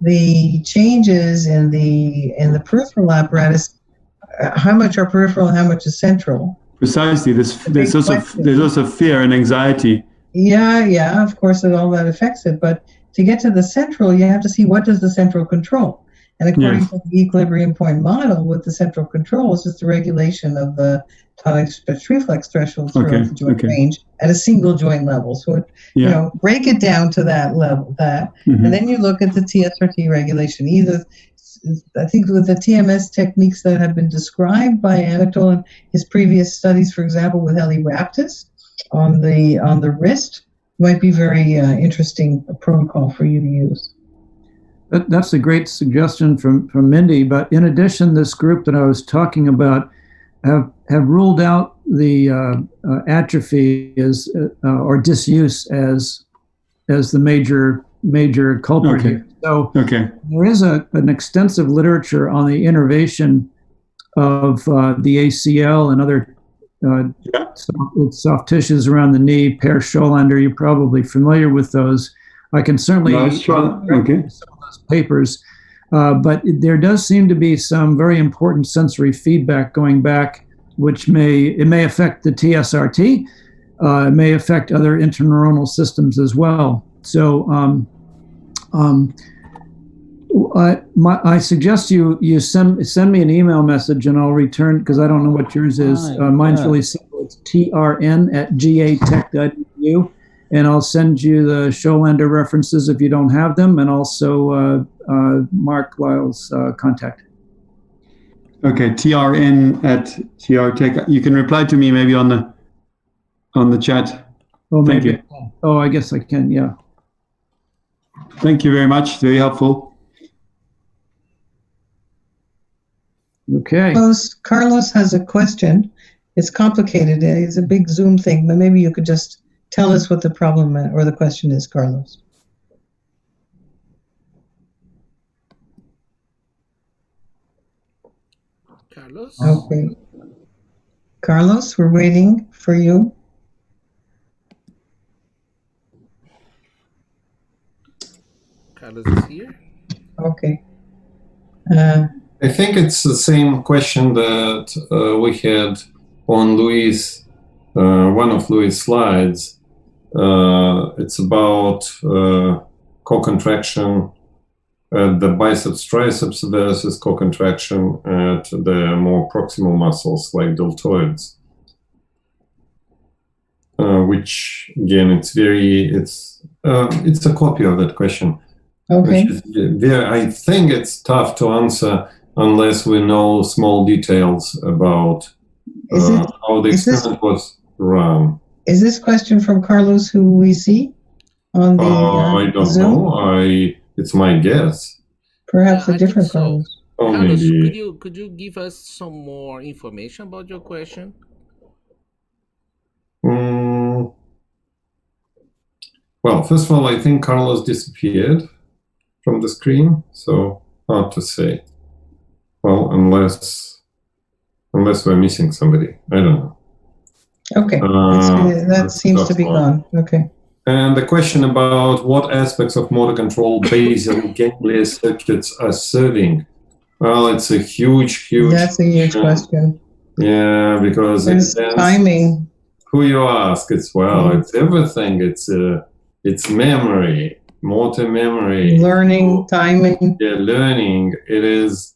the changes in the peripheral apparatus, how much are peripheral and how much is central. Precisely. There's also fear and anxiety. Yeah, of course, all that affects it. But to get to the central, you have to see what does the central control. And according to the equilibrium point model, what the central controls is the regulation of the tonic stretch reflex threshold throughout the joint range at a single joint level. So, break it down to that level, and then you look at the TSRT regulation. Either, I think, with the TMS techniques that have been described by Anatol in his previous studies, for example, with Heli Raptis on the wrist, might be very interesting protocol for you to use. That's a great suggestion from Mindy. But in addition, this group that I was talking about have ruled out the atrophy as or disuse as the major culprit here. So there is an extensive literature on the innervation of the ACL and other soft tissues around the knee. Per Scholander, you're probably familiar with those. I can certainly some of those papers, but there does seem to be some very important sensory feedback going back, which may affect the TSRT. It may affect other interneuronal systems as well. So I suggest you send me an email message and I'll return, because I don't know what yours is. Mine's really simple. It's trn@gatech.edu, and I'll send you the Scholander references if you don't have them, and also Mark Lyle's contact. Okay, trn@trtech. You can reply to me maybe on the chat. Oh, Thank you. Oh, I guess I can. Yeah. Thank you very much. Very helpful. Okay. Carlos has a question. It's complicated. It's a big Zoom thing, but maybe you could just tell us what the problem or the question is, Carlos. Carlos? Okay. Carlos, we're waiting for you. Carlos is here. Okay. I think it's the same question that we had on Louis, one of Louis' slides. It's about co-contraction at the biceps triceps versus co-contraction at the more proximal muscles like deltoids. Which again, it's a copy of that question. Okay. I think it's tough to answer unless we know small details about how the experiment was run. Is this question from Carlos, who we see? on the I don't Zoom? know. It's my guess. Perhaps Yeah, a I think different so. Carlos. Oh, Carlos, maybe. could you give us some more information about your question? Well, first of all, I think Carlos disappeared from the screen, so hard to say. Well, unless we're missing somebody, I don't know. Okay, that seems to be gone. Okay. And the question about what aspects of motor control basal ganglia circuits are serving. Well, it's a huge. That's a huge question. Yeah, because there's timing. Who you ask? It's everything. It's memory, motor memory, learning, timing. Yeah, learning. It is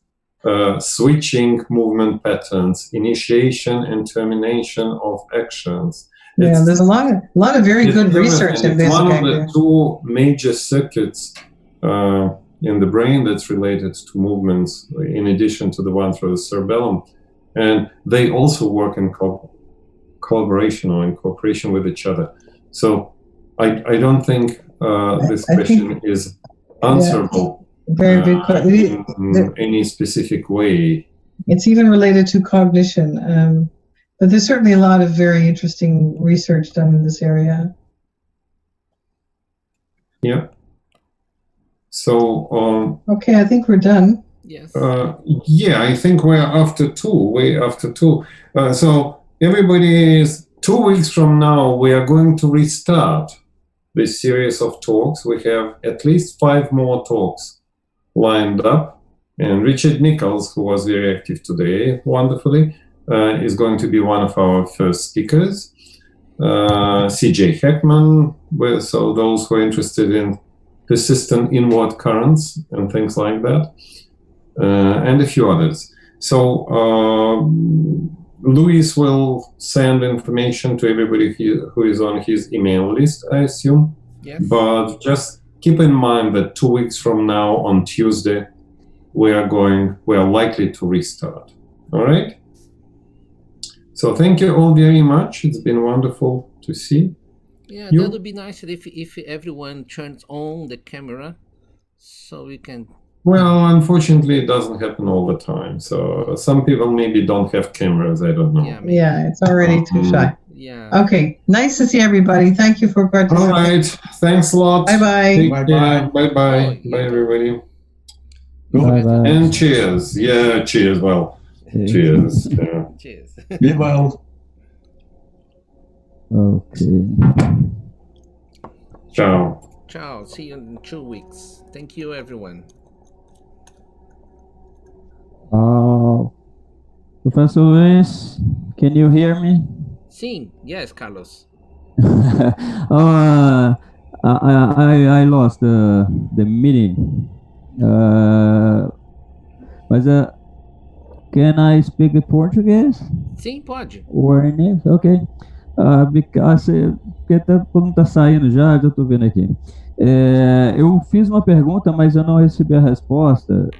switching movement patterns, initiation and termination of actions. Yeah, there's a lot of very good research in basal ganglia. It's one of the two major circuits in the brain that's related to movements, in addition to the one through the cerebellum, and they also work in collaboration or in cooperation with each other. So I don't think this question is answerable very good question. In any specific way. It's even related to cognition, but there's certainly a lot of very interesting research done in this area. Yeah. So okay, I think we're done. Yes. Yeah, I think we're way after two. So everybody is 2 weeks from now, we are going to restart this series of talks. We have at least 5 more talks lined up. And Richard Nichols, who was very active today, wonderfully, is going to be one of our first speakers. CJ Heckman, so those who are interested in persistent inward currents and things like that, and a few others. So Luis will send information to everybody who is on his email list, I assume. Yes. But just keep in mind that 2 weeks from now on Tuesday, we are likely to restart. All right? So thank you all very much. It's been wonderful to see. Yeah, that would be nice if everyone turns on the camera so we can... Well, unfortunately, it doesn't happen all the time. So some people maybe don't have cameras. I don't know. Yeah, it's already too shy. Yeah. Okay. Nice to see everybody. Thank you for participating. All right. Thanks a lot. Bye-bye. Bye-bye. Bye-bye. Bye, everybody. Bye-bye. And cheers. Yeah, cheers. Well, cheers. Yeah. Cheers. Be well. Okay. Ciao. Ciao. See you in 2 weeks. Thank you, everyone. Professor Luis, can you hear me? Sim. Yes, Carlos. I lost the meeting. Mas can I speak Portuguese? Sim, pode. Or in English? Okay. Porque não tá saindo já tô vendo aqui. Eu fiz uma pergunta, mas eu não recebi a resposta.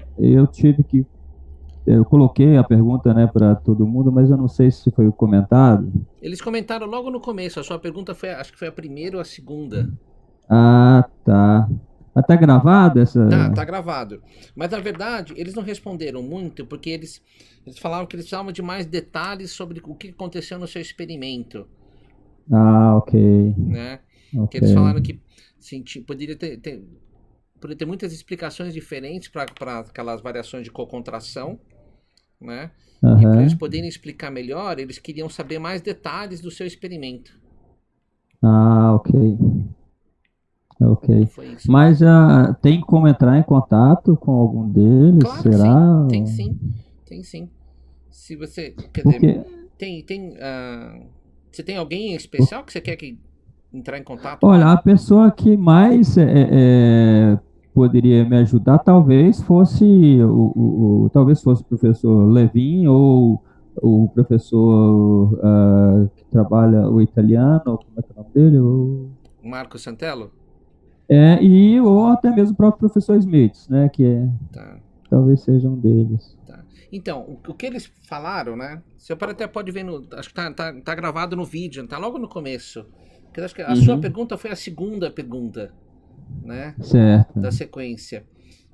Eu coloquei a pergunta, né, para todo mundo, mas eu não sei se foi comentado. Eles comentaram logo no começo. A sua pergunta foi, acho que foi a primeira ou a segunda. Ah, tá. Tá gravado essa? Tá gravado. Mas na verdade, eles não responderam muito porque eles falaram que eles precisavam de mais detalhes sobre o que aconteceu no seu experimento. Ah, ok. Né? Okay. Que eles falaram que assim, poderia ter muitas explicações diferentes para aquelas variações de cocontração, né? E para eles poderem explicar melhor, eles queriam saber mais detalhes do seu experimento. Ah, ok. Ok. Mas tem como entrar em contato com algum deles? Claro, será? Sim. Tem sim. Tem sim. Se você quer dizer, você tem alguém em especial que você quer entrar em contato? Olha, a pessoa que mais poderia me ajudar talvez fosse talvez fosse o professor Levin ou o professor que trabalha o italiano, como é que é o nome dele? Marco Santello? Ou até mesmo o próprio professor Smith, né? Que talvez seja um deles. Tá. Então, o que eles falaram, né? Você até pode ver acho que tá gravado no vídeo, tá logo no começo. Porque acho que a sua pergunta foi a segunda pergunta, né? Certo. Da sequência.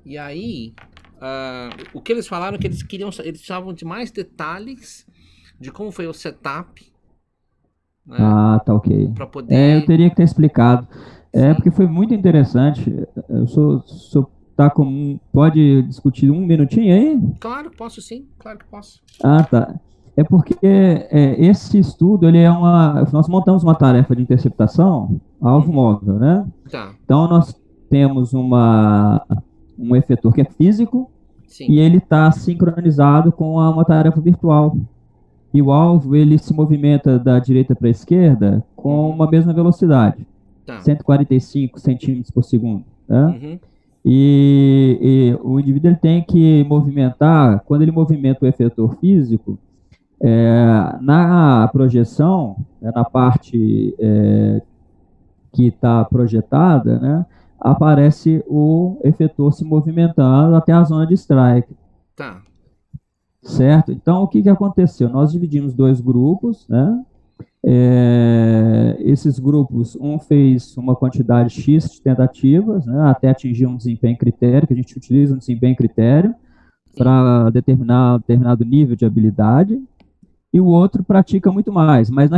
E aí, o que eles falaram é que eles precisavam de mais detalhes de como foi o setup. Né? Ah, tá ok. Para poder... eu teria que ter explicado. Porque foi muito interessante. O senhor tá pode discutir um minutinho aí? Claro, posso sim. Claro que posso. Ah, tá. É porque esse estudo, nós montamos uma tarefa de interceptação alvo móvel, né? Tá. Então, nós temos um efetor que é físico. Sim. E ele está sincronizado com uma tarefa virtual. E o alvo, ele se movimenta da direita para a esquerda com uma mesma velocidade. Tá. 145 centímetros por segundo. Né? Uhum. E o indivíduo ele tem que movimentar, quando ele movimenta o efetor físico, na projeção, na parte que está projetada, né, aparece o efetor se movimentando até a zona de strike. Tá. Certo? Então, o que aconteceu? Nós dividimos 2 grupos, né? Esses grupos, um fez uma quantidade X de tentativas, né, até atingir um desempenho critério, que a gente utiliza um desempenho critério para determinar um determinado nível de habilidade, e o outro pratica muito mais, mas